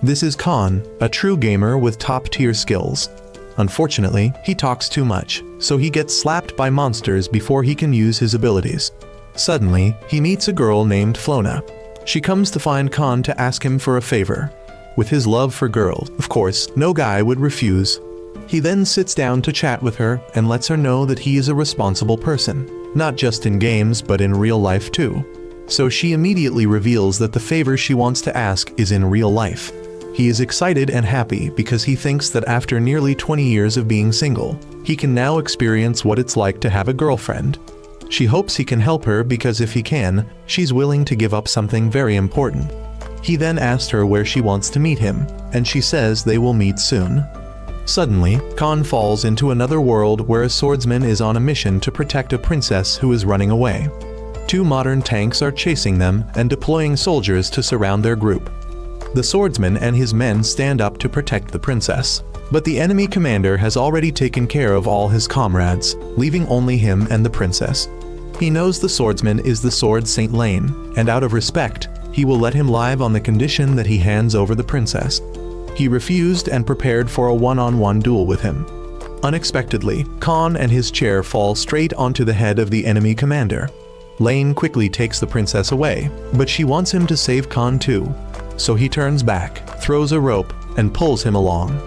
This is Khan, a true gamer with top-tier skills. Unfortunately, he talks too much, so he gets slapped by monsters before he can use his abilities. Suddenly, he meets a girl named Flona. She comes to find Khan to ask him for a favor. With his love for girls, of course, no guy would refuse. He then sits down to chat with her and lets her know that he is a responsible person, not just in games but in real life too. So she immediately reveals that the favor she wants to ask is in real life. He is excited and happy because he thinks that after nearly 20 years of being single, he can now experience what it's like to have a girlfriend. She hopes he can help her because if he can, she's willing to give up something very important. He then asks her where she wants to meet him, and she says they will meet soon. Suddenly, Khan falls into another world where a swordsman is on a mission to protect a princess who is running away. Two modern tanks are chasing them and deploying soldiers to surround their group. The swordsman and his men stand up to protect the princess, but the enemy commander has already taken care of all his comrades, leaving only him and the princess. He knows the swordsman is the sword Saint Lane, and out of respect, he will let him live on the condition that he hands over the princess. He refused and prepared for a one-on-one duel with him. Unexpectedly, Khan and his chair fall straight onto the head of the enemy commander. Lane quickly takes the princess away, but she wants him to save Khan too. So he turns back, throws a rope, and pulls him along.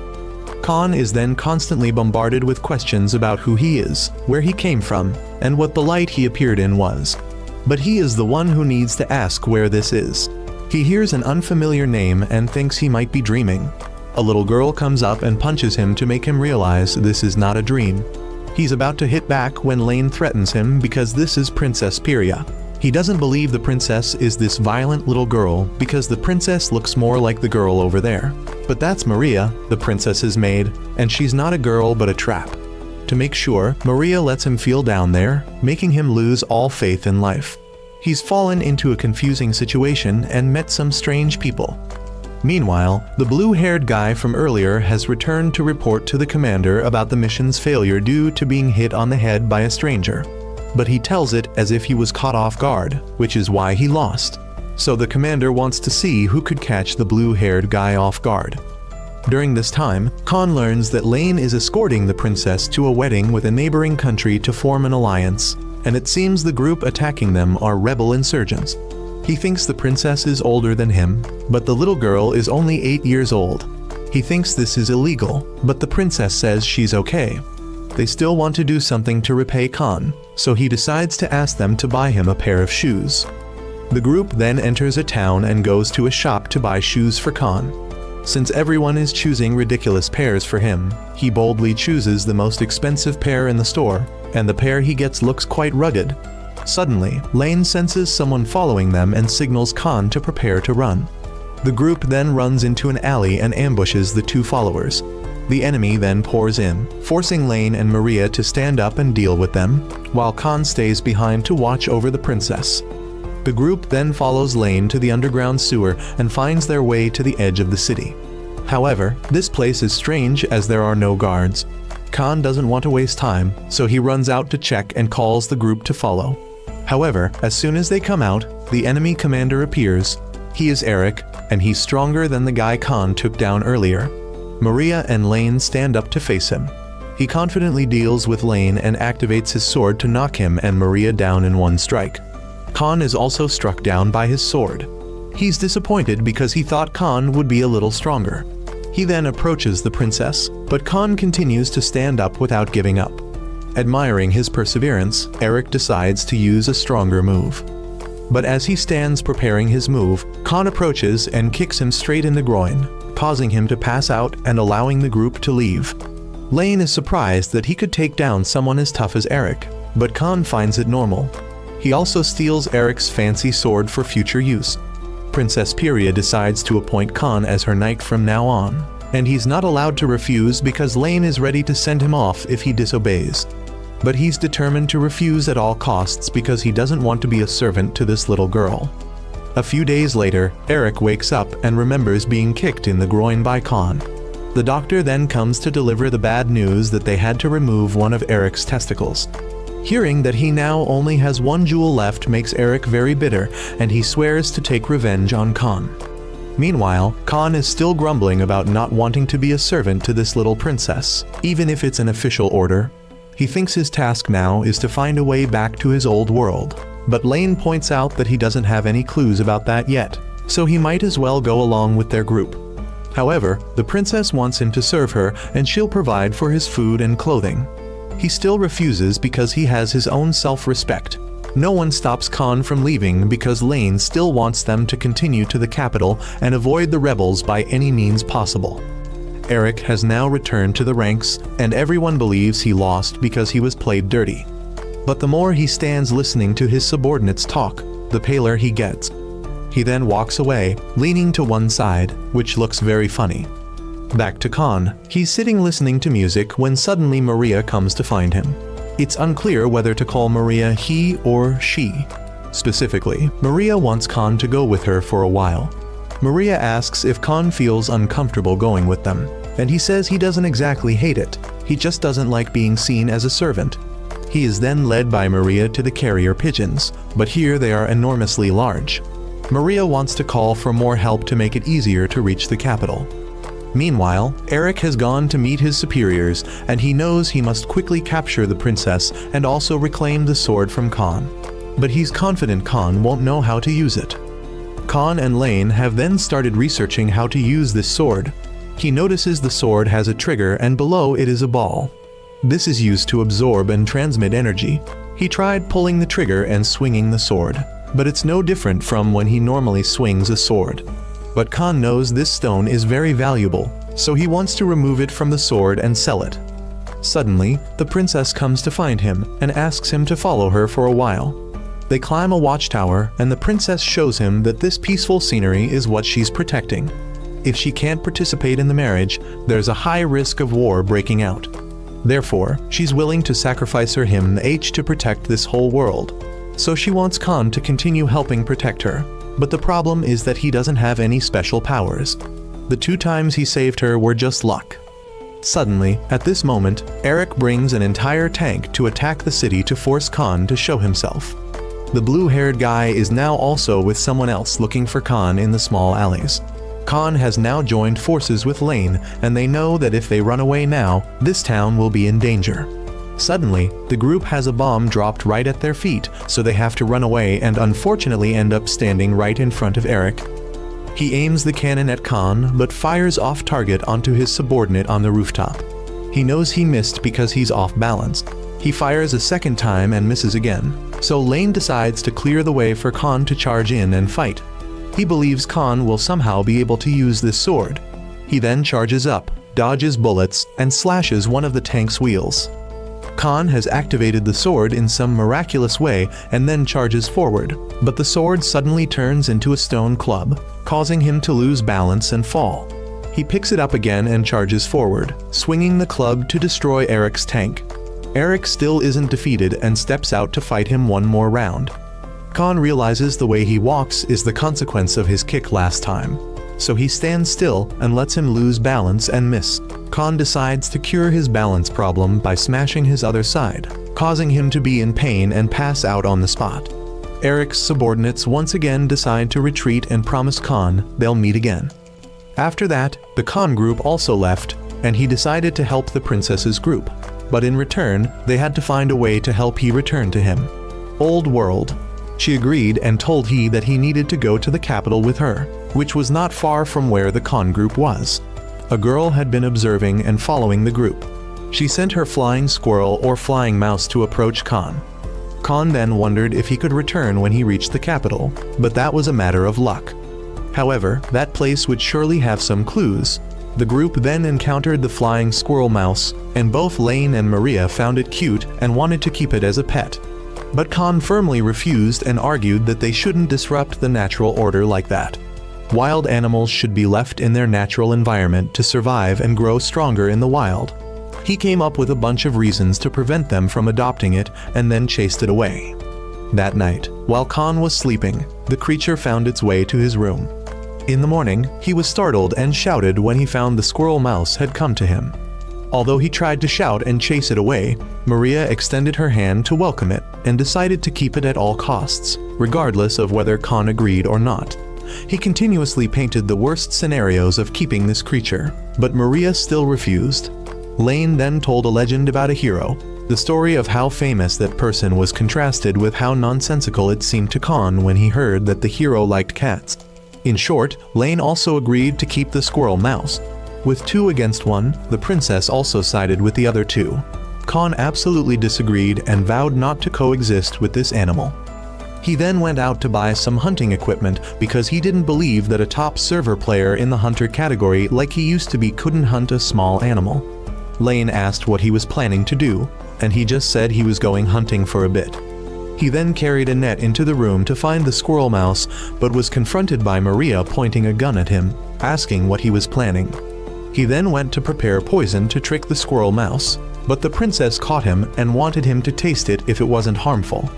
Khan is then constantly bombarded with questions about who he is, where he came from, and what the light he appeared in was. But he is the one who needs to ask where this is. He hears an unfamiliar name and thinks he might be dreaming. A little girl comes up and punches him to make him realize this is not a dream. He's about to hit back when Lane threatens him because this is Princess Pyria. He doesn't believe the princess is this violent little girl because the princess looks more like the girl over there. But that's Maria, the princess's maid, and she's not a girl but a trap. To make sure, Maria lets him feel down there, making him lose all faith in life. He's fallen into a confusing situation and met some strange people. Meanwhile, the blue-haired guy from earlier has returned to report to the commander about the mission's failure due to being hit on the head by a stranger. But he tells it as if he was caught off guard, which is why he lost. So the commander wants to see who could catch the blue-haired guy off guard. During this time, Khan learns that Lane is escorting the princess to a wedding with a neighboring country to form an alliance, and it seems the group attacking them are rebel insurgents. He thinks the princess is older than him, but the little girl is only 8 years old. He thinks this is illegal, but the princess says she's okay. They still want to do something to repay Khan, so he decides to ask them to buy him a pair of shoes. The group then enters a town and goes to a shop to buy shoes for Khan. Since everyone is choosing ridiculous pairs for him, he boldly chooses the most expensive pair in the store, and the pair he gets looks quite rugged. Suddenly, Lane senses someone following them and signals Khan to prepare to run. The group then runs into an alley and ambushes the two followers. The enemy then pours in, forcing Lane and Maria to stand up and deal with them, while Khan stays behind to watch over the princess. The group then follows Lane to the underground sewer and finds their way to the edge of the city. However, this place is strange as there are no guards. Khan doesn't want to waste time, so he runs out to check and calls the group to follow. However, as soon as they come out, the enemy commander appears. He is Eric, and he's stronger than the guy Khan took down earlier. Maria and Lane stand up to face him. He confidently deals with Lane and activates his sword to knock him and Maria down in one strike. Khan is also struck down by his sword. He's disappointed because he thought Khan would be a little stronger. He then approaches the princess, but Khan continues to stand up without giving up. Admiring his perseverance, Eric decides to use a stronger move. But as he stands preparing his move, Khan approaches and kicks him straight in the groin, causing him to pass out and allowing the group to leave. Lane is surprised that he could take down someone as tough as Eric, but Khan finds it normal. He also steals Eric's fancy sword for future use. Princess Pyria decides to appoint Khan as her knight from now on, and he's not allowed to refuse because Lane is ready to send him off if he disobeys. But he's determined to refuse at all costs because he doesn't want to be a servant to this little girl. A few days later, Eric wakes up and remembers being kicked in the groin by Khan. The doctor then comes to deliver the bad news that they had to remove one of Eric's testicles. Hearing that he now only has one jewel left makes Eric very bitter, and he swears to take revenge on Khan. Meanwhile, Khan is still grumbling about not wanting to be a servant to this little princess, even if it's an official order. He thinks his task now is to find a way back to his old world. But Lane points out that he doesn't have any clues about that yet, so he might as well go along with their group. However, the princess wants him to serve her and she'll provide for his food and clothing. He still refuses because he has his own self-respect. No one stops Khan from leaving because Lane still wants them to continue to the capital and avoid the rebels by any means possible. Eric has now returned to the ranks, and everyone believes he lost because he was played dirty. But the more he stands listening to his subordinates talk, the paler he gets. He then walks away, leaning to one side, which looks very funny. Back to Khan. He's sitting listening to music when suddenly Maria comes to find him. It's unclear whether to call Maria he or she. Specifically, Maria wants Khan to go with her for a while. Maria asks if Khan feels uncomfortable going with them, and he says he doesn't exactly hate it, he just doesn't like being seen as a servant. He is then led by Maria to the carrier pigeons, but here they are enormously large. Maria wants to call for more help to make it easier to reach the capital. Meanwhile, Eric has gone to meet his superiors, and he knows he must quickly capture the princess and also reclaim the sword from Khan. But he's confident Khan won't know how to use it. Khan and Lane have then started researching how to use this sword. He notices the sword has a trigger and below it is a ball. This is used to absorb and transmit energy. He tried pulling the trigger and swinging the sword, but it's no different from when he normally swings a sword. But Khan knows this stone is very valuable, so he wants to remove it from the sword and sell it. Suddenly, the princess comes to find him and asks him to follow her for a while. They climb a watchtower, and the princess shows him that this peaceful scenery is what she's protecting. If she can't participate in the marriage, there's a high risk of war breaking out. Therefore, she's willing to sacrifice her him H to protect this whole world. So she wants Khan to continue helping protect her, but the problem is that he doesn't have any special powers. The 2 times he saved her were just luck. Suddenly, at this moment, Eric brings an entire tank to attack the city to force Khan to show himself. The blue-haired guy is now also with someone else looking for Khan in the small alleys. Khan has now joined forces with Lane, and they know that if they run away now, this town will be in danger. Suddenly, the group has a bomb dropped right at their feet, so they have to run away and unfortunately end up standing right in front of Eric. He aims the cannon at Khan, but fires off target onto his subordinate on the rooftop. He knows he missed because he's off balance. He fires a second time and misses again, so Lane decides to clear the way for Khan to charge in and fight. He believes Khan will somehow be able to use this sword. He then charges up, dodges bullets, and slashes one of the tank's wheels. Khan has activated the sword in some miraculous way and then charges forward, but the sword suddenly turns into a stone club, causing him to lose balance and fall. He picks it up again and charges forward, swinging the club to destroy Eric's tank. Eric still isn't defeated and steps out to fight him one more round. Khan realizes the way he walks is the consequence of his kick last time, so he stands still and lets him lose balance and miss. Khan decides to cure his balance problem by smashing his other side, causing him to be in pain and pass out on the spot. Eric's subordinates once again decide to retreat and promise Khan they'll meet again. After that, the Khan group also left, and he decided to help the princess's group, but in return, they had to find a way to help he return to him. Old world. She agreed and told he that he needed to go to the capital with her, which was not far from where the Khan group was. A girl had been observing and following the group. She sent her flying squirrel or flying mouse to approach Khan. Khan then wondered if he could return when he reached the capital, but that was a matter of luck. However, that place would surely have some clues. The group then encountered the flying squirrel mouse, and both Lane and Maria found it cute and wanted to keep it as a pet. But Khan firmly refused and argued that they shouldn't disrupt the natural order like that. Wild animals should be left in their natural environment to survive and grow stronger in the wild. He came up with a bunch of reasons to prevent them from adopting it and then chased it away. That night, while Khan was sleeping, the creature found its way to his room. In the morning, he was startled and shouted when he found the squirrel mouse had come to him. Although he tried to shout and chase it away, Maria extended her hand to welcome it and decided to keep it at all costs, regardless of whether Khan agreed or not. He continuously painted the worst scenarios of keeping this creature, but Maria still refused. Lane then told a legend about a hero. The story of how famous that person was contrasted with how nonsensical it seemed to Khan when he heard that the hero liked cats. In short, Lane also agreed to keep the squirrel mouse. With 2 against 1, the princess also sided with the other 2. Khan absolutely disagreed and vowed not to coexist with this animal. He then went out to buy some hunting equipment because he didn't believe that a top server player in the hunter category like he used to be couldn't hunt a small animal. Lane asked what he was planning to do, and he just said he was going hunting for a bit. He then carried a net into the room to find the squirrel mouse, but was confronted by Maria pointing a gun at him, asking what he was planning. He then went to prepare poison to trick the squirrel mouse, but the princess caught him and wanted him to taste it if it wasn't harmful.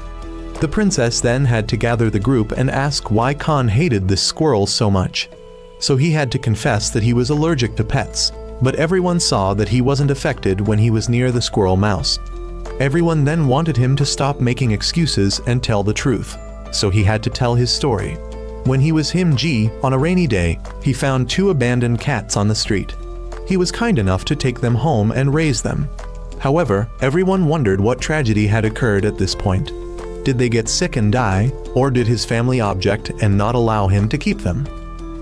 The princess then had to gather the group and ask why Khan hated this squirrel so much. So he had to confess that he was allergic to pets, but everyone saw that he wasn't affected when he was near the squirrel mouse. Everyone then wanted him to stop making excuses and tell the truth, so he had to tell his story. When he was on a rainy day, he found 2 abandoned cats on the street. He was kind enough to take them home and raise them. However, everyone wondered what tragedy had occurred at this point. Did they get sick and die, or did his family object and not allow him to keep them?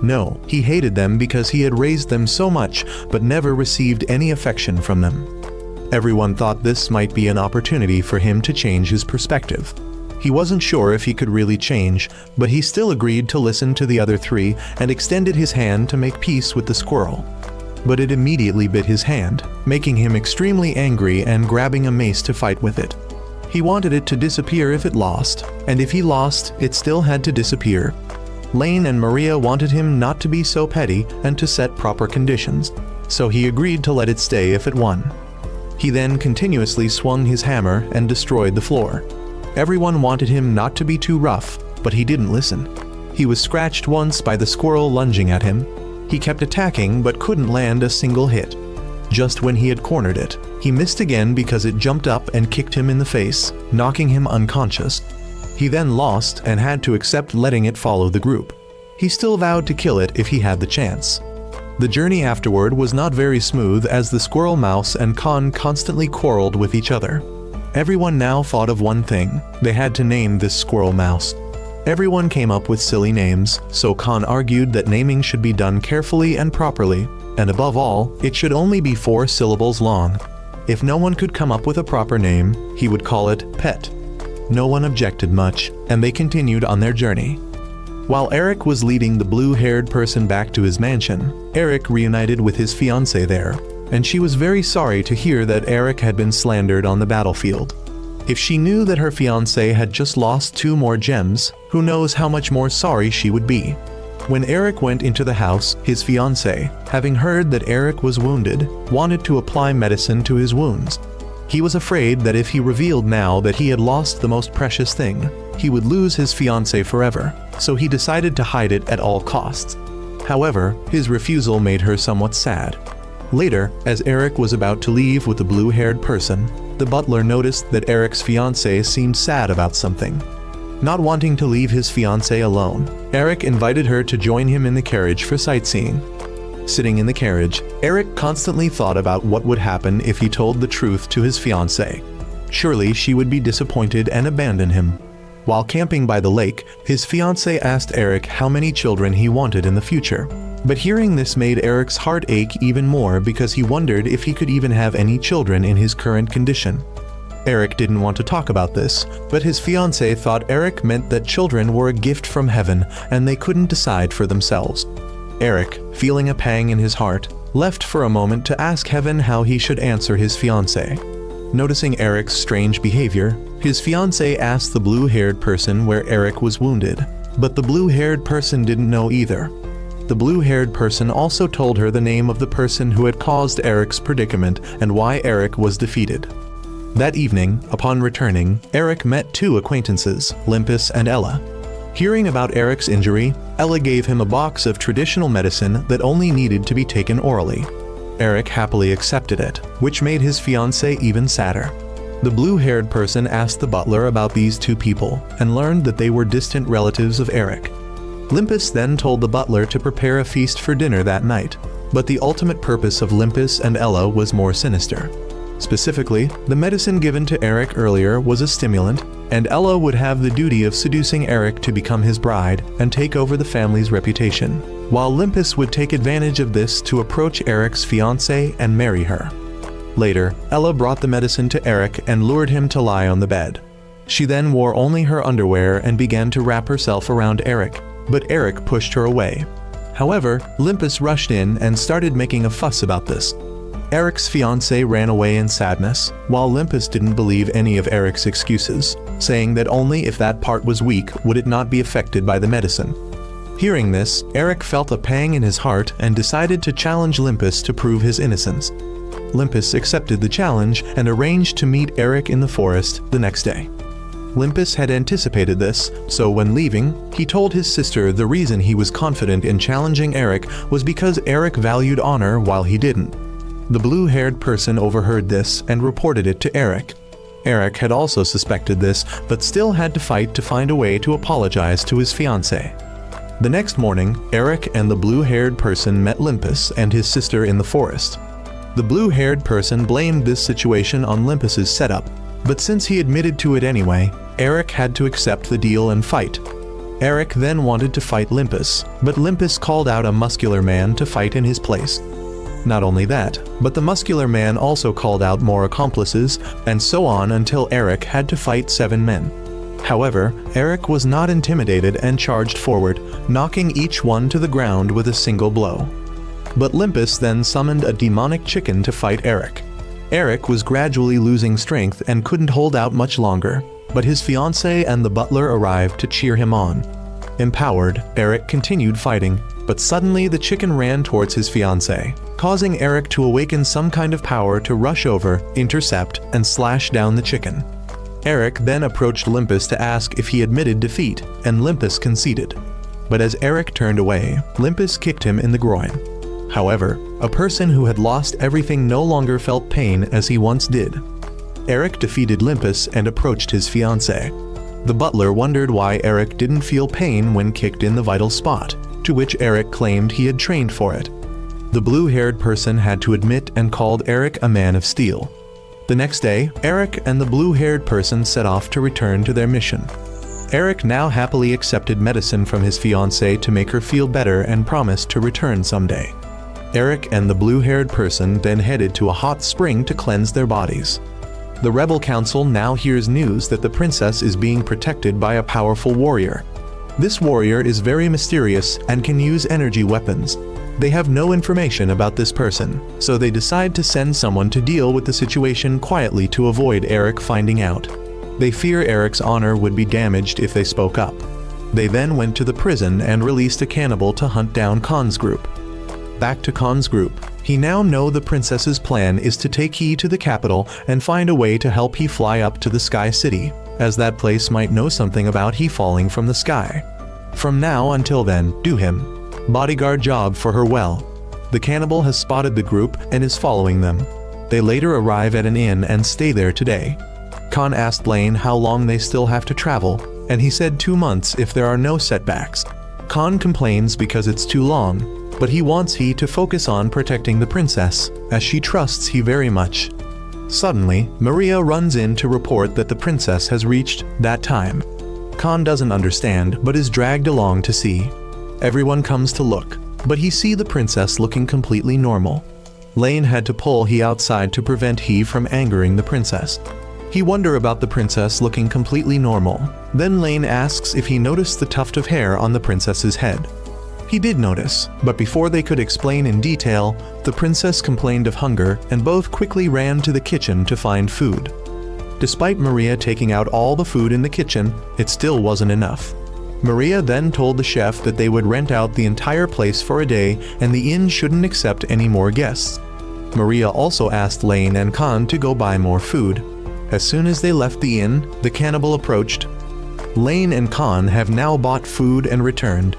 No, he hated them because he had raised them so much but never received any affection from them. Everyone thought this might be an opportunity for him to change his perspective. He wasn't sure if he could really change, but he still agreed to listen to the other 3 and extended his hand to make peace with the squirrel. But it immediately bit his hand, making him extremely angry and grabbing a mace to fight with it. He wanted it to disappear if it lost, and if he lost, it still had to disappear. Lane and Maria wanted him not to be so petty and to set proper conditions, so he agreed to let it stay if it won. He then continuously swung his hammer and destroyed the floor. Everyone wanted him not to be too rough, but he didn't listen. He was scratched once by the squirrel lunging at him. He kept attacking but couldn't land a single hit. Just when he had cornered it, he missed again because it jumped up and kicked him in the face, knocking him unconscious. He then lost and had to accept letting it follow the group. He still vowed to kill it if he had the chance. The journey afterward was not very smooth as the squirrel mouse and Khan constantly quarreled with each other. Everyone now thought of one thing: they had to name this squirrel mouse. Everyone came up with silly names, so Khan argued that naming should be done carefully and properly, and above all, it should only be 4 syllables long. If no one could come up with a proper name, he would call it Pet. No one objected much, and they continued on their journey. While Eric was leading the blue-haired person back to his mansion, Eric reunited with his fiancée there, and she was very sorry to hear that Eric had been slandered on the battlefield. If she knew that her fiancé had just lost 2 more gems, who knows how much more sorry she would be. When Eric went into the house, his fiancée, having heard that Eric was wounded, wanted to apply medicine to his wounds. He was afraid that if he revealed now that he had lost the most precious thing, he would lose his fiancée forever, so he decided to hide it at all costs. However, his refusal made her somewhat sad. Later, as Eric was about to leave with the blue-haired person, the butler noticed that Eric's fiancée seemed sad about something. Not wanting to leave his fiancée alone, Eric invited her to join him in the carriage for sightseeing. Sitting in the carriage, Eric constantly thought about what would happen if he told the truth to his fiancée. Surely she would be disappointed and abandon him. While camping by the lake, his fiancée asked Eric how many children he wanted in the future. But hearing this made Eric's heart ache even more because he wondered if he could even have any children in his current condition. Eric didn't want to talk about this, but his fiancée thought Eric meant that children were a gift from heaven and they couldn't decide for themselves. Eric, feeling a pang in his heart, left for a moment to ask heaven how he should answer his fiancée. Noticing Eric's strange behavior, his fiancée asked the blue-haired person where Eric was wounded, but the blue-haired person didn't know either. The blue-haired person also told her the name of the person who had caused Eric's predicament and why Eric was defeated. That evening, upon returning, Eric met 2 acquaintances, Limpus and Ella. Hearing about Eric's injury, Ella gave him a box of traditional medicine that only needed to be taken orally. Eric happily accepted it, which made his fiancée even sadder. The blue-haired person asked the butler about these 2 people and learned that they were distant relatives of Eric. Limpus then told the butler to prepare a feast for dinner that night, but the ultimate purpose of Limpus and Ella was more sinister. Specifically, the medicine given to Eric earlier was a stimulant, and Ella would have the duty of seducing Eric to become his bride and take over the family's reputation, while Limpus would take advantage of this to approach Eric's fiancée and marry her. Later, Ella brought the medicine to Eric and lured him to lie on the bed. She then wore only her underwear and began to wrap herself around Eric, but Eric pushed her away. However, Limpus rushed in and started making a fuss about this. Eric's fiancée ran away in sadness, while Limpus didn't believe any of Eric's excuses, saying that only if that part was weak would it not be affected by the medicine. Hearing this, Eric felt a pang in his heart and decided to challenge Limpus to prove his innocence. Limpus accepted the challenge and arranged to meet Eric in the forest the next day. Limpus had anticipated this, so when leaving, he told his sister the reason he was confident in challenging Eric was because Eric valued honor while he didn't. The blue-haired person overheard this and reported it to Eric. Eric had also suspected this, but still had to fight to find a way to apologize to his fiancée. The next morning, Eric and the blue-haired person met Limpus and his sister in the forest. The blue-haired person blamed this situation on Limpus's setup, but since he admitted to it anyway, Eric had to accept the deal and fight. Eric then wanted to fight Limpus, but Limpus called out a muscular man to fight in his place. Not only that, but the muscular man also called out more accomplices, and so on until Eric had to fight 7 men. However, Eric was not intimidated and charged forward, knocking each one to the ground with a single blow. But Limpus then summoned a demonic chicken to fight Eric. Eric was gradually losing strength and couldn't hold out much longer, but his fiancée and the butler arrived to cheer him on. Empowered, Eric continued fighting, but suddenly the chicken ran towards his fiancée, causing Eric to awaken some kind of power to rush over, intercept, and slash down the chicken. Eric then approached Limpus to ask if he admitted defeat, and Limpus conceded. But as Eric turned away, Limpus kicked him in the groin. However, a person who had lost everything no longer felt pain as he once did. Eric defeated Limpus and approached his fiancée. The butler wondered why Eric didn't feel pain when kicked in the vital spot, to which Eric claimed he had trained for it. The blue-haired person had to admit and called Eric a man of steel. The next day, Eric and the blue-haired person set off to return to their mission. Eric now happily accepted medicine from his fiancée to make her feel better and promised to return someday. Eric and the blue-haired person then headed to a hot spring to cleanse their bodies. The rebel council now hears news that the princess is being protected by a powerful warrior. This warrior is very mysterious and can use energy weapons. They have no information about this person, so they decide to send someone to deal with the situation quietly to avoid Eric finding out. They fear Eric's honor would be damaged if they spoke up. They then went to the prison and released a cannibal to hunt down Khan's group. Back to Khan's group, he now know the princess's plan is to take he to the capital and find a way to help he fly up to the Sky City, as that place might know something about he falling from the sky. From now until then, do him. Bodyguard job for her well. The cannibal has spotted the group and is following them. They later arrive at an inn and stay there today. Khan asked Lane how long they still have to travel, and he said 2 months if there are no setbacks. Khan complains because it's too long, but he wants he to focus on protecting the princess, as she trusts he very much. Suddenly, Maria runs in to report that the princess has reached that time. Khan doesn't understand, but is dragged along to see. Everyone comes to look, but he see the princess looking completely normal. Lane had to pull he outside to prevent he from angering the princess. He wonder about the princess looking completely normal. Then Lane asks if he noticed the tuft of hair on the princess's head. He did notice, but before they could explain in detail, the princess complained of hunger and both quickly ran to the kitchen to find food. Despite Maria taking out all the food in the kitchen, it still wasn't enough. Maria then told the chef that they would rent out the entire place for a day and the inn shouldn't accept any more guests. Maria also asked Lane and Khan to go buy more food. As soon as they left the inn, the cannibal approached. Lane and Khan have now bought food and returned.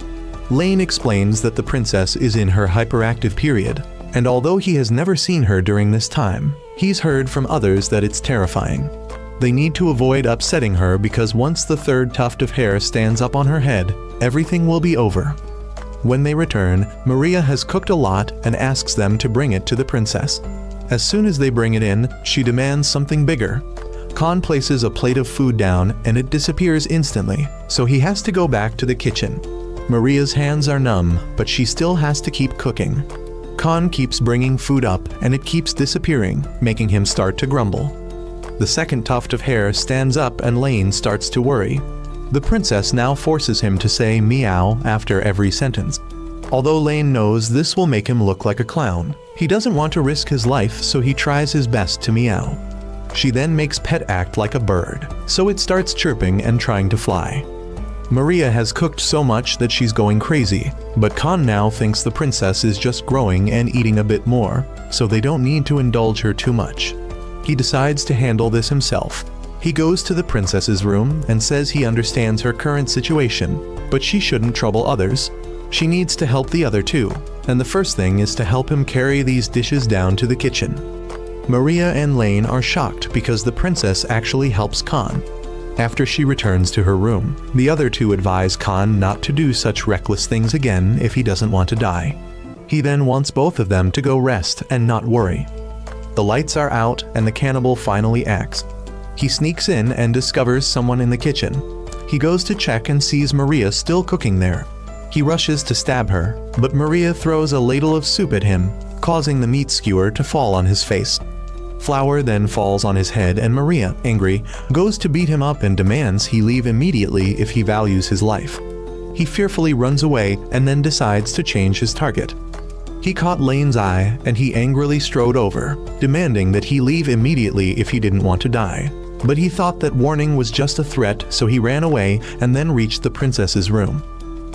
Lane explains that the princess is in her hyperactive period, and although he has never seen her during this time, he's heard from others that it's terrifying. They need to avoid upsetting her because once the third tuft of hair stands up on her head, everything will be over. When they return, Maria has cooked a lot and asks them to bring it to the princess. As soon as they bring it in, she demands something bigger. Khan places a plate of food down and it disappears instantly, so he has to go back to the kitchen. Maria's hands are numb, but she still has to keep cooking. Khan keeps bringing food up and it keeps disappearing, making him start to grumble. The second tuft of hair stands up and Lane starts to worry. The princess now forces him to say meow after every sentence. Although Lane knows this will make him look like a clown, he doesn't want to risk his life, so he tries his best to meow. She then makes Pet act like a bird, so it starts chirping and trying to fly. Maria has cooked so much that she's going crazy, but Khan now thinks the princess is just growing and eating a bit more, so they don't need to indulge her too much. He decides to handle this himself. He goes to the princess's room and says he understands her current situation, but she shouldn't trouble others. She needs to help the other two, and the first thing is to help him carry these dishes down to the kitchen. Maria and Lane are shocked because the princess actually helps Khan. After she returns to her room, the other two advise Khan not to do such reckless things again if he doesn't want to die. He then wants both of them to go rest and not worry. The lights are out and the cannibal finally acts. He sneaks in and discovers someone in the kitchen. He goes to check and sees Maria still cooking there. He rushes to stab her, but Maria throws a ladle of soup at him, causing the meat skewer to fall on his face. Flour then falls on his head and Maria, angry, goes to beat him up and demands he leave immediately if he values his life. He fearfully runs away and then decides to change his target. He caught Lane's eye and he angrily strode over, demanding that he leave immediately if he didn't want to die. But he thought that warning was just a threat, so he ran away and then reached the princess's room.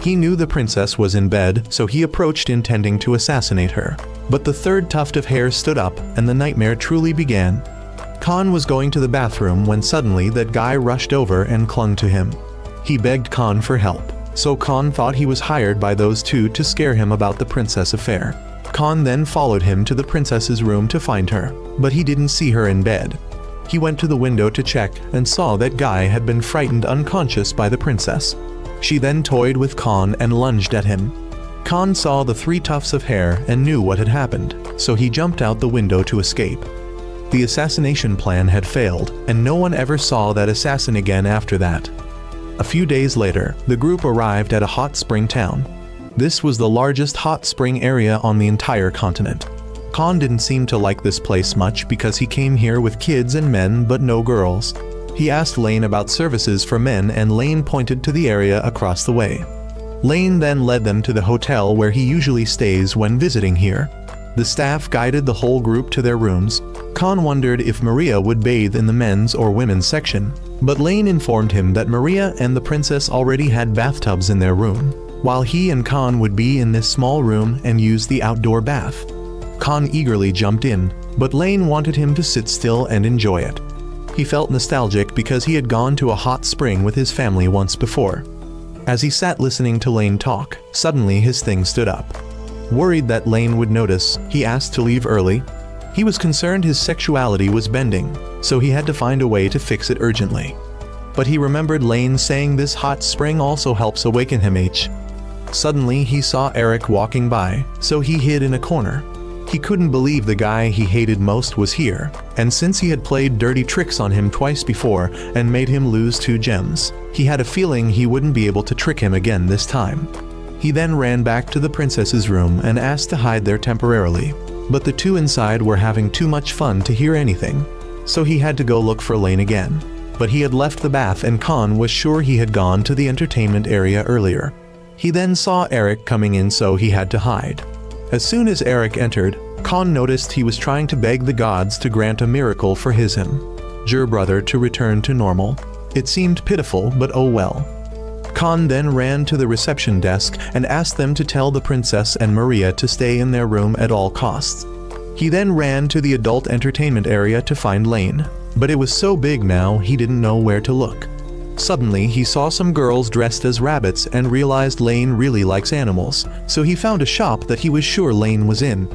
He knew the princess was in bed, so he approached intending to assassinate her. But the third tuft of hair stood up and the nightmare truly began. Khan was going to the bathroom when suddenly that guy rushed over and clung to him. He begged Khan for help, so Khan thought he was hired by those two to scare him about the princess affair. Khan then followed him to the princess's room to find her, but he didn't see her in bed. He went to the window to check and saw that guy had been frightened unconscious by the princess. She then toyed with Khan and lunged at him. Khan saw the 3 tufts of hair and knew what had happened, so he jumped out the window to escape. The assassination plan had failed, and no one ever saw that assassin again after that. A few days later, the group arrived at a hot spring town. This was the largest hot spring area on the entire continent. Khan didn't seem to like this place much because he came here with kids and men but no girls. He asked Lane about services for men and Lane pointed to the area across the way. Lane then led them to the hotel where he usually stays when visiting here. The staff guided the whole group to their rooms. Khan wondered if Maria would bathe in the men's or women's section, but Lane informed him that Maria and the princess already had bathtubs in their room, while he and Khan would be in this small room and use the outdoor bath. Khan eagerly jumped in, but Lane wanted him to sit still and enjoy it. He felt nostalgic because he had gone to a hot spring with his family once before. As he sat listening to Lane talk, suddenly his thing stood up. Worried that Lane would notice, he asked to leave early. He was concerned his sexuality was bending, so he had to find a way to fix it urgently. But he remembered Lane saying this hot spring also helps awaken him. Suddenly he saw Eric walking by, so he hid in a corner. He couldn't believe the guy he hated most was here, and since he had played dirty tricks on him twice before and made him lose 2 gems, he had a feeling he wouldn't be able to trick him again this time. He then ran back to the princess's room and asked to hide there temporarily, but the two inside were having too much fun to hear anything, so he had to go look for Lane again. But he had left the bath and Khan was sure he had gone to the entertainment area earlier. He then saw Eric coming in, so he had to hide. As soon as Eric entered, Khan noticed he was trying to beg the gods to grant a miracle for his brother to return to normal. It seemed pitiful, but oh well. Khan then ran to the reception desk and asked them to tell the princess and Maria to stay in their room at all costs. He then ran to the adult entertainment area to find Lane, but it was so big now he didn't know where to look. Suddenly, he saw some girls dressed as rabbits and realized Lane really likes animals, so he found a shop that he was sure Lane was in.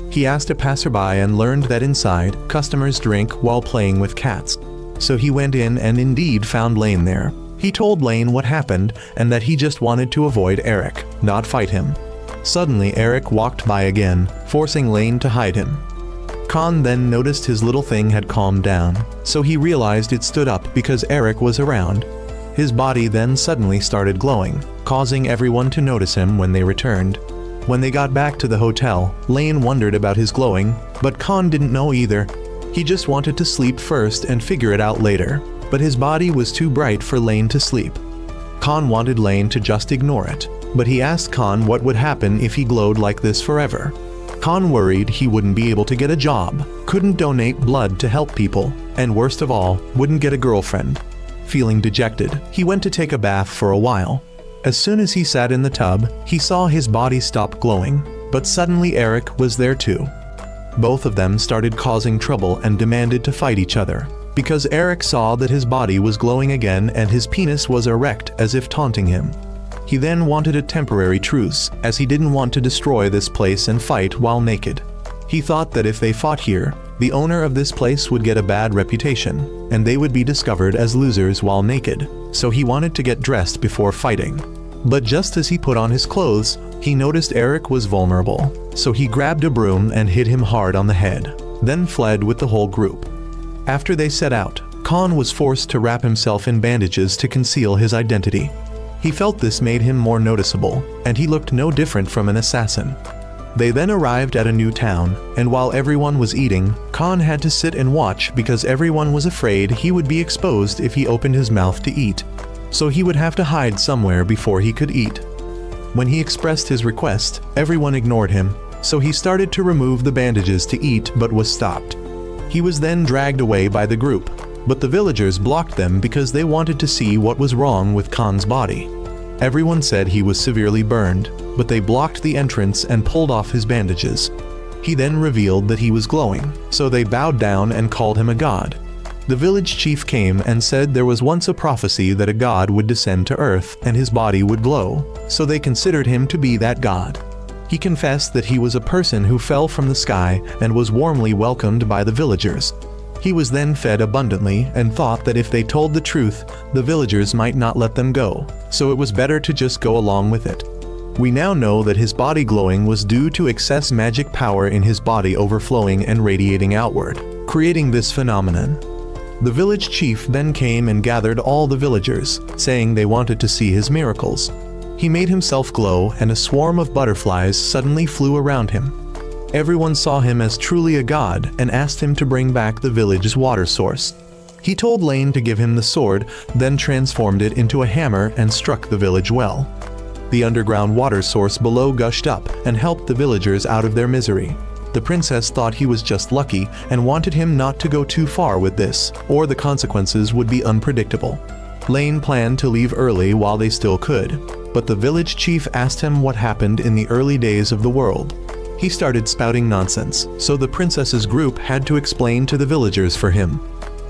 He asked a passerby and learned that inside, customers drink while playing with cats. so he went in and indeed found Lane there. He told Lane what happened and that he just wanted to avoid Eric, not fight him. Suddenly Eric walked by again, forcing Lane to hide him. Khan then noticed his little thing had calmed down, so he realized it stood up because Eric was around. His body then suddenly started glowing, causing everyone to notice him when they returned. When they got back to the hotel, Lane wondered about his glowing, but Khan didn't know either. He just wanted to sleep first and figure it out later, but his body was too bright for Lane to sleep. Khan wanted Lane to just ignore it, but he asked Khan what would happen if he glowed like this forever. Khan worried he wouldn't be able to get a job, couldn't donate blood to help people, and worst of all, wouldn't get a girlfriend. Feeling dejected, he went to take a bath for a while. As soon as he sat in the tub, he saw his body stop glowing, but suddenly Eric was there too. Both of them started causing trouble and demanded to fight each other, because Eric saw that his body was glowing again and his penis was erect as if taunting him. He then wanted a temporary truce, as he didn't want to destroy this place and fight while naked. He thought that if they fought here, the owner of this place would get a bad reputation, and they would be discovered as losers while naked, so he wanted to get dressed before fighting. But just as he put on his clothes, he noticed Eric was vulnerable, so he grabbed a broom and hit him hard on the head, then fled with the whole group. After they set out, Khan was forced to wrap himself in bandages to conceal his identity. He felt this made him more noticeable, and he looked no different from an assassin. They then arrived at a new town, and while everyone was eating, Khan had to sit and watch because everyone was afraid he would be exposed if he opened his mouth to eat, so he would have to hide somewhere before he could eat. When he expressed his request, everyone ignored him, so he started to remove the bandages to eat but was stopped. He was then dragged away by the group, but the villagers blocked them because they wanted to see what was wrong with Khan's body. Everyone said he was severely burned, but they blocked the entrance and pulled off his bandages. He then revealed that he was glowing, so they bowed down and called him a god. The village chief came and said there was once a prophecy that a god would descend to earth and his body would glow, so they considered him to be that god. He confessed that he was a person who fell from the sky and was warmly welcomed by the villagers. He was then fed abundantly and thought that if they told the truth, the villagers might not let them go, so it was better to just go along with it. We now know that his body glowing was due to excess magic power in his body overflowing and radiating outward, creating this phenomenon. The village chief then came and gathered all the villagers, saying they wanted to see his miracles. He made himself glow and a swarm of butterflies suddenly flew around him. Everyone saw him as truly a god and asked him to bring back the village's water source. He told Lane to give him the sword, then transformed it into a hammer and struck the village well. The underground water source below gushed up and helped the villagers out of their misery. The princess thought he was just lucky and wanted him not to go too far with this, or the consequences would be unpredictable. Lane planned to leave early while they still could, but the village chief asked him what happened in the early days of the world. He started spouting nonsense, so the princess's group had to explain to the villagers for him.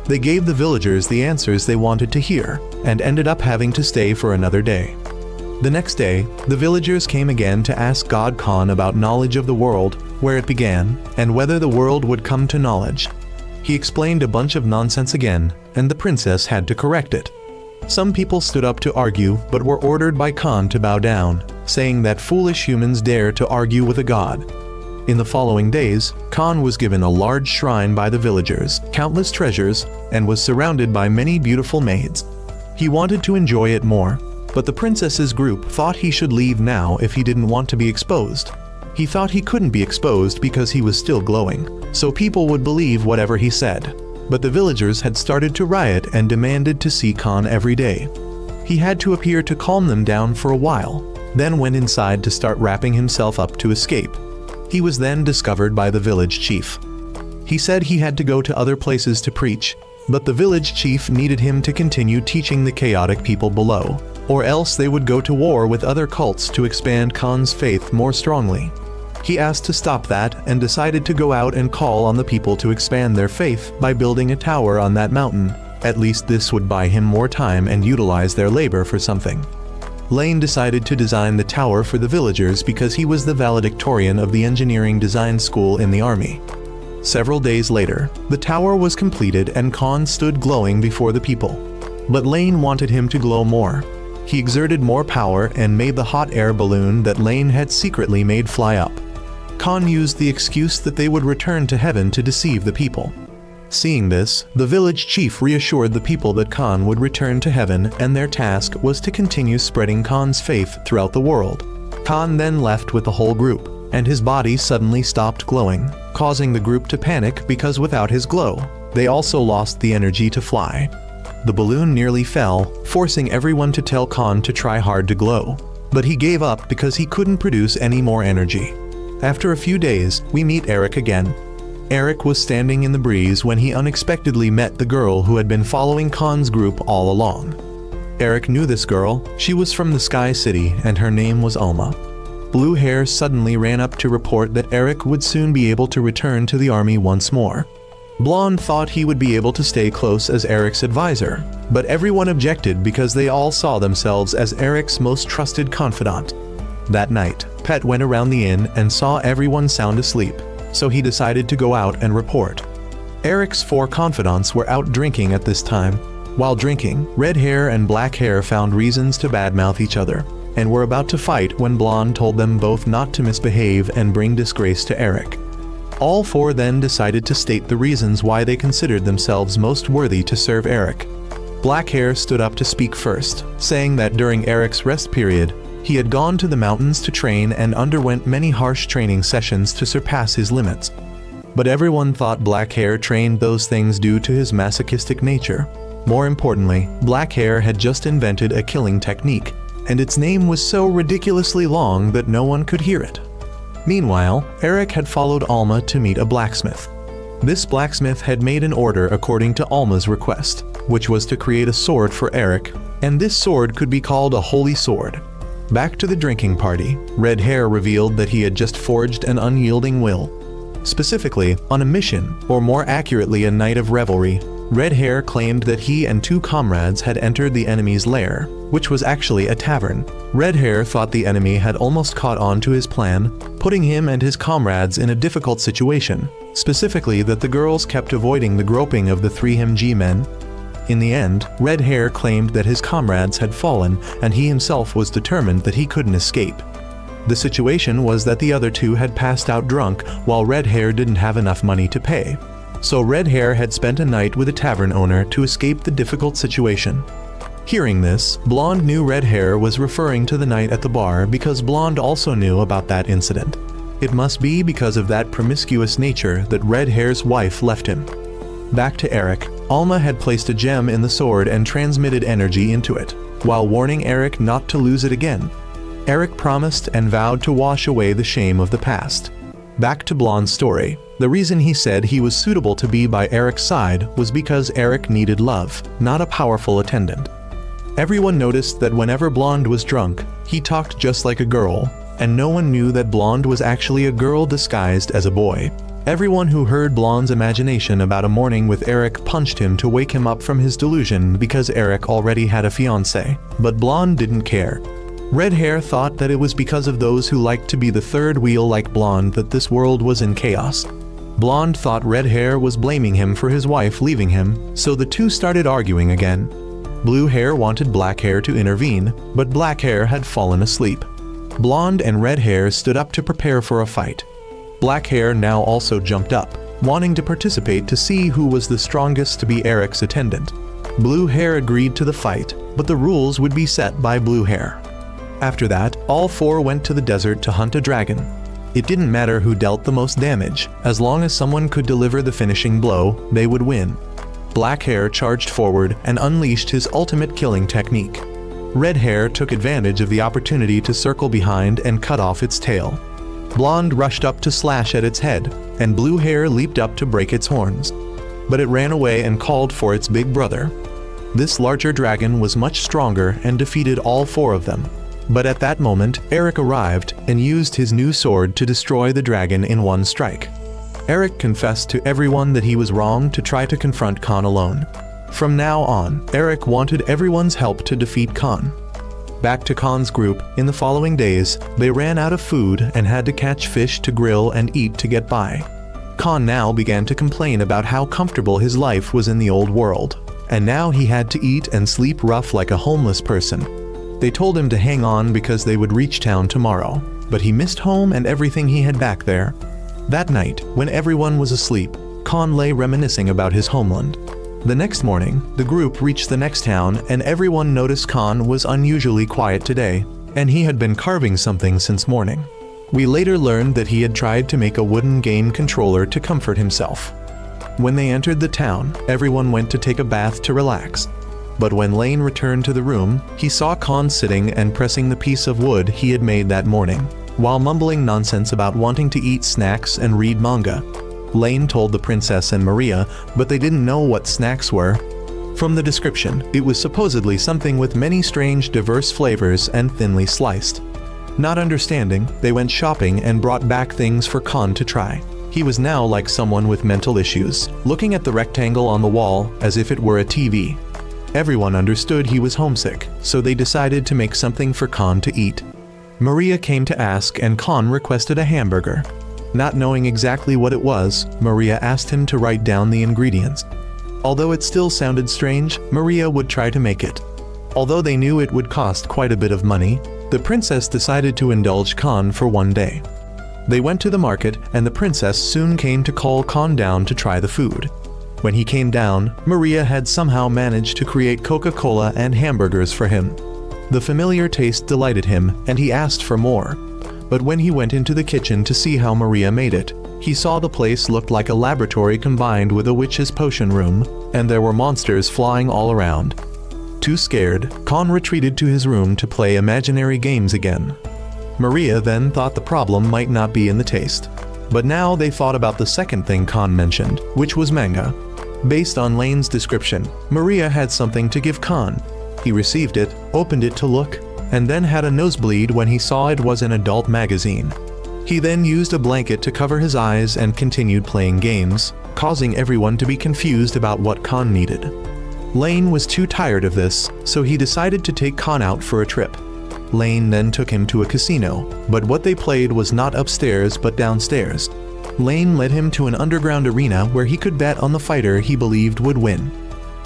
They gave the villagers the answers they wanted to hear, and ended up having to stay for another day. The next day, the villagers came again to ask God Khan about knowledge of the world, where it began, and whether the world would come to knowledge. He explained a bunch of nonsense again, and the princess had to correct it. Some people stood up to argue but were ordered by Khan to bow down, saying that foolish humans dare to argue with a god. In the following days, Khan was given a large shrine by the villagers, countless treasures, and was surrounded by many beautiful maids. He wanted to enjoy it more, but the princess's group thought he should leave now if he didn't want to be exposed. He thought he couldn't be exposed because he was still glowing, so people would believe whatever he said. But the villagers had started to riot and demanded to see Khan every day. He had to appear to calm them down for a while, then went inside to start wrapping himself up to escape. He was then discovered by the village chief. He said he had to go to other places to preach, but the village chief needed him to continue teaching the chaotic people below, or else they would go to war with other cults to expand Khan's faith more strongly. He asked to stop that and decided to go out and call on the people to expand their faith by building a tower on that mountain. At least this would buy him more time and utilize their labor for something. Lane decided to design the tower for the villagers because he was the valedictorian of the engineering design school in the army. Several days later, the tower was completed and Khan stood glowing before the people. But Lane wanted him to glow more. He exerted more power and made the hot air balloon that Lane had secretly made fly up. Khan used the excuse that they would return to heaven to deceive the people. Seeing this, the village chief reassured the people that Khan would return to heaven and their task was to continue spreading Khan's faith throughout the world. Khan then left with the whole group, and his body suddenly stopped glowing, causing the group to panic because without his glow, they also lost the energy to fly. The balloon nearly fell, forcing everyone to tell Khan to try hard to glow. But he gave up because he couldn't produce any more energy. After a few days, we meet Eric again. Eric was standing in the breeze when he unexpectedly met the girl who had been following Khan's group all along. Eric knew this girl. She was from the Sky City and her name was Alma. Blue Hair suddenly ran up to report that Eric would soon be able to return to the army once more. Blonde thought he would be able to stay close as Eric's advisor, but everyone objected because they all saw themselves as Eric's most trusted confidant. That night, Pet went around the inn and saw everyone sound asleep, so he decided to go out and report. Eric's 4 confidants were out drinking at this time. While drinking, Red Hair and Black Hair found reasons to badmouth each other, and were about to fight when Blonde told them both not to misbehave and bring disgrace to Eric. All 4 then decided to state the reasons why they considered themselves most worthy to serve Eric. Black Hair stood up to speak first, saying that during Eric's rest period, he had gone to the mountains to train and underwent many harsh training sessions to surpass his limits. But everyone thought Black Hair trained those things due to his masochistic nature. More importantly, Black Hair had just invented a killing technique, and its name was so ridiculously long that no one could hear it. Meanwhile, Eric had followed Alma to meet a blacksmith. This blacksmith had made an order according to Alma's request, which was to create a sword for Eric, and this sword could be called a holy sword. Back to the drinking party, Red Hair revealed that he had just forged an unyielding will. Specifically, on a mission, or more accurately a night of revelry, Red Hair claimed that he and 2 comrades had entered the enemy's lair, which was actually a tavern. Red Hair thought the enemy had almost caught on to his plan, putting him and his comrades in a difficult situation, specifically that the girls kept avoiding the groping of the 3MG men. In the end, Red Hair claimed that his comrades had fallen and he himself was determined that he couldn't escape. The situation was that the other 2 had passed out drunk while Red Hair didn't have enough money to pay. So Red Hair had spent a night with a tavern owner to escape the difficult situation. Hearing this, Blonde knew Red Hair was referring to the night at the bar because Blonde also knew about that incident. It must be because of that promiscuous nature that Red Hair's wife left him. Back to Eric, Alma had placed a gem in the sword and transmitted energy into it, while warning Eric not to lose it again. Eric promised and vowed to wash away the shame of the past. Back to Blonde's story. The reason he said he was suitable to be by Eric's side was because Eric needed love, not a powerful attendant. Everyone noticed that whenever Blonde was drunk, he talked just like a girl, and no one knew that Blonde was actually a girl disguised as a boy. Everyone who heard Blonde's imagination about a morning with Eric punched him to wake him up from his delusion because Eric already had a fiancée, but Blonde didn't care. Red Hair thought that it was because of those who liked to be the third wheel like Blonde that this world was in chaos. Blonde thought Red Hair was blaming him for his wife leaving him, so the 2 started arguing again. Blue Hair wanted Black Hair to intervene, but Black Hair had fallen asleep. Blonde and Red Hair stood up to prepare for a fight. Black Hair now also jumped up, wanting to participate to see who was the strongest to be Eric's attendant. Blue Hair agreed to the fight, but the rules would be set by Blue Hair. After that, all 4 went to the desert to hunt a dragon. It didn't matter who dealt the most damage, as long as someone could deliver the finishing blow, they would win. Black Hair charged forward and unleashed his ultimate killing technique. Red Hair took advantage of the opportunity to circle behind and cut off its tail. Blonde rushed up to slash at its head, and Blue Hair leaped up to break its horns. But it ran away and called for its big brother. This larger dragon was much stronger and defeated all 4 of them. But at that moment, Eric arrived and used his new sword to destroy the dragon in one strike. Eric confessed to everyone that he was wrong to try to confront Khan alone. From now on, Eric wanted everyone's help to defeat Khan. Back to Khan's group, in the following days, they ran out of food and had to catch fish to grill and eat to get by. Khan now began to complain about how comfortable his life was in the old world, and now he had to eat and sleep rough like a homeless person. They told him to hang on because they would reach town tomorrow, but he missed home and everything he had back there. That night, when everyone was asleep, Khan lay reminiscing about his homeland. The next morning, the group reached the next town and everyone noticed Khan was unusually quiet today, and he had been carving something since morning. We later learned that he had tried to make a wooden game controller to comfort himself. When they entered the town, everyone went to take a bath to relax. But when Lane returned to the room, he saw Khan sitting and pressing the piece of wood he had made that morning, while mumbling nonsense about wanting to eat snacks and read manga. Lane told the princess and Maria, but they didn't know what snacks were. From the description, it was supposedly something with many strange diverse flavors and thinly sliced. Not understanding, they went shopping and brought back things for Khan to try. He was now like someone with mental issues, looking at the rectangle on the wall as if it were a TV. Everyone understood he was homesick, so they decided to make something for Khan to eat. Maria came to ask and Khan requested a hamburger. Not knowing exactly what it was, Maria asked him to write down the ingredients. Although it still sounded strange, Maria would try to make it. Although they knew it would cost quite a bit of money, the princess decided to indulge Khan for one day. They went to the market and the princess soon came to call Khan down to try the food. When he came down, Maria had somehow managed to create Coca-Cola and hamburgers for him. The familiar taste delighted him and he asked for more. But when he went into the kitchen to see how Maria made it, he saw the place looked like a laboratory combined with a witch's potion room, and there were monsters flying all around. Too scared, Khan retreated to his room to play imaginary games again. Maria then thought the problem might not be in the taste. But now they thought about the second thing Khan mentioned, which was manga. Based on Lane's description, Maria had something to give Khan. He received it, opened it to look, and then had a nosebleed when he saw it was an adult magazine. He then used a blanket to cover his eyes and continued playing games, causing everyone to be confused about what Khan needed. Lane was too tired of this, so he decided to take Khan out for a trip. Lane then took him to a casino, but what they played was not upstairs but downstairs. Lane led him to an underground arena where he could bet on the fighter he believed would win.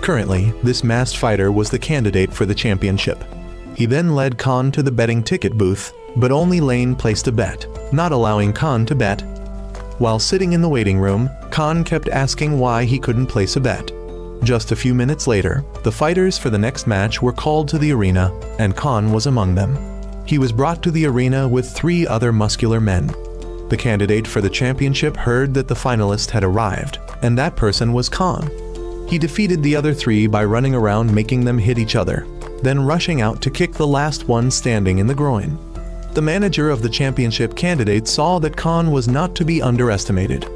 Currently, this masked fighter was the candidate for the championship. He then led Khan to the betting ticket booth, but only Lane placed a bet, not allowing Khan to bet. While sitting in the waiting room, Khan kept asking why he couldn't place a bet. Just a few minutes later, the fighters for the next match were called to the arena, and Khan was among them. He was brought to the arena with 3 other muscular men. The candidate for the championship heard that the finalist had arrived, and that person was Khan. He defeated the other 3 by running around making them hit each other, then rushing out to kick the last one standing in the groin. The manager of the championship candidate saw that Khan was not to be underestimated.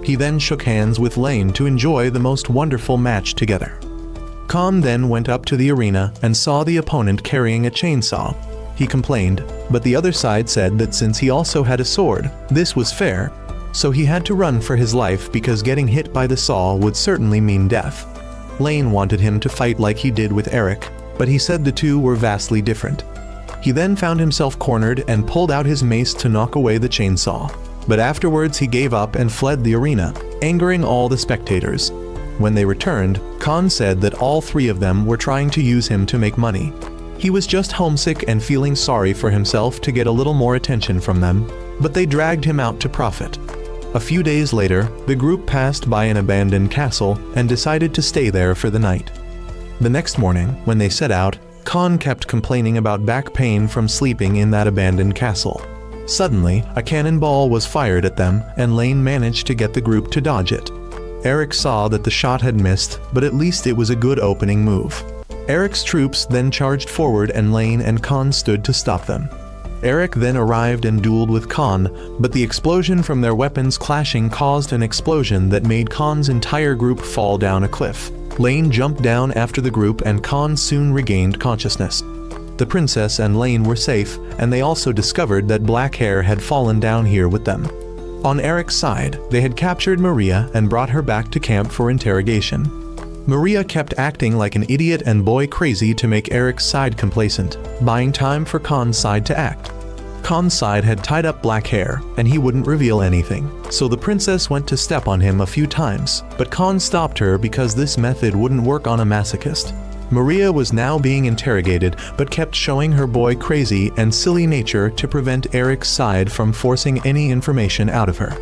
He then shook hands with Lane to enjoy the most wonderful match together. Khan then went up to the arena and saw the opponent carrying a chainsaw. He complained, but the other side said that since he also had a sword, this was fair, so he had to run for his life because getting hit by the saw would certainly mean death. Lane wanted him to fight like he did with Eric, but he said the two were vastly different. He then found himself cornered and pulled out his mace to knock away the chainsaw. But afterwards he gave up and fled the arena, angering all the spectators. When they returned, Khan said that all 3 of them were trying to use him to make money. He was just homesick and feeling sorry for himself to get a little more attention from them, but they dragged him out to profit. A few days later, the group passed by an abandoned castle and decided to stay there for the night. The next morning, when they set out, Khan kept complaining about back pain from sleeping in that abandoned castle. Suddenly, a cannonball was fired at them, and Lane managed to get the group to dodge it. Eric saw that the shot had missed, but at least it was a good opening move. Eric's troops then charged forward and Lane and Khan stood to stop them. Eric then arrived and dueled with Khan, but the explosion from their weapons clashing caused an explosion that made Khan's entire group fall down a cliff. Lane jumped down after the group and Khan soon regained consciousness. The princess and Lane were safe, and they also discovered that Black Hair had fallen down here with them. On Eric's side, they had captured Maria and brought her back to camp for interrogation. Maria kept acting like an idiot and boy crazy to make Eric's side complacent, buying time for Khan's side to act. Khan's side had tied up black hair, and he wouldn't reveal anything, so the princess went to step on him a few times, but Khan stopped her because this method wouldn't work on a masochist. Maria was now being interrogated, but kept showing her boy crazy and silly nature to prevent Eric's side from forcing any information out of her.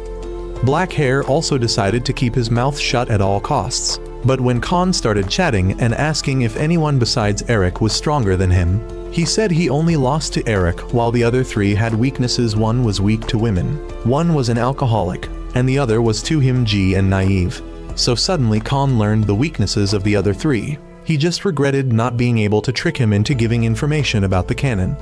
Black hair also decided to keep his mouth shut at all costs, but when Khan started chatting and asking if anyone besides Eric was stronger than him, he said he only lost to Eric while the other three had weaknesses. One was weak to women, one was an alcoholic, and the other was too himgy and naive. So suddenly Khan learned the weaknesses of the other three. He just regretted not being able to trick him into giving information about the cannon.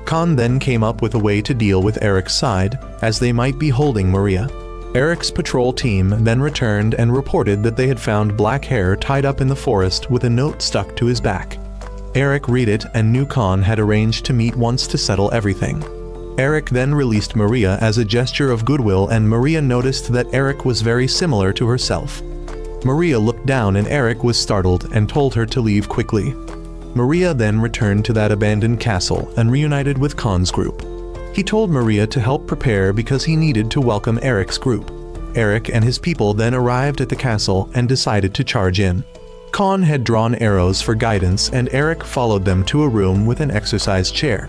Khan then came up with a way to deal with Eric's side, as they might be holding Maria. Eric's patrol team then returned and reported that they had found black hair tied up in the forest with a note stuck to his back. Eric read it and knew Khan had arranged to meet once to settle everything. Eric then released Maria as a gesture of goodwill, and Maria noticed that Eric was very similar to herself. Maria looked down and Eric was startled and told her to leave quickly. Maria then returned to that abandoned castle and reunited with Khan's group. He told Maria to help prepare because he needed to welcome Eric's group. Eric and his people then arrived at the castle and decided to charge in. Khan had drawn arrows for guidance and Eric followed them to a room with an exercise chair.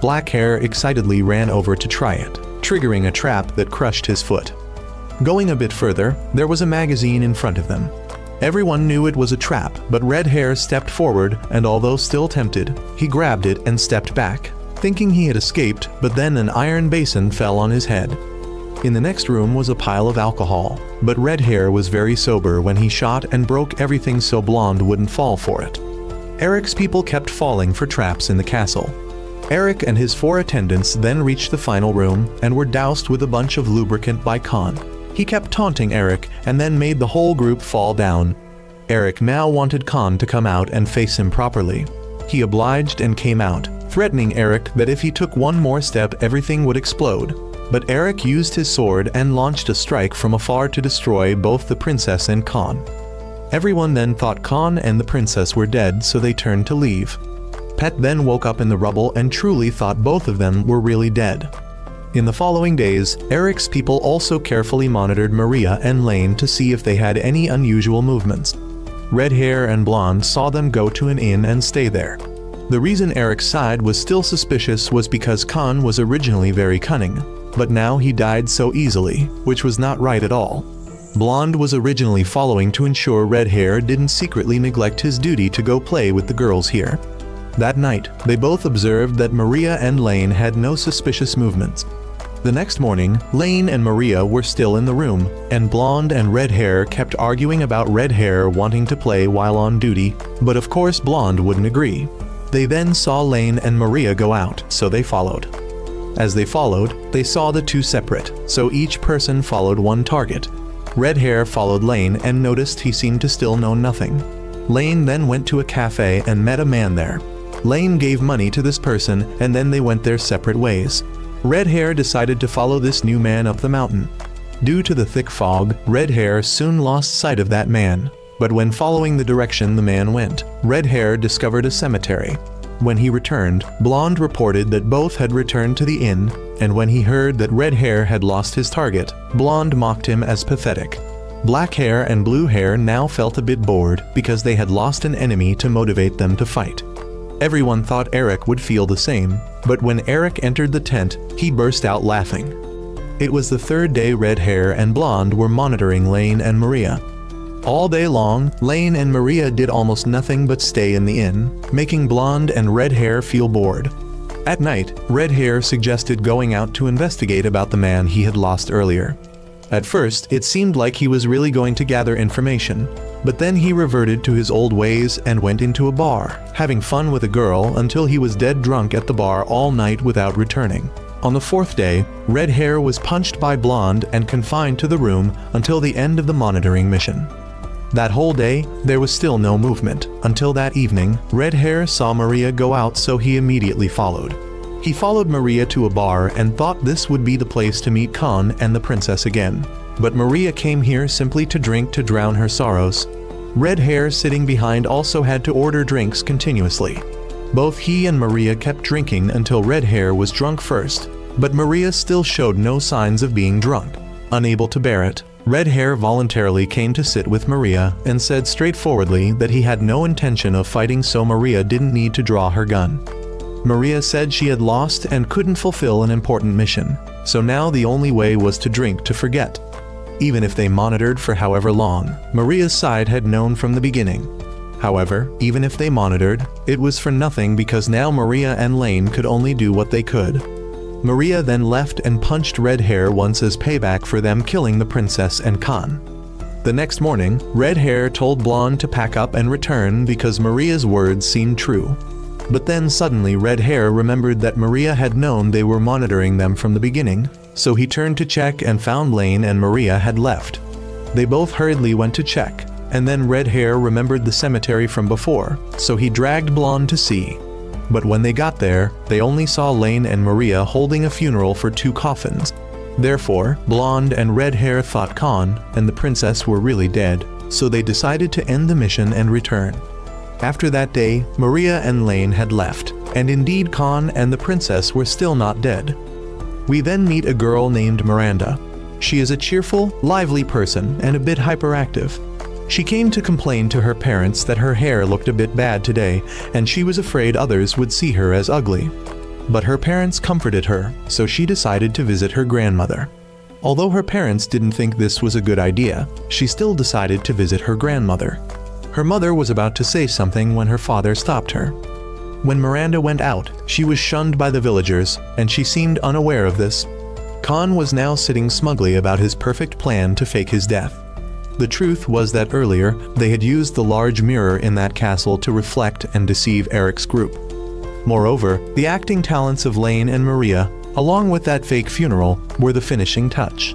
Black hair excitedly ran over to try it, triggering a trap that crushed his foot. Going a bit further, there was a magazine in front of them. Everyone knew it was a trap, but red hair stepped forward and although still tempted, he grabbed it and stepped back, thinking he had escaped, but then an iron basin fell on his head. In the next room was a pile of alcohol, but red hair was very sober when he shot and broke everything so Blonde wouldn't fall for it. Eric's people kept falling for traps in the castle. Eric and his 4 attendants then reached the final room and were doused with a bunch of lubricant by Khan. He kept taunting Eric and then made the whole group fall down. Eric now wanted Khan to come out and face him properly. He obliged and came out, threatening Eric that if he took one more step everything would explode. But Eric used his sword and launched a strike from afar to destroy both the princess and Khan. Everyone then thought Khan and the princess were dead, so they turned to leave. Pet then woke up in the rubble and truly thought both of them were really dead. In the following days, Eric's people also carefully monitored Maria and Lane to see if they had any unusual movements. Red hair and Blonde saw them go to an inn and stay there. The reason Eric's side was still suspicious was because Khan was originally very cunning, but now he died so easily, which was not right at all. Blonde was originally following to ensure red hair didn't secretly neglect his duty to go play with the girls here. That night, they both observed that Maria and Lane had no suspicious movements. The next morning, Lane and Maria were still in the room, and Blonde and red hair kept arguing about red hair wanting to play while on duty, but of course Blonde wouldn't agree. They then saw Lane and Maria go out, so they followed. As they followed, they saw the two separate, so each person followed one target. Red hair followed Lane and noticed he seemed to still know nothing. Lane then went to a cafe and met a man there. Lane gave money to this person and then they went their separate ways. Red hair decided to follow this new man up the mountain. Due to the thick fog, red hair soon lost sight of that man. But when following the direction the man went, red hair discovered a cemetery. When he returned, Blonde reported that both had returned to the inn, and when he heard that red hair had lost his target, Blonde mocked him as pathetic. Black hair and blue hair now felt a bit bored because they had lost an enemy to motivate them to fight. Everyone thought Eric would feel the same, but when Eric entered the tent, he burst out laughing. It was the third day red hair and Blonde were monitoring Lane and Maria. All day long, Lane and Maria did almost nothing but stay in the inn, making Blonde and red hair feel bored. At night, red hair suggested going out to investigate about the man he had lost earlier. At first, it seemed like he was really going to gather information, but then he reverted to his old ways and went into a bar, having fun with a girl until he was dead drunk at the bar all night without returning. On the fourth day, red hair was punched by Blonde and confined to the room until the end of the monitoring mission. That whole day, there was still no movement, until that evening, red hair saw Maria go out, so he immediately followed. He followed Maria to a bar and thought this would be the place to meet Khan and the princess again. But Maria came here simply to drink to drown her sorrows. Red hair sitting behind also had to order drinks continuously. Both he and Maria kept drinking until red hair was drunk first, But Maria still showed no signs of being drunk. Unable to bear it, Red Hair voluntarily came to sit with Maria and said straightforwardly that he had no intention of fighting, so Maria didn't need to draw her gun. Maria said she had lost and couldn't fulfill an important mission, so now the only way was to drink to forget. Even if they monitored for however long, Maria's side had known from the beginning. However, even if they monitored, it was for nothing because now Maria and Lane could only do what they could. Maria then left and punched Red Hair once as payback for them killing the princess and Khan. The next morning, Red Hair told Blonde to pack up and return because Maria's words seemed true. But then suddenly Red Hair remembered that Maria had known they were monitoring them from the beginning, so he turned to check and found Lane and Maria had left. They both hurriedly went to check, and then Red Hair remembered the cemetery from before, so he dragged Blonde to see. But when they got there, they only saw Lane and Maria holding a funeral for 2 coffins. Therefore, Blonde and Red Hair thought Khan and the princess were really dead, so they decided to end the mission and return. After that day, Maria and Lane had left, and indeed Khan and the princess were still not dead. We then meet a girl named Miranda. She is a cheerful, lively person and a bit hyperactive. She came to complain to her parents that her hair looked a bit bad today, and she was afraid others would see her as ugly. But her parents comforted her, so she decided to visit her grandmother. Although her parents didn't think this was a good idea, she still decided to visit her grandmother. Her mother was about to say something when her father stopped her. When Miranda went out, she was shunned by the villagers, and she seemed unaware of this. Khan was now sitting smugly about his perfect plan to fake his death. The truth was that earlier, they had used the large mirror in that castle to reflect and deceive Eric's group. Moreover, the acting talents of Lane and Maria, along with that fake funeral, were the finishing touch.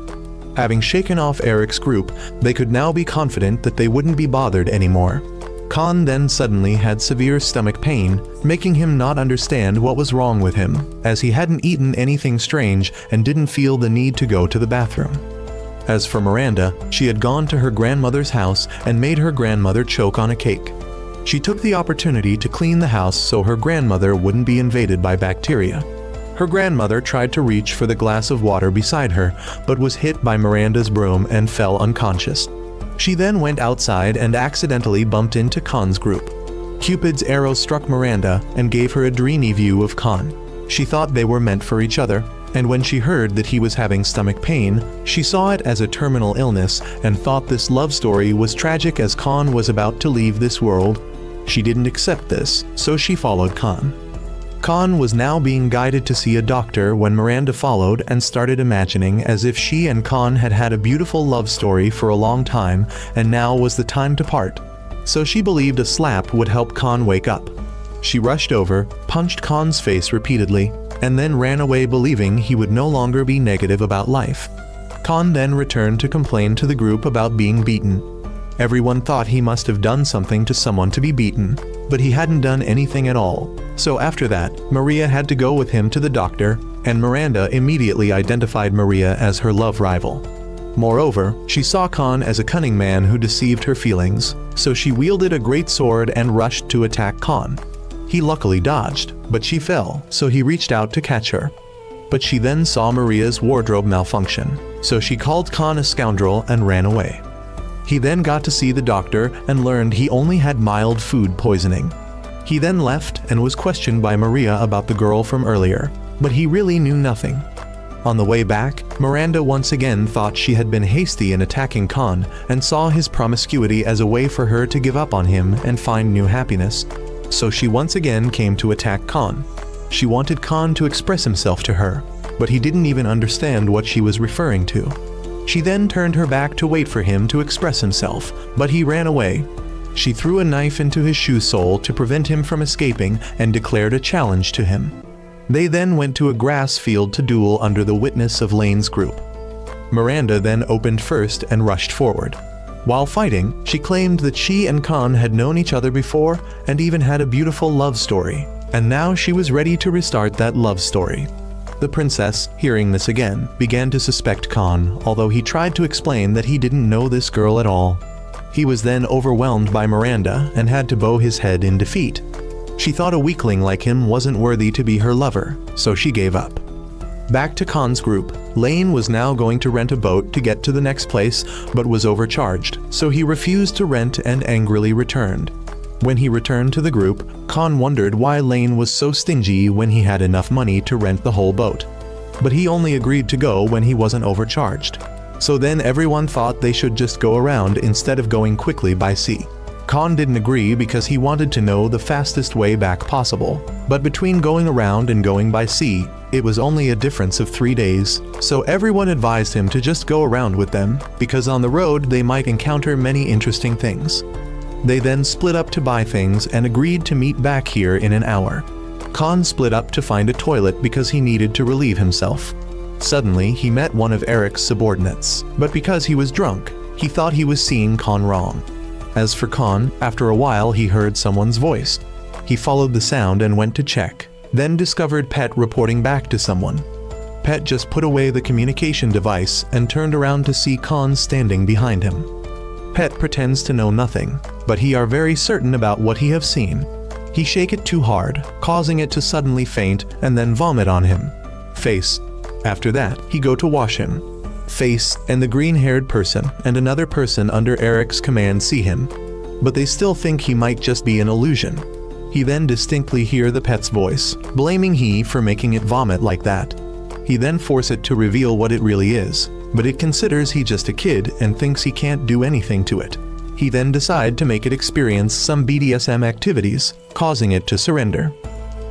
Having shaken off Eric's group, they could now be confident that they wouldn't be bothered anymore. Khan then suddenly had severe stomach pain, making him not understand what was wrong with him, as he hadn't eaten anything strange and didn't feel the need to go to the bathroom. As for Miranda, she had gone to her grandmother's house and made her grandmother choke on a cake. She took the opportunity to clean the house so her grandmother wouldn't be invaded by bacteria. Her grandmother tried to reach for the glass of water beside her, but was hit by Miranda's broom and fell unconscious. She then went outside and accidentally bumped into Khan's group. Cupid's arrow struck Miranda and gave her a dreamy view of Khan. She thought they were meant for each other, and when she heard that he was having stomach pain, she saw it as a terminal illness and thought this love story was tragic as Khan was about to leave this world. She didn't accept this, so she followed Khan. Khan was now being guided to see a doctor when Miranda followed and started imagining as if she and Khan had had a beautiful love story for a long time and now was the time to part. So she believed a slap would help Khan wake up. She rushed over, punched Khan's face repeatedly, and then ran away believing he would no longer be negative about life. Khan then returned to complain to the group about being beaten. Everyone thought he must have done something to someone to be beaten, but he hadn't done anything at all. So after that, Maria had to go with him to the doctor, and Miranda immediately identified Maria as her love rival. Moreover, she saw Khan as a cunning man who deceived her feelings, so she wielded a great sword and rushed to attack Khan. He luckily dodged, but she fell, so he reached out to catch her. But she then saw Maria's wardrobe malfunction, so she called Khan a scoundrel and ran away. He then got to see the doctor and learned he only had mild food poisoning. He then left and was questioned by Maria about the girl from earlier, but he really knew nothing. On the way back, Miranda once again thought she had been hasty in attacking Khan and saw his promiscuity as a way for her to give up on him and find new happiness. So she once again came to attack Khan. She wanted Khan to express himself to her, but he didn't even understand what she was referring to. She then turned her back to wait for him to express himself, but he ran away. She threw a knife into his shoe sole to prevent him from escaping and declared a challenge to him. They then went to a grass field to duel under the witness of Lane's group. Miranda then opened first and rushed forward. While fighting, she claimed that she and Khan had known each other before and even had a beautiful love story, and now she was ready to restart that love story. The princess, hearing this again, began to suspect Khan, although he tried to explain that he didn't know this girl at all. He was then overwhelmed by Miranda and had to bow his head in defeat. She thought a weakling like him wasn't worthy to be her lover, so she gave up. Back to Khan's group, Lane was now going to rent a boat to get to the next place, but was overcharged, so he refused to rent and angrily returned. When he returned to the group, Khan wondered why Lane was so stingy when he had enough money to rent the whole boat. But he only agreed to go when he wasn't overcharged. So then everyone thought they should just go around instead of going quickly by sea. Khan didn't agree because he wanted to know the fastest way back possible. But between going around and going by sea, it was only a difference of 3 days, so everyone advised him to just go around with them, because on the road they might encounter many interesting things. They then split up to buy things and agreed to meet back here in an hour. Khan split up to find a toilet because he needed to relieve himself. Suddenly, he met one of Eric's subordinates, but because he was drunk, he thought he was seeing Khan wrong. As for Khan, after a while he heard someone's voice. He followed the sound and went to check, then discovered Pet reporting back to someone. Pet just put away the communication device and turned around to see Khan standing behind him. Pet pretends to know nothing, but he are very certain about what he have seen. He shake it too hard, causing it to suddenly faint and then vomit on him. Face. After that, he go to wash him. Face and the green-haired person and another person under Eric's command see him, but they still think he might just be an illusion. He then distinctly hear the pet's voice, blaming he for making it vomit like that. He then force it to reveal what it really is, but it considers he just a kid and thinks he can't do anything to it. He then decide to make it experience some BDSM activities, causing it to surrender.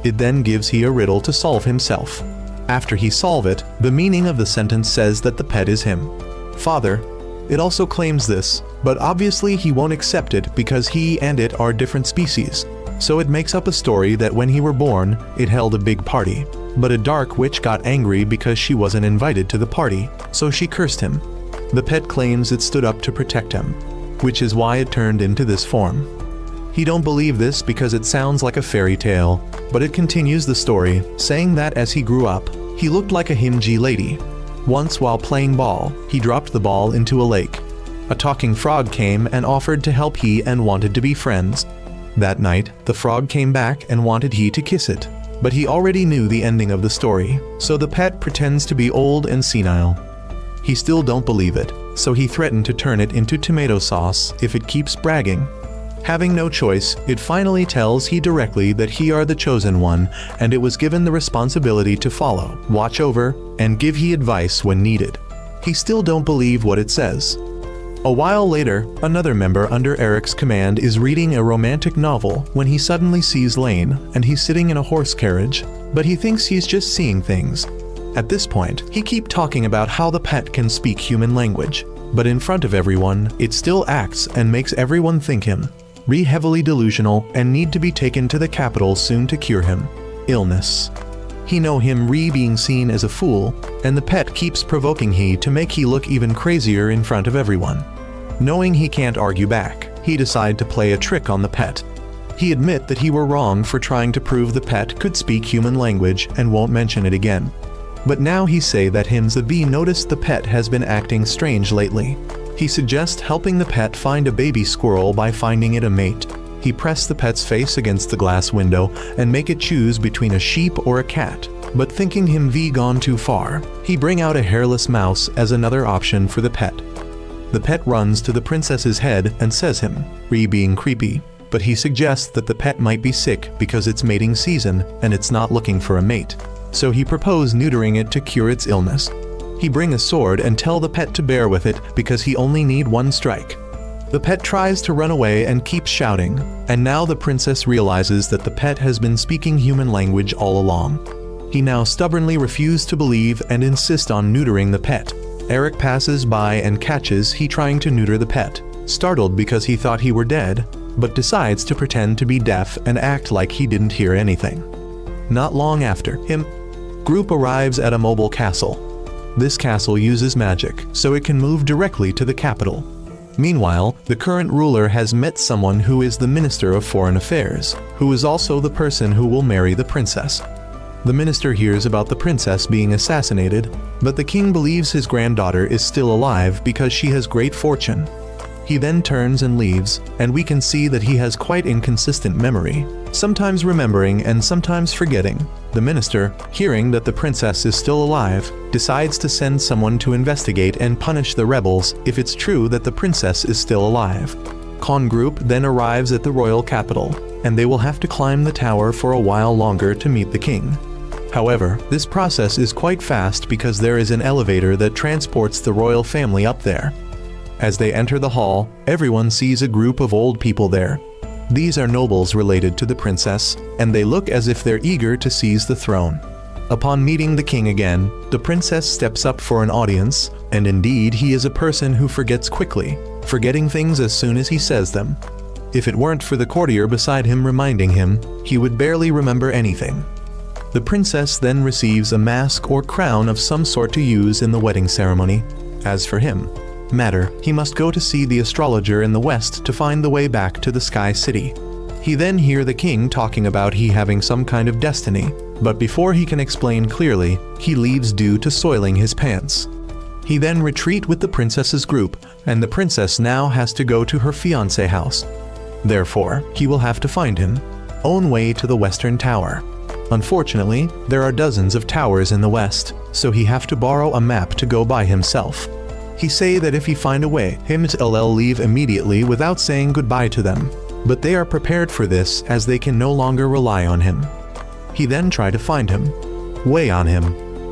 It then gives he a riddle to solve himself. After he solve it, the meaning of the sentence says that the pet is him. Father. It also claims this, but obviously he won't accept it because he and it are different species. So it makes up a story that when he were born, it held a big party. But a dark witch got angry because she wasn't invited to the party, so she cursed him. The pet claims it stood up to protect him, which is why it turned into this form. He don't believe this because it sounds like a fairy tale, but it continues the story, saying that as he grew up, he looked like a Himji lady. Once while playing ball, he dropped the ball into a lake. A talking frog came and offered to help he and wanted to be friends. That night, the frog came back and wanted he to kiss it, but he already knew the ending of the story, so the pet pretends to be old and senile. He still don't believe it, so he threatened to turn it into tomato sauce if it keeps bragging. Having no choice, it finally tells he directly that he are the chosen one, and it was given the responsibility to follow, watch over, and give he advice when needed. He still don't believe what it says. A while later, another member under Eric's command is reading a romantic novel when he suddenly sees Lane, and he's sitting in a horse carriage, but he thinks he's just seeing things. At this point, he keep talking about how the pet can speak human language, but in front of everyone, it still acts and makes everyone think him heavily delusional and need to be taken to the capital soon to cure him. Illness. He know him being seen as a fool, and the pet keeps provoking he to make he look even crazier in front of everyone. Knowing he can't argue back, he decide to play a trick on the pet. He admit that he were wrong for trying to prove the pet could speak human language and won't mention it again. But now he say that him's noticed the pet has been acting strange lately. He suggests helping the pet find a baby squirrel by finding it a mate. He press the pet's face against the glass window and make it choose between a sheep or a cat, but thinking him gone too far, he bring out a hairless mouse as another option for the pet. The pet runs to the princess's head and says him, being creepy, but he suggests that the pet might be sick because it's mating season and it's not looking for a mate. So he propose neutering it to cure its illness. He bring a sword and tell the pet to bear with it because he only need one strike. The pet tries to run away and keeps shouting, and now the princess realizes that the pet has been speaking human language all along. He now stubbornly refuses to believe and insists on neutering the pet. Eric passes by and catches he trying to neuter the pet, startled because he thought he were dead, but decides to pretend to be deaf and act like he didn't hear anything. Not long after, group arrives at a mobile castle. This castle uses magic, so it can move directly to the capital. Meanwhile, the current ruler has met someone who is the Minister of Foreign Affairs, who is also the person who will marry the princess. The minister hears about the princess being assassinated, but the king believes his granddaughter is still alive because she has great fortune. He then turns and leaves, and we can see that he has quite inconsistent memory, sometimes remembering and sometimes forgetting. The minister, hearing that the princess is still alive, decides to send someone to investigate and punish the rebels if it's true that the princess is still alive. Khan group then arrives at the royal capital, and they will have to climb the tower for a while longer to meet the king. However, this process is quite fast because there is an elevator that transports the royal family up there. As they enter the hall, everyone sees a group of old people there. These are nobles related to the princess, and they look as if they're eager to seize the throne. Upon meeting the king again, the princess steps up for an audience, and indeed he is a person who forgets quickly, forgetting things as soon as he says them. If it weren't for the courtier beside him reminding him, he would barely remember anything. The princess then receives a mask or crown of some sort to use in the wedding ceremony. As for him, he must go to see the astrologer in the west to find the way back to the Sky City. He then hear the king talking about he having some kind of destiny, but before he can explain clearly, he leaves due to soiling his pants. He then retreat with the princess's group, and the princess now has to go to her fiancé house. Therefore, he will have to find him, own way to the western tower. Unfortunately, there are dozens of towers in the west, so he have to borrow a map to go by himself. He say that if he find a way, him will leave immediately without saying goodbye to them, but they are prepared for this as they can no longer rely on him. He then try to find him, way on him,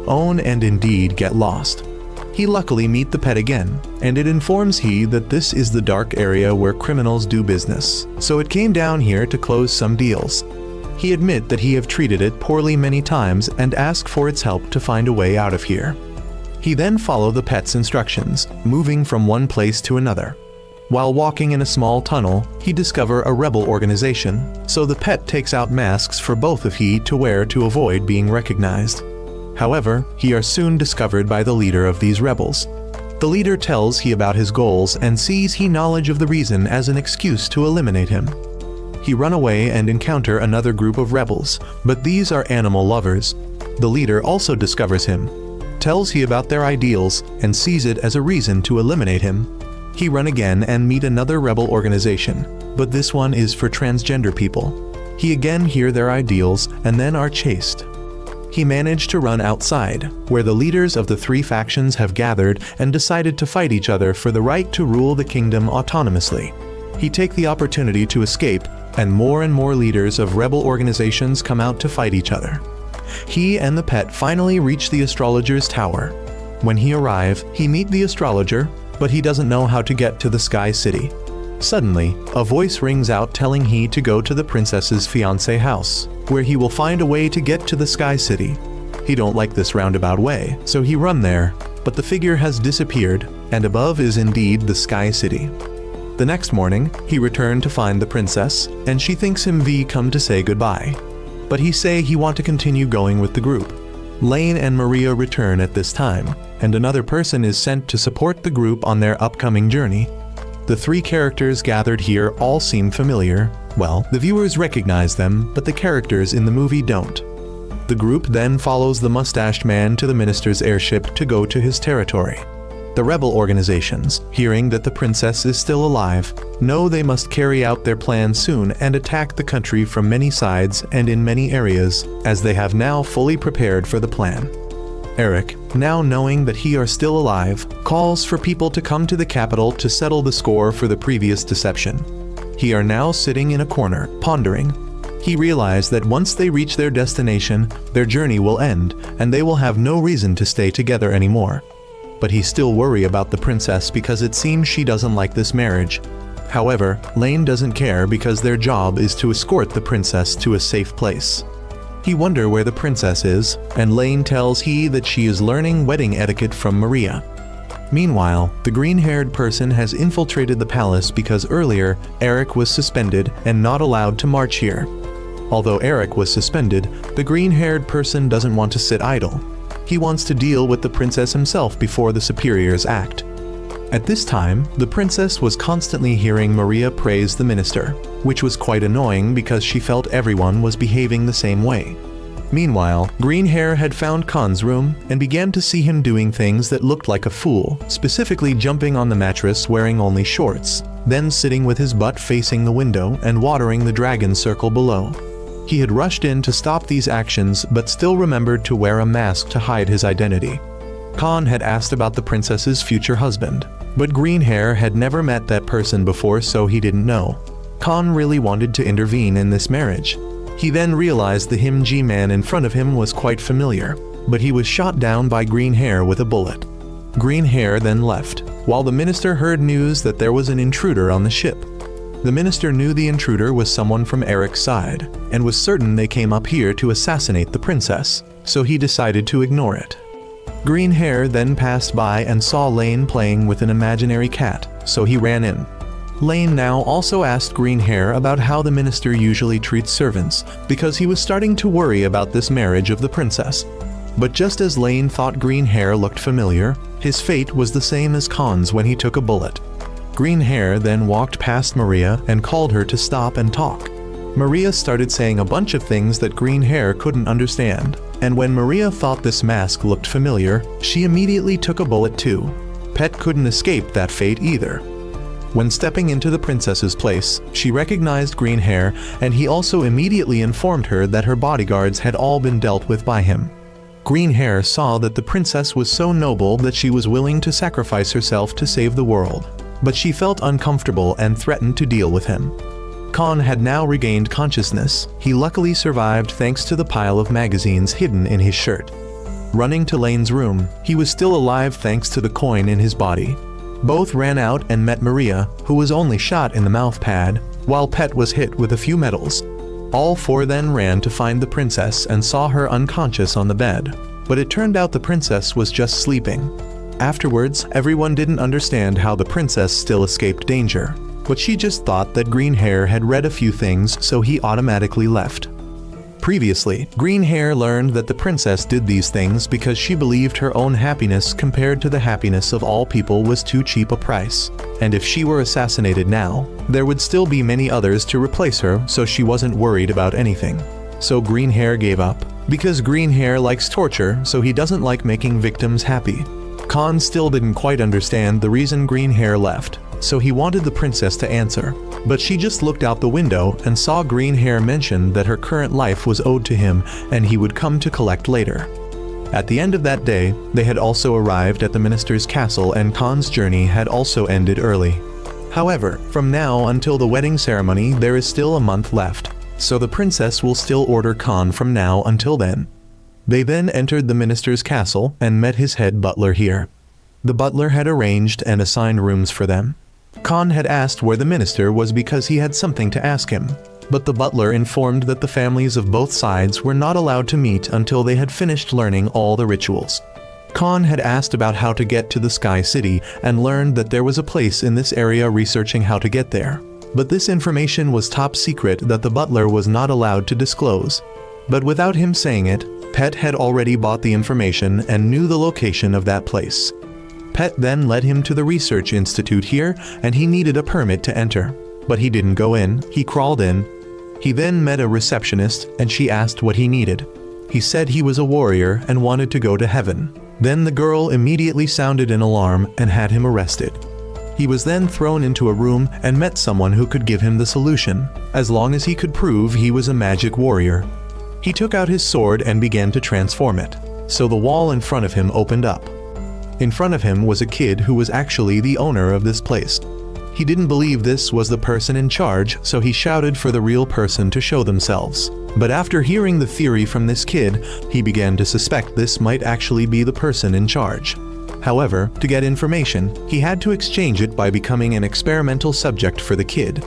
own and indeed get lost. He luckily meet the pet again, and it informs he that this is the dark area where criminals do business, so it came down here to close some deals. He admit that he have treated it poorly many times and ask for its help to find a way out of here. He then follow the pet's instructions, moving from one place to another. While walking in a small tunnel, he discover a rebel organization, so the pet takes out masks for both of he to wear to avoid being recognized. However, he are soon discovered by the leader of these rebels. The leader tells he about his goals and sees he knowledge of the reason as an excuse to eliminate him. He run away and encounter another group of rebels, but these are animal lovers. The leader also discovers him, tells he about their ideals, and sees it as a reason to eliminate him. He run again and meet another rebel organization, but this one is for transgender people. He again hear their ideals and then are chased. He managed to run outside, where the leaders of the three factions have gathered and decided to fight each other for the right to rule the kingdom autonomously. He take the opportunity to escape, and more leaders of rebel organizations come out to fight each other. He and the pet finally reach the astrologer's tower. When he arrive, he meet the astrologer, but he doesn't know how to get to the Sky City. Suddenly, a voice rings out telling he to go to the princess's fiancé house, where he will find a way to get to the Sky City. He don't like this roundabout way, so he run there, but the figure has disappeared, and above is indeed the Sky City. The next morning, he returned to find the princess, and she thinks him come to say goodbye. But he say he want to continue going with the group. Lane and Maria return at this time, and another person is sent to support the group on their upcoming journey. The three characters gathered here all seem familiar. Well, the viewers recognize them, but the characters in the movie don't. The group then follows the mustached man to the minister's airship to go to his territory. The rebel organizations, hearing that the princess is still alive, know they must carry out their plan soon and attack the country from many sides and in many areas, as they have now fully prepared for the plan. Eric, now knowing that he are still alive, calls for people to come to the capital to settle the score for the previous deception. He are now sitting in a corner, pondering. He realized that once they reach their destination, their journey will end, and they will have no reason to stay together anymore. But he still worry about the princess because it seems she doesn't like this marriage. However, Lane doesn't care because their job is to escort the princess to a safe place. He wonder where the princess is, and Lane tells he that she is learning wedding etiquette from Maria. Meanwhile, the green-haired person has infiltrated the palace because earlier, Eric was suspended and not allowed to march here. Although Eric was suspended, the green-haired person doesn't want to sit idle. He wants to deal with the princess himself before the superiors act. At this time, the princess was constantly hearing Maria praise the minister, which was quite annoying because she felt everyone was behaving the same way. Meanwhile, Green Hair had found Khan's room and began to see him doing things that looked like a fool, specifically jumping on the mattress wearing only shorts, then sitting with his butt facing the window and watering the dragon circle below. He had rushed in to stop these actions but still remembered to wear a mask to hide his identity. Khan had asked about the princess's future husband, but Green Hair had never met that person before, so he didn't know. Khan really wanted to intervene in this marriage. He then realized the Himji man in front of him was quite familiar, but he was shot down by Green Hair with a bullet. Green Hair then left, while the minister heard news that there was an intruder on the ship. The minister knew the intruder was someone from Eric's side, and was certain they came up here to assassinate the princess, so he decided to ignore it. Green Hair then passed by and saw Lane playing with an imaginary cat, so he ran in. Lane now also asked Green Hair about how the minister usually treats servants, because he was starting to worry about this marriage of the princess. But just as Lane thought Green Hair looked familiar, his fate was the same as Khan's when he took a bullet. Green Hair then walked past Maria and called her to stop and talk. Maria started saying a bunch of things that Green Hair couldn't understand, and when Maria thought this mask looked familiar, she immediately took a bullet too. Pet couldn't escape that fate either. When stepping into the princess's place, she recognized Green Hair, and he also immediately informed her that her bodyguards had all been dealt with by him. Green Hair saw that the princess was so noble that she was willing to sacrifice herself to save the world, but she felt uncomfortable and threatened to deal with him. Khan had now regained consciousness. He luckily survived thanks to the pile of magazines hidden in his shirt. Running to Lane's room, he was still alive thanks to the coin in his body. Both ran out and met Maria, who was only shot in the mouth pad, while Pet was hit with a few medals. All four then ran to find the princess and saw her unconscious on the bed, but it turned out the princess was just sleeping. Afterwards, everyone didn't understand how the princess still escaped danger, but she just thought that Green Hair had read a few things, so he automatically left. Previously, Green Hair learned that the princess did these things because she believed her own happiness compared to the happiness of all people was too cheap a price, and if she were assassinated now, there would still be many others to replace her, so she wasn't worried about anything. So Green Hair gave up. Because Green Hair likes torture, so he doesn't like making victims happy. Khan still didn't quite understand the reason Green Hair left, so he wanted the princess to answer. But she just looked out the window and saw Green Hair mention that her current life was owed to him and he would come to collect later. At the end of that day, they had also arrived at the minister's castle and Khan's journey had also ended early. However, from now until the wedding ceremony there is still a month left, so the princess will still order Khan from now until then. They then entered the minister's castle and met his head butler here. The butler had arranged and assigned rooms for them. Khan had asked where the minister was because he had something to ask him, but the butler informed that the families of both sides were not allowed to meet until they had finished learning all the rituals. Khan had asked about how to get to the Sky City and learned that there was a place in this area researching how to get there, but this information was top secret that the butler was not allowed to disclose. But without him saying it, Pet had already bought the information and knew the location of that place. Pet then led him to the research institute here, and he needed a permit to enter. But he didn't go in, he crawled in. He then met a receptionist, and she asked what he needed. He said he was a warrior and wanted to go to heaven. Then the girl immediately sounded an alarm and had him arrested. He was then thrown into a room and met someone who could give him the solution, as long as he could prove he was a magic warrior. He took out his sword and began to transform it, so the wall in front of him opened up. In front of him was a kid who was actually the owner of this place. He didn't believe this was the person in charge, so he shouted for the real person to show themselves. But after hearing the theory from this kid, he began to suspect this might actually be the person in charge. However, to get information, he had to exchange it by becoming an experimental subject for the kid.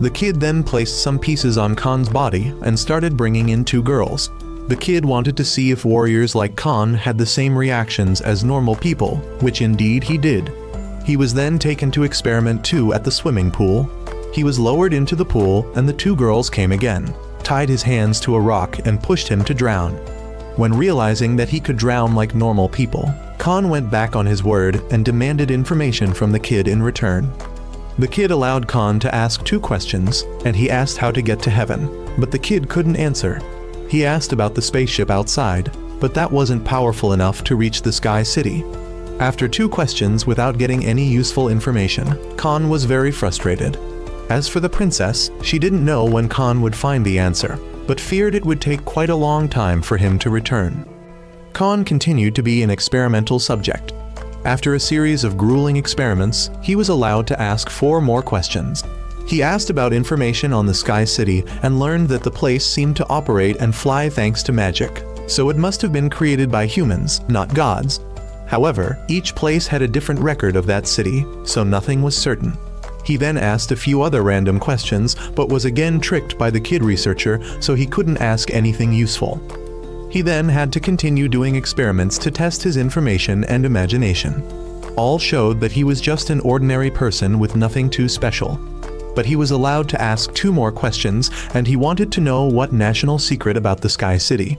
The kid then placed some pieces on Khan's body and started bringing in two girls. The kid wanted to see if warriors like Khan had the same reactions as normal people, which indeed he did. He was then taken to experiment 2 at the swimming pool. He was lowered into the pool and the two girls came again, tied his hands to a rock and pushed him to drown. When realizing that he could drown like normal people, Khan went back on his word and demanded information from the kid in return. The kid allowed Khan to ask 2 questions, and he asked how to get to heaven, but the kid couldn't answer. He asked about the spaceship outside, but that wasn't powerful enough to reach the Sky City. After 2 questions without getting any useful information, Khan was very frustrated. As for the princess, she didn't know when Khan would find the answer, but feared it would take quite a long time for him to return. Khan continued to be an experimental subject. After a series of grueling experiments, he was allowed to ask 4 more questions. He asked about information on the Sky City and learned that the place seemed to operate and fly thanks to magic, so it must have been created by humans, not gods. However, each place had a different record of that city, so nothing was certain. He then asked a few other random questions, but was again tricked by the kid researcher, so he couldn't ask anything useful. He then had to continue doing experiments to test his information and imagination. All showed that he was just an ordinary person with nothing too special. But he was allowed to ask 2 more questions, and he wanted to know what national secret about the Sky City.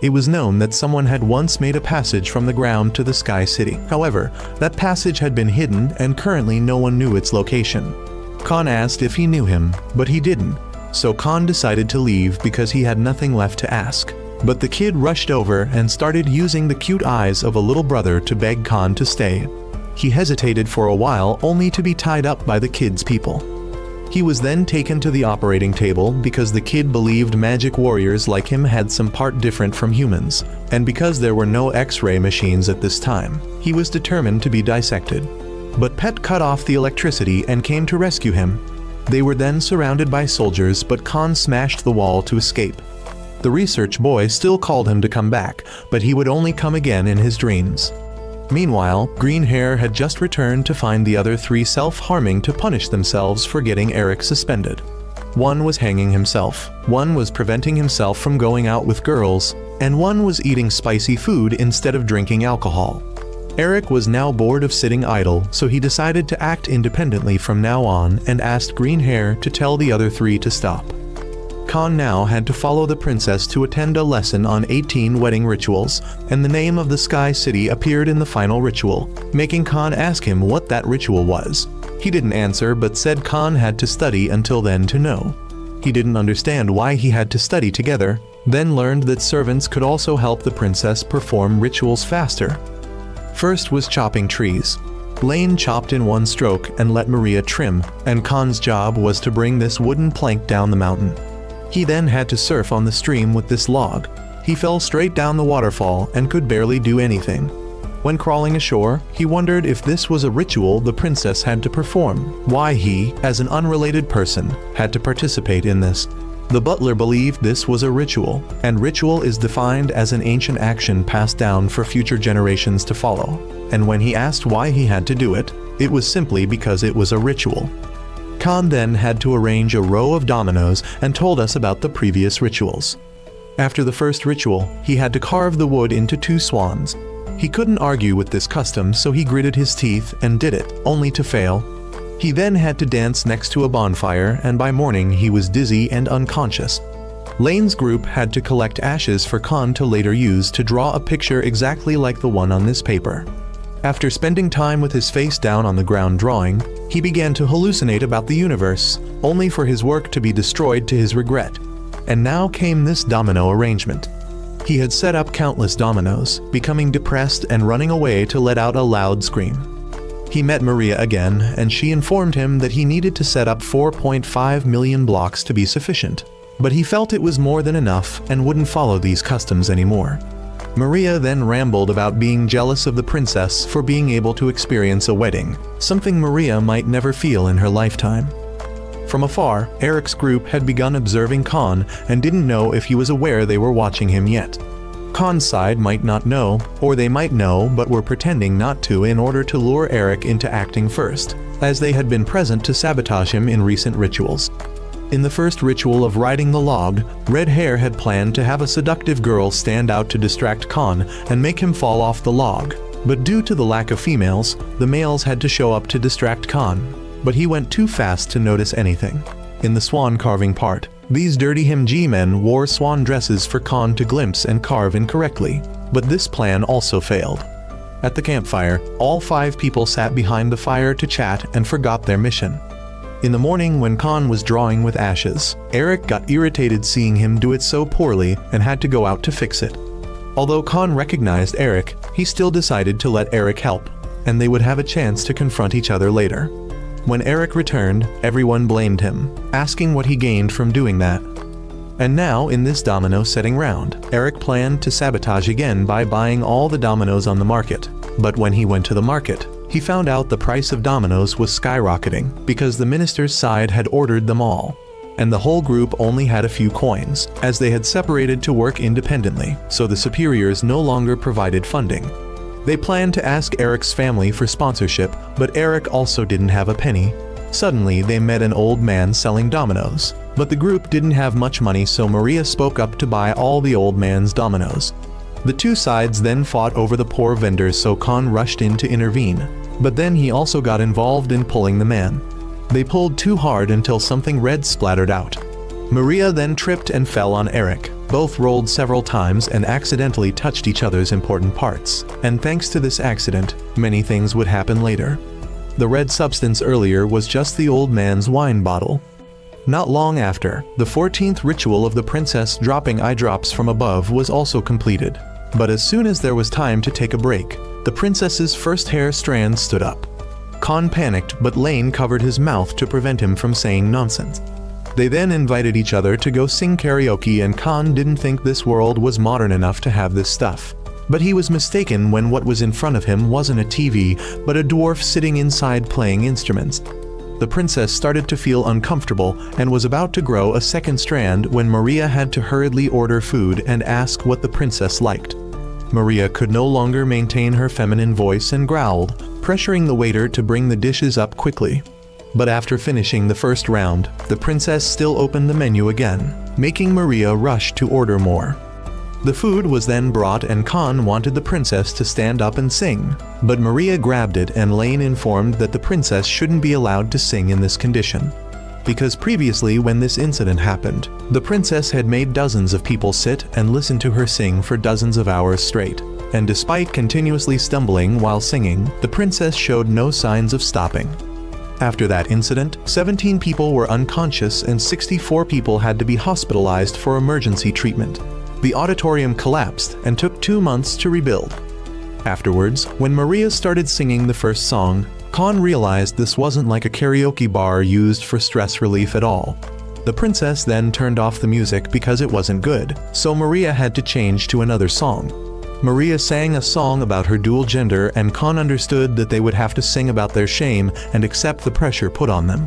It was known that someone had once made a passage from the ground to the Sky City. However, that passage had been hidden and currently no one knew its location. Khan asked if he knew him, but he didn't, so Khan decided to leave because he had nothing left to ask. But the kid rushed over and started using the cute eyes of a little brother to beg Khan to stay. He hesitated for a while only to be tied up by the kid's people. He was then taken to the operating table because the kid believed magic warriors like him had some part different from humans, and because there were no X-ray machines at this time, he was determined to be dissected. But Pet cut off the electricity and came to rescue him. They were then surrounded by soldiers, but Khan smashed the wall to escape. The research boy still called him to come back, but he would only come again in his dreams. Meanwhile, Green Hair had just returned to find the other 3 self-harming to punish themselves for getting Eric suspended. One was hanging himself, one was preventing himself from going out with girls, and one was eating spicy food instead of drinking alcohol. Eric was now bored of sitting idle, so he decided to act independently from now on and asked Green Hair to tell the other 3 to stop. Khan now had to follow the princess to attend a lesson on 18 wedding rituals, and the name of the Sky City appeared in the final ritual, making Khan ask him what that ritual was. He didn't answer but said Khan had to study until then to know. He didn't understand why he had to study together, then learned that servants could also help the princess perform rituals faster. First was chopping trees. Lane chopped in one stroke and let Maria trim, and Khan's job was to bring this wooden plank down the mountain. He then had to surf on the stream with this log. He fell straight down the waterfall and could barely do anything. When crawling ashore, he wondered if this was a ritual the princess had to perform, why he, as an unrelated person, had to participate in this. The butler believed this was a ritual, and ritual is defined as an ancient action passed down for future generations to follow. And when he asked why he had to do it, it was simply because it was a ritual. Khan then had to arrange a row of dominoes and told us about the previous rituals. After the first ritual, he had to carve the wood into 2 swans. He couldn't argue with this custom, so he gritted his teeth and did it, only to fail. He then had to dance next to a bonfire, and by morning he was dizzy and unconscious. Lane's group had to collect ashes for Khan to later use to draw a picture exactly like the one on this paper. After spending time with his face down on the ground drawing, he began to hallucinate about the universe, only for his work to be destroyed to his regret. And now came this domino arrangement. He had set up countless dominoes, becoming depressed and running away to let out a loud scream. He met Maria again, and she informed him that he needed to set up 4.5 million blocks to be sufficient. But he felt it was more than enough and wouldn't follow these customs anymore. Maria then rambled about being jealous of the princess for being able to experience a wedding, something Maria might never feel in her lifetime. From afar, Eric's group had begun observing Khan and didn't know if he was aware they were watching him yet. Khan's side might not know, or they might know but were pretending not to in order to lure Eric into acting first, as they had been present to sabotage him in recent rituals. In the first ritual of riding the log, Red Hair had planned to have a seductive girl stand out to distract Khan and make him fall off the log. But due to the lack of females, the males had to show up to distract Khan. But he went too fast to notice anything. In the swan carving part, these dirty Himji men wore swan dresses for Khan to glimpse and carve incorrectly. But this plan also failed. At the campfire, all 5 people sat behind the fire to chat and forgot their mission. In the morning when Khan was drawing with ashes, Eric got irritated seeing him do it so poorly and had to go out to fix it. Although Khan recognized Eric, he still decided to let Eric help, and they would have a chance to confront each other later. When Eric returned, everyone blamed him, asking what he gained from doing that. And now, in this domino setting round, Eric planned to sabotage again by buying all the dominoes on the market. But when he went to the market, he found out the price of dominoes was skyrocketing because the minister's side had ordered them all. And the whole group only had a few coins, as they had separated to work independently, so the superiors no longer provided funding. They planned to ask Eric's family for sponsorship, but Eric also didn't have a penny. Suddenly, they met an old man selling dominoes, but the group didn't have much money, so Maria spoke up to buy all the old man's dominoes. The two sides then fought over the poor vendors, so Khan rushed in to intervene, but then he also got involved in pulling the man. They pulled too hard until something red splattered out. Maria then tripped and fell on Eric. Both rolled several times and accidentally touched each other's important parts, and thanks to this accident, many things would happen later. The red substance earlier was just the old man's wine bottle. Not long after, the 14th ritual of the princess dropping eye drops from above was also completed. But as soon as there was time to take a break, the princess's first hair strand stood up. Khan panicked, but Lane covered his mouth to prevent him from saying nonsense. They then invited each other to go sing karaoke, and Khan didn't think this world was modern enough to have this stuff. But he was mistaken when what was in front of him wasn't a TV, but a dwarf sitting inside playing instruments. The princess started to feel uncomfortable and was about to grow a second strand when Maria had to hurriedly order food and ask what the princess liked. Maria could no longer maintain her feminine voice and growled, pressuring the waiter to bring the dishes up quickly. But after finishing the first round, the princess still opened the menu again, making Maria rush to order more. The food was then brought and Khan wanted the princess to stand up and sing, but Maria grabbed it and Lane informed that the princess shouldn't be allowed to sing in this condition. Because previously when this incident happened, the princess had made dozens of people sit and listen to her sing for dozens of hours straight. And despite continuously stumbling while singing, the princess showed no signs of stopping. After that incident, 17 people were unconscious and 64 people had to be hospitalized for emergency treatment. The auditorium collapsed and took 2 months to rebuild. Afterwards, when Maria started singing the first song, Khan realized this wasn't like a karaoke bar used for stress relief at all. The princess then turned off the music because it wasn't good, so Maria had to change to another song. Maria sang a song about her dual gender, and Khan understood that they would have to sing about their shame and accept the pressure put on them.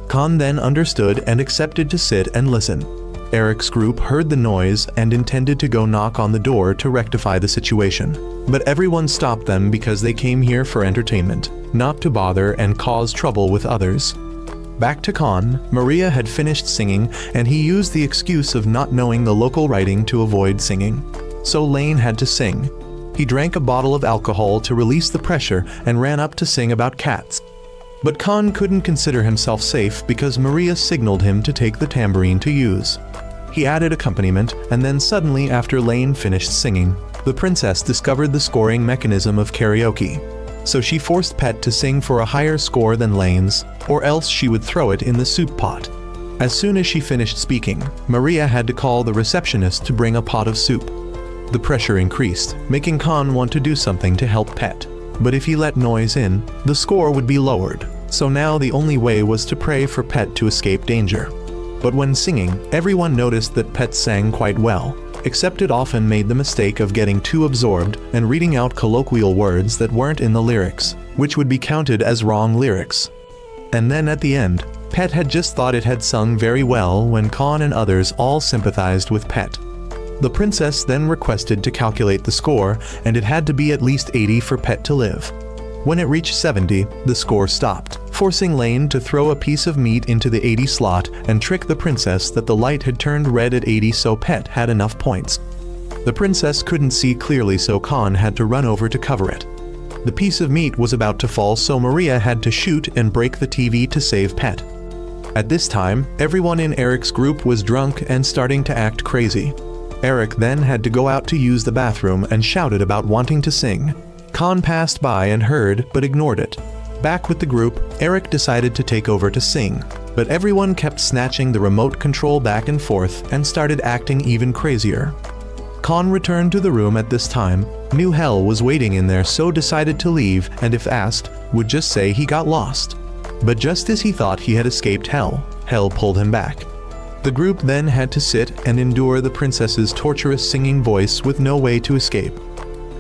Khan then understood and accepted to sit and listen. Eric's group heard the noise and intended to go knock on the door to rectify the situation. But everyone stopped them because they came here for entertainment, not to bother and cause trouble with others. Back to Khan, Maria had finished singing and he used the excuse of not knowing the local writing to avoid singing. So Lane had to sing. He drank a bottle of alcohol to release the pressure and ran up to sing about cats. But Khan couldn't consider himself safe because Maria signaled him to take the tambourine to use. He added accompaniment, and then suddenly after Lane finished singing, the princess discovered the scoring mechanism of karaoke. So she forced Pet to sing for a higher score than Lane's, or else she would throw it in the soup pot. As soon as she finished speaking, Maria had to call the receptionist to bring a pot of soup. The pressure increased, making Khan want to do something to help Pet. But if he let noise in, the score would be lowered, so now the only way was to pray for Pet to escape danger. But when singing, everyone noticed that Pet sang quite well, except it often made the mistake of getting too absorbed and reading out colloquial words that weren't in the lyrics, which would be counted as wrong lyrics. And then at the end, Pet had just thought it had sung very well when Khan and others all sympathized with Pet. The princess then requested to calculate the score, and it had to be at least 80 for Pet to live. When it reached 70, the score stopped, forcing Lane to throw a piece of meat into the 80 slot and trick the princess that the light had turned red at 80 so Pet had enough points. The princess couldn't see clearly so Khan had to run over to cover it. The piece of meat was about to fall so Maria had to shoot and break the TV to save Pet. At this time, everyone in Eric's group was drunk and starting to act crazy. Eric then had to go out to use the bathroom and shouted about wanting to sing. Khan passed by and heard but ignored it. Back with the group, Eric decided to take over to sing, but everyone kept snatching the remote control back and forth and started acting even crazier. Khan returned to the room at this time, knew hell was waiting in there, so decided to leave, and if asked, would just say he got lost. But just as he thought he had escaped hell pulled him back. The group then had to sit and endure the princess's torturous singing voice with no way to escape.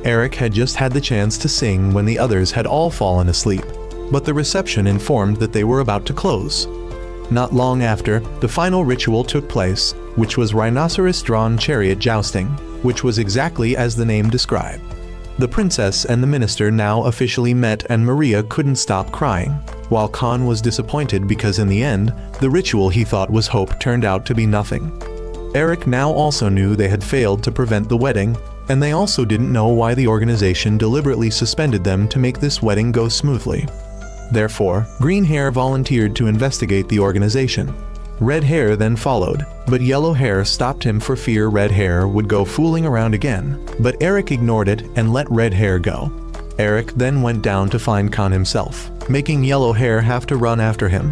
Eric had just had the chance to sing when the others had all fallen asleep, but the reception informed that they were about to close. Not long after, the final ritual took place, which was rhinoceros-drawn chariot jousting, which was exactly as the name described. The princess and the minister now officially met, and Maria couldn't stop crying, while Khan was disappointed because in the end, the ritual he thought was hope turned out to be nothing. Eric now also knew they had failed to prevent the wedding, and they also didn't know why the organization deliberately suspended them to make this wedding go smoothly. Therefore, Green Hair volunteered to investigate the organization. Red Hair then followed, but Yellow Hair stopped him for fear Red Hair would go fooling around again, but Eric ignored it and let Red Hair go. Eric then went down to find Khan himself, making Yellow Hair have to run after him.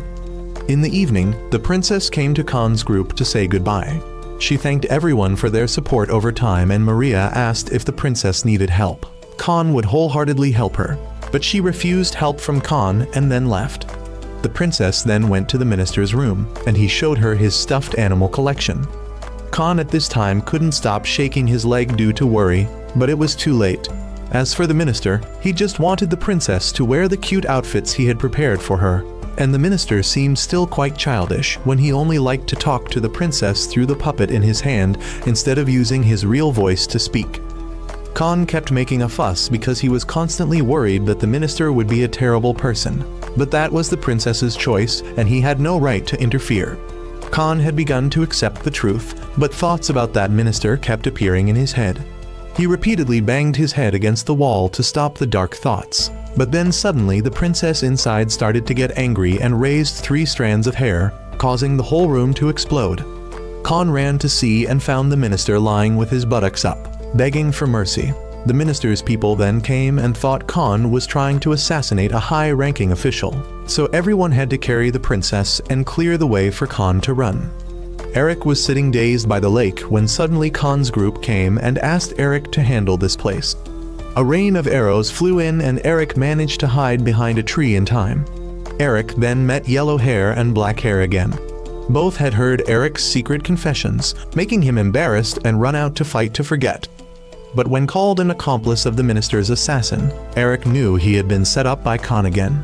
In the evening, the princess came to Khan's group to say goodbye. She thanked everyone for their support over time, and Maria asked if the princess needed help. Khan would wholeheartedly help her, but she refused help from Khan and then left. The princess then went to the minister's room, and he showed her his stuffed animal collection. Khan at this time couldn't stop shaking his leg due to worry, but it was too late. As for the minister, he just wanted the princess to wear the cute outfits he had prepared for her, and the minister seemed still quite childish when he only liked to talk to the princess through the puppet in his hand instead of using his real voice to speak. Khan kept making a fuss because he was constantly worried that the minister would be a terrible person, but that was the princess's choice and he had no right to interfere. Khan had begun to accept the truth, but thoughts about that minister kept appearing in his head. He repeatedly banged his head against the wall to stop the dark thoughts, but then suddenly the princess inside started to get angry and raised 3 strands of hair, causing the whole room to explode. Khan ran to see and found the minister lying with his buttocks up, begging for mercy. The minister's people then came and thought Khan was trying to assassinate a high-ranking official, so everyone had to carry the princess and clear the way for Khan to run. Eric was sitting dazed by the lake when suddenly Khan's group came and asked Eric to handle this place. A rain of arrows flew in and Eric managed to hide behind a tree in time. Eric then met Yellow Hair and Black Hair again. Both had heard Eric's secret confessions, making him embarrassed and run out to fight to forget. But when called an accomplice of the minister's assassin, Eric knew he had been set up by Khan again.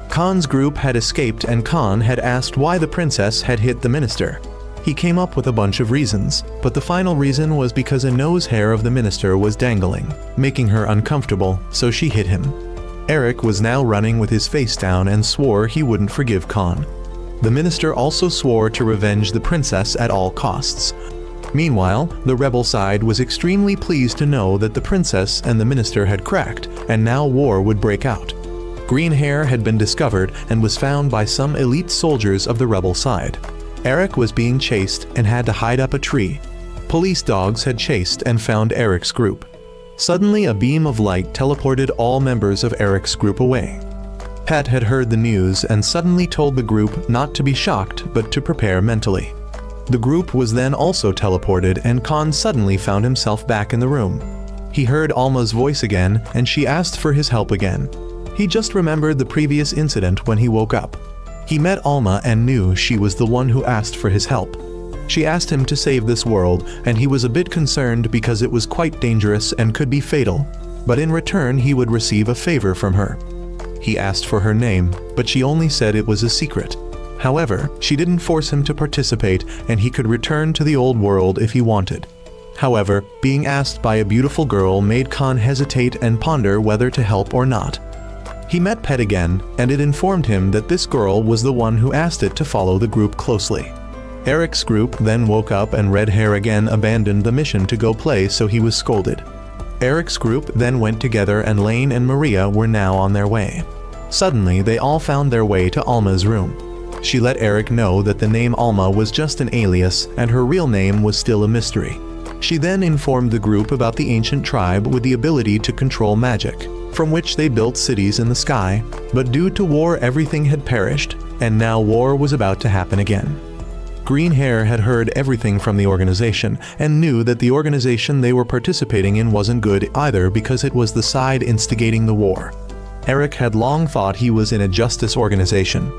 Khan's group had escaped and Khan had asked why the princess had hit the minister. He came up with a bunch of reasons, but the final reason was because a nose hair of the minister was dangling, making her uncomfortable, so she hit him. Eric was now running with his face down and swore he wouldn't forgive Khan. The minister also swore to revenge the princess at all costs. Meanwhile, the rebel side was extremely pleased to know that the princess and the minister had cracked, and now war would break out. Green Hair had been discovered and was found by some elite soldiers of the rebel side. Eric was being chased and had to hide up a tree. Police dogs had chased and found Eric's group. Suddenly, a beam of light teleported all members of Eric's group away. Pet had heard the news and suddenly told the group not to be shocked but to prepare mentally. The group was then also teleported and Khan suddenly found himself back in the room. He heard Alma's voice again and she asked for his help again. He just remembered the previous incident when he woke up. He met Alma and knew she was the one who asked for his help. She asked him to save this world and he was a bit concerned because it was quite dangerous and could be fatal, but in return he would receive a favor from her. He asked for her name, but she only said it was a secret. However, she didn't force him to participate and he could return to the old world if he wanted. However, being asked by a beautiful girl made Khan hesitate and ponder whether to help or not. He met Pet again, and it informed him that this girl was the one who asked it to follow the group closely. Eric's group then woke up and Red Hair again abandoned the mission to go play, so he was scolded. Eric's group then went together and Lane and Maria were now on their way. Suddenly, they all found their way to Alma's room. She let Eric know that the name Alma was just an alias and her real name was still a mystery. She then informed the group about the ancient tribe with the ability to control magic, from which they built cities in the sky, but due to war everything had perished, and now war was about to happen again. Green Hair had heard everything from the organization and knew that the organization they were participating in wasn't good either because it was the side instigating the war. Eric had long thought he was in a justice organization.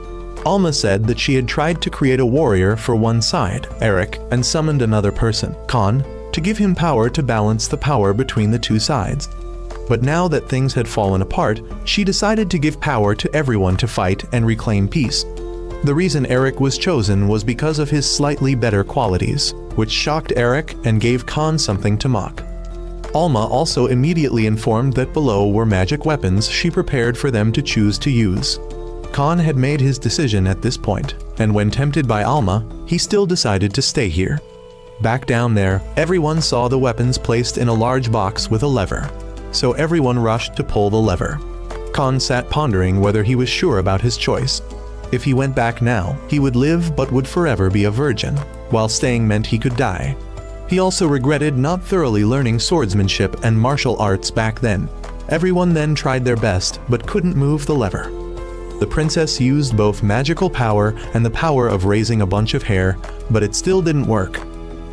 Alma said that she had tried to create a warrior for one side, Eric, and summoned another person, Khan, to give him power to balance the power between the two sides. But now that things had fallen apart, she decided to give power to everyone to fight and reclaim peace. The reason Eric was chosen was because of his slightly better qualities, which shocked Eric and gave Khan something to mock. Alma also immediately informed that below were magic weapons she prepared for them to choose to use. Khan had made his decision at this point, and when tempted by Alma, he still decided to stay here. Back down there, everyone saw the weapons placed in a large box with a lever, so everyone rushed to pull the lever. Khan sat pondering whether he was sure about his choice. If he went back now, he would live but would forever be a virgin, while staying meant he could die. He also regretted not thoroughly learning swordsmanship and martial arts back then. Everyone then tried their best but couldn't move the lever. The princess used both magical power and the power of raising a bunch of hair, but it still didn't work.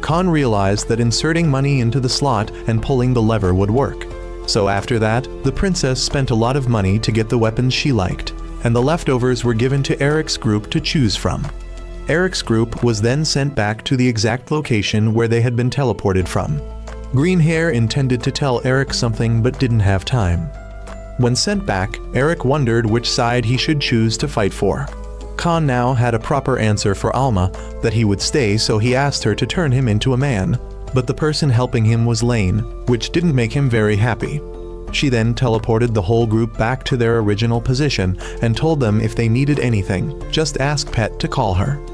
Khan realized that inserting money into the slot and pulling the lever would work. So after that, the princess spent a lot of money to get the weapons she liked, and the leftovers were given to Eric's group to choose from. Eric's group was then sent back to the exact location where they had been teleported from. Green Hair intended to tell Eric something but didn't have time. When sent back, Eric wondered which side he should choose to fight for. Khan now had a proper answer for Alma, that he would stay, so he asked her to turn him into a man, but the person helping him was Lane, which didn't make him very happy. She then teleported the whole group back to their original position and told them if they needed anything, just ask Pet to call her.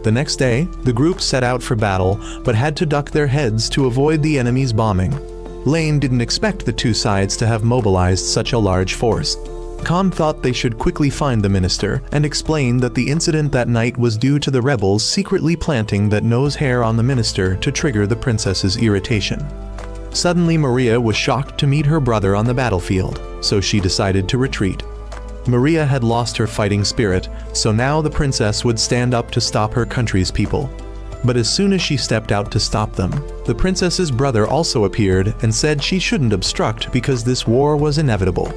The next day, the group set out for battle, but had to duck their heads to avoid the enemy's bombing. Lane didn't expect the two sides to have mobilized such a large force. Khan thought they should quickly find the minister and explained that the incident that night was due to the rebels secretly planting that nose hair on the minister to trigger the princess's irritation. Suddenly Maria was shocked to meet her brother on the battlefield, so she decided to retreat. Maria had lost her fighting spirit, so now the princess would stand up to stop her country's people. But as soon as she stepped out to stop them, the princess's brother also appeared and said she shouldn't obstruct because this war was inevitable.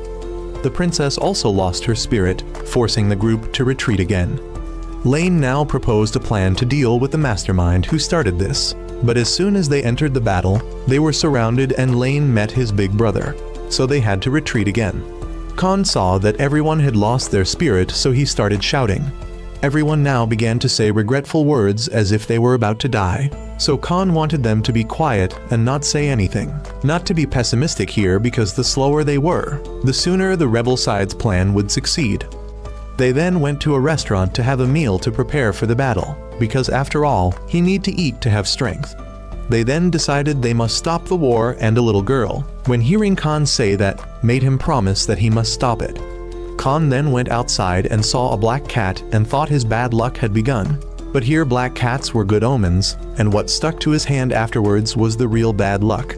The princess also lost her spirit, forcing the group to retreat again. Lane now proposed a plan to deal with the mastermind who started this, but as soon as they entered the battle, they were surrounded and Lane met his big brother, so they had to retreat again. Khan saw that everyone had lost their spirit, so he started shouting. Everyone now began to say regretful words as if they were about to die, so Khan wanted them to be quiet and not say anything. Not to be pessimistic here, because the slower they were, the sooner the rebel side's plan would succeed. They then went to a restaurant to have a meal to prepare for the battle, because after all, he need to eat to have strength. They then decided they must stop the war, and a little girl, when hearing Khan say that, made him promise that he must stop it. Khan then went outside and saw a black cat and thought his bad luck had begun. But here black cats were good omens, and what stuck to his hand afterwards was the real bad luck.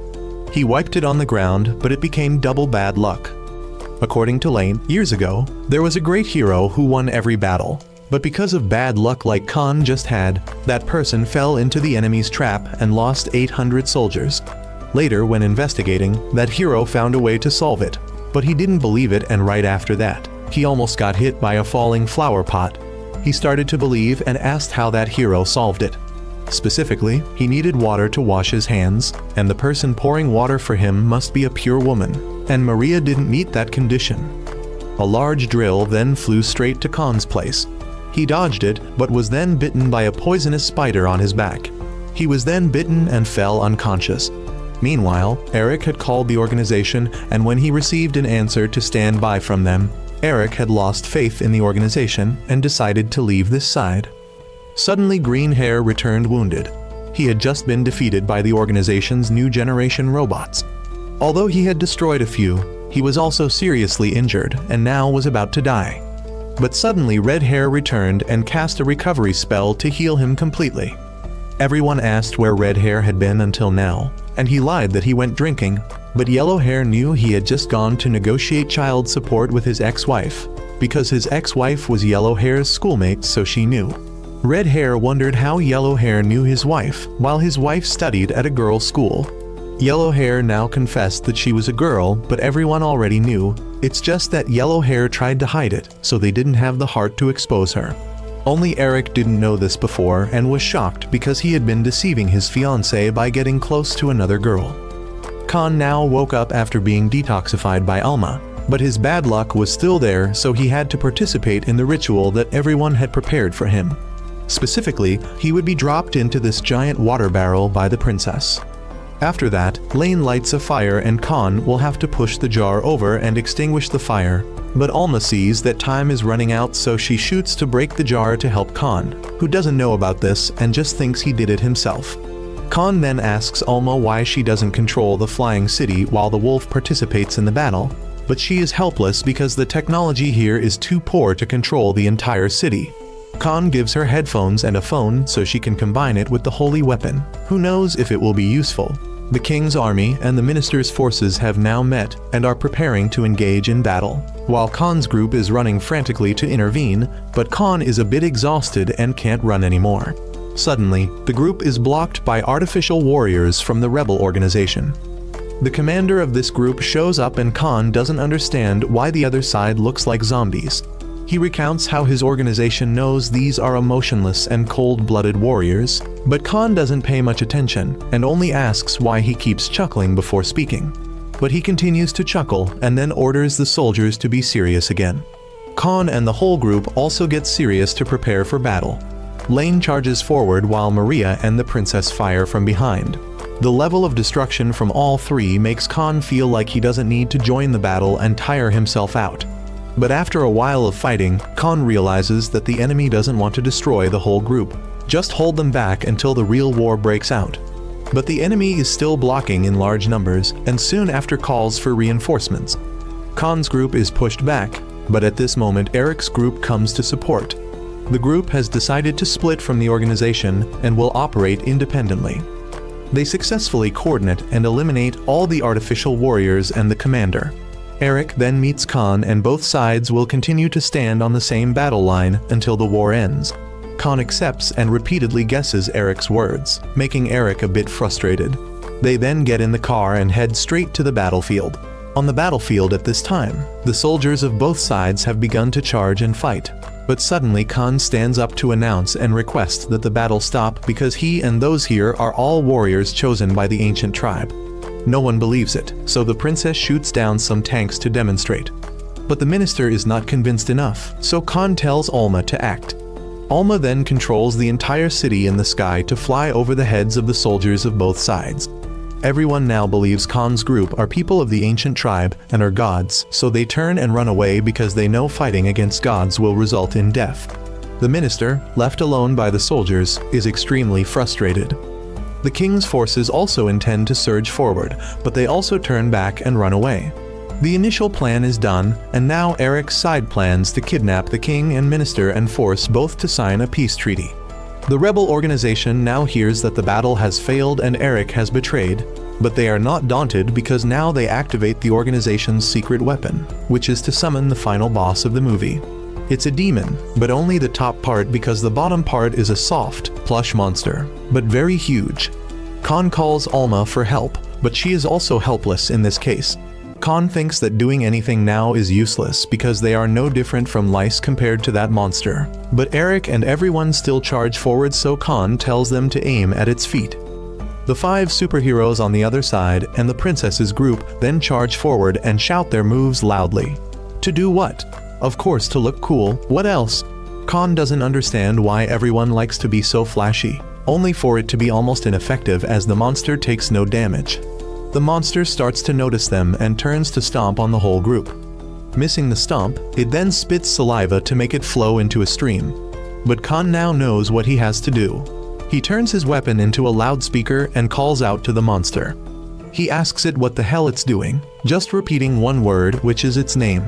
He wiped it on the ground, but it became double bad luck. According to Lane, years ago, there was a great hero who won every battle. But because of bad luck like Khan just had, that person fell into the enemy's trap and lost 800 soldiers. Later, when investigating, that hero found a way to solve it. But he didn't believe it, and right after that, he almost got hit by a falling flower pot. He started to believe and asked how that hero solved it. Specifically, he needed water to wash his hands, and the person pouring water for him must be a pure woman, and Maria didn't meet that condition. A large drill then flew straight to Khan's place. He dodged it, but was then bitten by a poisonous spider on his back. He was then bitten and fell unconscious. Meanwhile, Eric had called the organization, and when he received an answer to stand by from them, Eric had lost faith in the organization and decided to leave this side. Suddenly Green Hair returned wounded. He had just been defeated by the organization's new generation robots. Although he had destroyed a few, he was also seriously injured and now was about to die. But suddenly Red Hair returned and cast a recovery spell to heal him completely. Everyone asked where Red Hair had been until now, and he lied that he went drinking, But Yellowhair knew he had just gone to negotiate child support with his ex-wife, because his ex-wife was Yellowhair's schoolmate, so she knew. Redhair wondered how Yellowhair knew his wife, while his wife studied at a girls' school. Yellowhair now confessed that she was a girl, but everyone already knew. It's just that Yellowhair tried to hide it, so they didn't have the heart to expose her. Only Eric didn't know this before and was shocked because he had been deceiving his fiancée by getting close to another girl. Khan now woke up after being detoxified by Alma, but his bad luck was still there, so he had to participate in the ritual that everyone had prepared for him. Specifically, he would be dropped into this giant water barrel by the princess. After that, Lane lights a fire and Khan will have to push the jar over and extinguish the fire, but Alma sees that time is running out, so she shoots to break the jar to help Khan, who doesn't know about this and just thinks he did it himself. Khan then asks Alma why she doesn't control the flying city while the wolf participates in the battle, but she is helpless because the technology here is too poor to control the entire city. Khan gives her headphones and a phone so she can combine it with the holy weapon. Who knows if it will be useful? The king's army and the minister's forces have now met and are preparing to engage in battle, while Khan's group is running frantically to intervene, but Khan is a bit exhausted and can't run anymore. Suddenly, the group is blocked by artificial warriors from the rebel organization. The commander of this group shows up and Khan doesn't understand why the other side looks like zombies. He recounts how his organization knows these are emotionless and cold-blooded warriors, but Khan doesn't pay much attention and only asks why he keeps chuckling before speaking. But he continues to chuckle and then orders the soldiers to be serious again. Khan and the whole group also get serious to prepare for battle. Lane charges forward while Maria and the princess fire from behind. The level of destruction from all three makes Khan feel like he doesn't need to join the battle and tire himself out. But after a while of fighting, Khan realizes that the enemy doesn't want to destroy the whole group. Just hold them back until the real war breaks out. But the enemy is still blocking in large numbers and soon after calls for reinforcements. Khan's group is pushed back, but at this moment Eric's group comes to support. The group has decided to split from the organization and will operate independently. They successfully coordinate and eliminate all the artificial warriors and the commander. Eric then meets Khan and both sides will continue to stand on the same battle line until the war ends. Khan accepts and repeatedly guesses Eric's words, making Eric a bit frustrated. They then get in the car and head straight to the battlefield. On the battlefield at this time, the soldiers of both sides have begun to charge and fight. But suddenly Khan stands up to announce and request that the battle stop because he and those here are all warriors chosen by the ancient tribe. No one believes it, so the princess shoots down some tanks to demonstrate. But the minister is not convinced enough, so Khan tells Alma to act. Alma then controls the entire city in the sky to fly over the heads of the soldiers of both sides. Everyone now believes Khan's group are people of the ancient tribe and are gods, so they turn and run away because they know fighting against gods will result in death. The minister, left alone by the soldiers, is extremely frustrated. The king's forces also intend to surge forward, but they also turn back and run away. The initial plan is done, and now Eric's side plans to kidnap the king and minister and force both to sign a peace treaty. The rebel organization now hears that the battle has failed and Eric has betrayed, but they are not daunted because now they activate the organization's secret weapon, which is to summon the final boss of the movie. It's a demon, but only the top part because the bottom part is a soft, plush monster, but very huge. Khan calls Alma for help, but she is also helpless in this case. Khan thinks that doing anything now is useless because they are no different from lice compared to that monster. But Eric and everyone still charge forward, so Khan tells them to aim at its feet. The 5 superheroes on the other side and the princess's group then charge forward and shout their moves loudly. To do what? Of course to look cool, what else? Khan doesn't understand why everyone likes to be so flashy, only for it to be almost ineffective as the monster takes no damage. The monster starts to notice them and turns to stomp on the whole group. Missing the stomp, it then spits saliva to make it flow into a stream. But Khan now knows what he has to do. He turns his weapon into a loudspeaker and calls out to the monster. He asks it what the hell it's doing, just repeating one word, which is its name.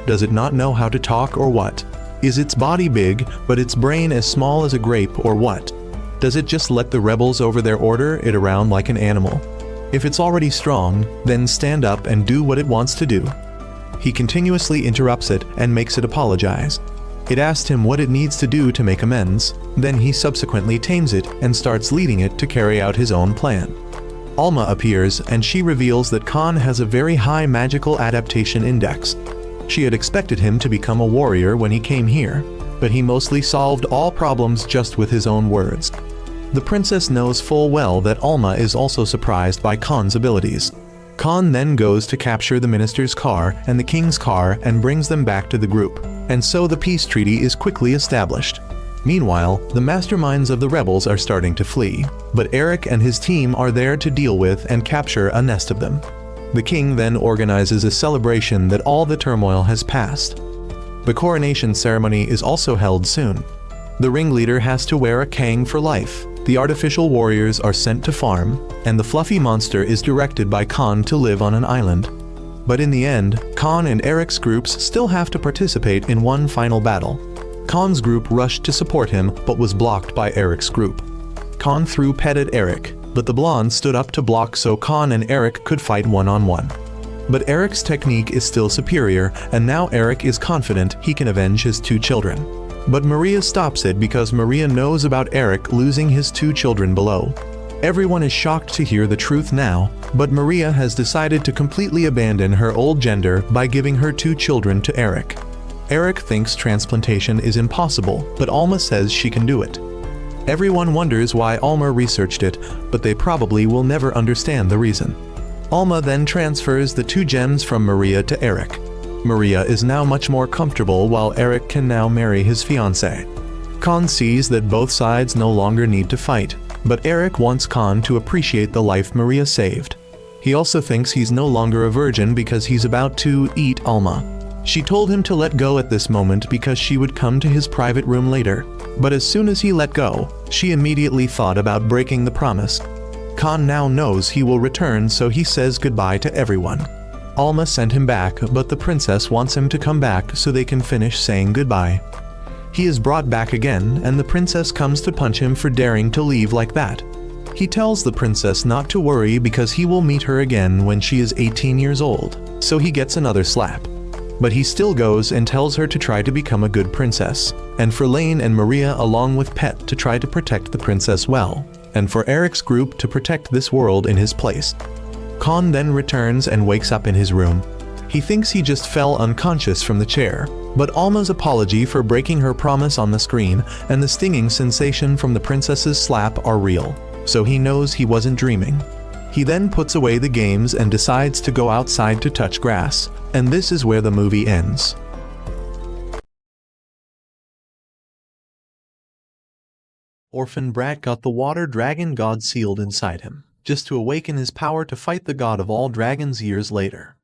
Does it not know how to talk or what? Is its body big, but its brain as small as a grape or what? Does it just let the rebels over there order it around like an animal? If it's already strong, then stand up and do what it wants to do. He continuously interrupts it and makes it apologize. It asked him what it needs to do to make amends, then he subsequently tames it and starts leading it to carry out his own plan. Alma appears and she reveals that Khan has a very high magical adaptation index. She had expected him to become a warrior when he came here, but he mostly solved all problems just with his own words. The princess knows full well that Alma is also surprised by Khan's abilities. Khan then goes to capture the minister's car and the king's car and brings them back to the group, and so the peace treaty is quickly established. Meanwhile, the masterminds of the rebels are starting to flee, but Eric and his team are there to deal with and capture a nest of them. The king then organizes a celebration that all the turmoil has passed. The coronation ceremony is also held soon. The ringleader has to wear a kang for life, the artificial warriors are sent to farm, and the fluffy monster is directed by Khan to live on an island. But in the end, Khan and Eric's groups still have to participate in one final battle. Khan's group rushed to support him but was blocked by Eric's group. Khan threw pet at Eric, but the blonde stood up to block so Khan and Eric could fight one-on-one. But Eric's technique is still superior, and now Eric is confident he can avenge his 2 children. But Maria stops it because Maria knows about Eric losing his 2 children below. Everyone is shocked to hear the truth now, but Maria has decided to completely abandon her old gender by giving her 2 children to Eric. Eric thinks transplantation is impossible, but Alma says she can do it. Everyone wonders why Alma researched it, but they probably will never understand the reason. Alma then transfers the 2 gems from Maria to Eric. Maria is now much more comfortable while Eric can now marry his fiancée. Khan sees that both sides no longer need to fight, but Eric wants Khan to appreciate the life Maria saved. He also thinks he's no longer a virgin because he's about to eat Alma. She told him to let go at this moment because she would come to his private room later, but as soon as he let go, she immediately thought about breaking the promise. Khan now knows he will return, so he says goodbye to everyone. Alma sent him back, but the princess wants him to come back so they can finish saying goodbye. He is brought back again, and the princess comes to punch him for daring to leave like that. He tells the princess not to worry because he will meet her again when she is 18 years old, so he gets another slap. But he still goes and tells her to try to become a good princess, and for Lane and Maria along with Pet to try to protect the princess well, and for Eric's group to protect this world in his place. Khan then returns and wakes up in his room. He thinks he just fell unconscious from the chair, but Alma's apology for breaking her promise on the screen and the stinging sensation from the princess's slap are real, so he knows he wasn't dreaming. He then puts away the games and decides to go outside to touch grass, and this is where the movie ends. Orphan Brat got the water dragon god sealed inside him, just to awaken his power to fight the god of all dragons years later.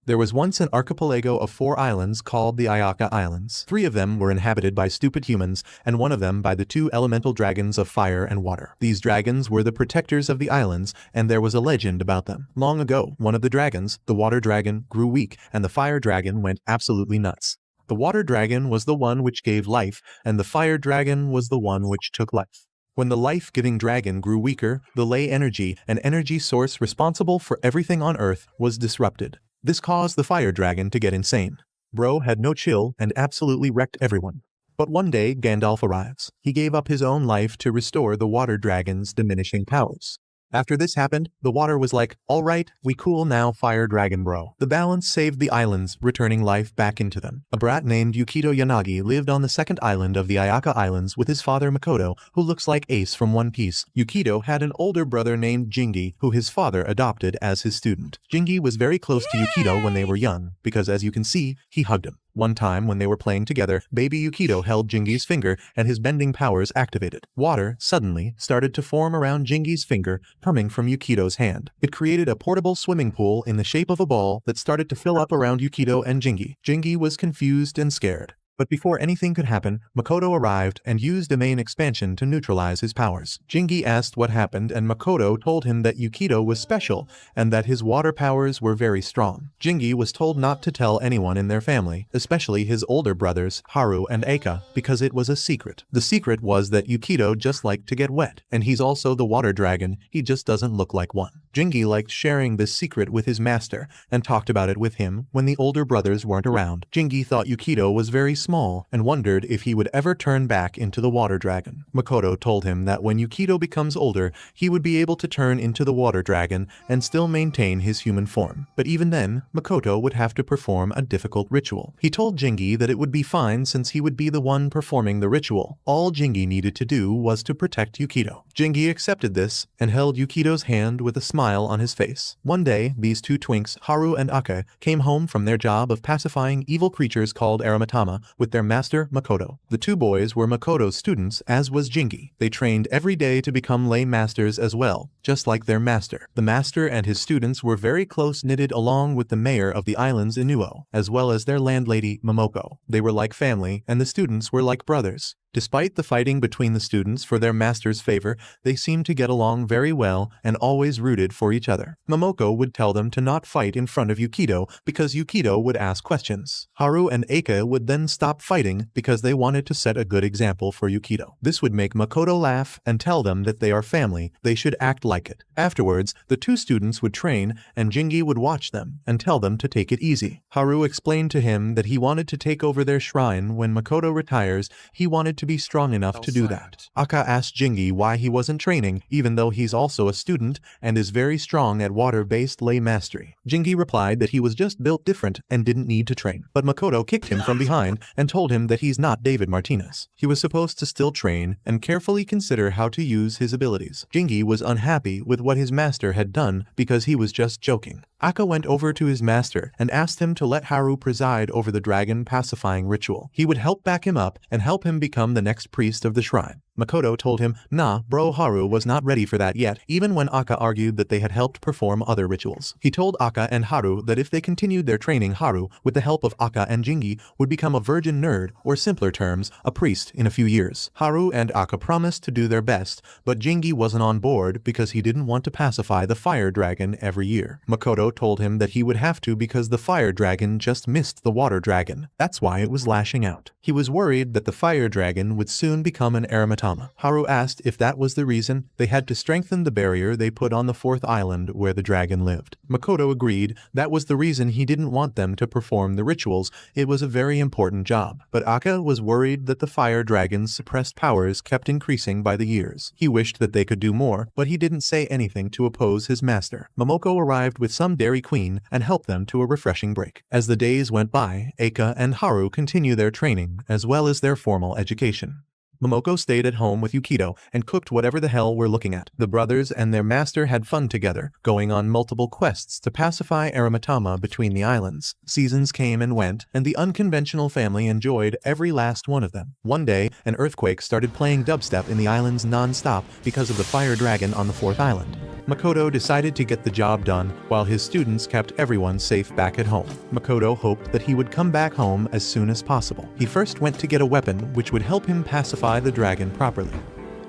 There was once an archipelago of 4 islands called the Ayaka Islands. 3 of them were inhabited by stupid humans, and 1 of them by the 2 elemental dragons of fire and water. These dragons were the protectors of the islands, and there was a legend about them. Long ago, one of the dragons, the water dragon, grew weak, and the fire dragon went absolutely nuts. The water dragon was the one which gave life, and the fire dragon was the one which took life. When the life-giving dragon grew weaker, the ley energy, an energy source responsible for everything on Earth, was disrupted. This caused the fire dragon to get insane. Bro had no chill and absolutely wrecked everyone. But one day, Gandalf arrives. He gave up his own life to restore the water dragon's diminishing powers. After this happened, the water was like, alright, we cool now, fire dragon bro. The balance saved the islands, returning life back into them. A brat named Yukito Yanagi lived on the 2nd island of the Ayaka Islands with his father Makoto, who looks like Ace from One Piece. Yukito had an older brother named Jingi, who his father adopted as his student. Jingi was very close to Yukito when they were young, because as you can see, he hugged him. One time when they were playing together, baby Yukito held Jingi's finger and his bending powers activated. Water, suddenly, started to form around Jingi's finger, coming from Yukito's hand. It created a portable swimming pool in the shape of a ball that started to fill up around Yukito and Jingi. Jingi was confused and scared. But before anything could happen, Makoto arrived and used a main expansion to neutralize his powers. Jingi asked what happened and Makoto told him that Yukito was special and that his water powers were very strong. Jingi was told not to tell anyone in their family, especially his older brothers, Haru and Eika, because it was a secret. The secret was that Yukito just liked to get wet, and he's also the water dragon, he just doesn't look like one. Jingi liked sharing this secret with his master and talked about it with him when the older brothers weren't around. Jingi thought Yukito was very small and wondered if he would ever turn back into the water dragon. Makoto told him that when Yukito becomes older, he would be able to turn into the water dragon and still maintain his human form. But even then, Makoto would have to perform a difficult ritual. He told Jingi that it would be fine since he would be the one performing the ritual. All Jingi needed to do was to protect Yukito. Jingi accepted this and held Yukito's hand with a smile on his face. One day, these two twinks, Haru and Aka, came home from their job of pacifying evil creatures called Aramatama with their master Makoto. The two boys were Makoto's students, as was Jingi. They trained every day to become lay masters as well, just like their master. The master and his students were very close-knitted along with the mayor of the islands Inuo, as well as their landlady Momoko. They were like family, and the students were like brothers. Despite the fighting between the students for their master's favor, they seemed to get along very well and always rooted for each other. Momoko would tell them to not fight in front of Yukito because Yukito would ask questions. Haru and Eika would then stop fighting because they wanted to set a good example for Yukito. This would make Makoto laugh and tell them that they are family, they should act like it. Afterwards, the two students would train and Jingi would watch them and tell them to take it easy. Haru explained to him that he wanted to take over their shrine when Makoto retires. He wanted to be strong enough to do that. Aka asked Jingi why he wasn't training, even though he's also a student and is very strong at water-based lay mastery. Jingi replied that he was just built different and didn't need to train. But Makoto kicked him from behind and told him that he's not David Martinez. He was supposed to still train and carefully consider how to use his abilities. Jingi was unhappy with what his master had done because he was just joking. Aka went over to his master and asked him to let Haru preside over the dragon pacifying ritual. He would help back him up and help him become the next priest of the shrine. Makoto told him, nah, bro, Haru was not ready for that yet, even when Aka argued that they had helped perform other rituals. He told Aka and Haru that if they continued their training, Haru, with the help of Aka and Jingi, would become a virgin nerd, or simpler terms, a priest in a few years. Haru and Aka promised to do their best, but Jingi wasn't on board because he didn't want to pacify the fire dragon every year. Makoto told him that he would have to because the fire dragon just missed the water dragon. That's why it was lashing out. He was worried that the fire dragon would soon become an Aramatama. Haru asked if that was the reason they had to strengthen the barrier they put on the fourth island where the dragon lived. Makoto agreed that was the reason he didn't want them to perform the rituals. It was a very important job. But Aka was worried that the fire dragon's suppressed powers kept increasing by the years. He wished that they could do more, but he didn't say anything to oppose his master. Momoko arrived with some Dairy Queen and helped them to a refreshing break. As the days went by, Eika and Haru continued their training as well as their formal education. Momoko stayed at home with Yukito and cooked whatever the hell we're looking at. The brothers and their master had fun together, going on multiple quests to pacify Aramatama between the islands. Seasons came and went, and the unconventional family enjoyed every last one of them. One day, an earthquake started playing dubstep in the islands non-stop because of the fire dragon on the fourth island. Makoto decided to get the job done while his students kept everyone safe back at home. Makoto hoped that he would come back home as soon as possible. He first went to get a weapon which would help him pacify the dragon properly.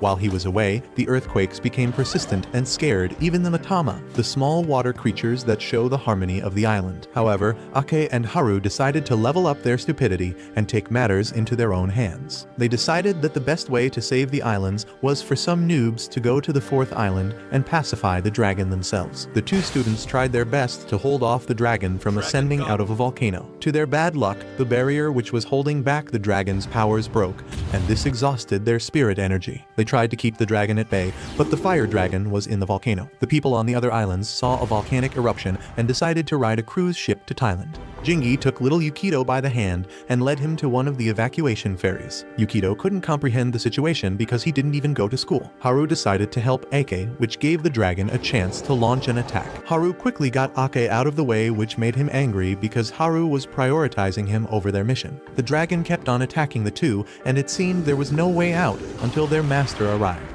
While he was away, the earthquakes became persistent and scared even the Matama, the small water creatures that show the harmony of the island. However, Ake and Haru decided to level up their stupidity and take matters into their own hands. They decided that the best way to save the islands was for some noobs to go to the fourth island and pacify the dragon themselves. The two students tried their best to hold off the dragon from ascending out of a volcano. To their bad luck, the barrier which was holding back the dragon's powers broke, and this exhausted their spirit energy. They tried to keep the dragon at bay, but the fire dragon was in the volcano. The people on the other islands saw a volcanic eruption and decided to ride a cruise ship to Thailand. Jingi took little Yukito by the hand and led him to one of the evacuation ferries. Yukito couldn't comprehend the situation because he didn't even go to school. Haru decided to help Ake, which gave the dragon a chance to launch an attack. Haru quickly got Ake out of the way, which made him angry because Haru was prioritizing him over their mission. The dragon kept on attacking the two, and it seemed there was no way out until their master arrived.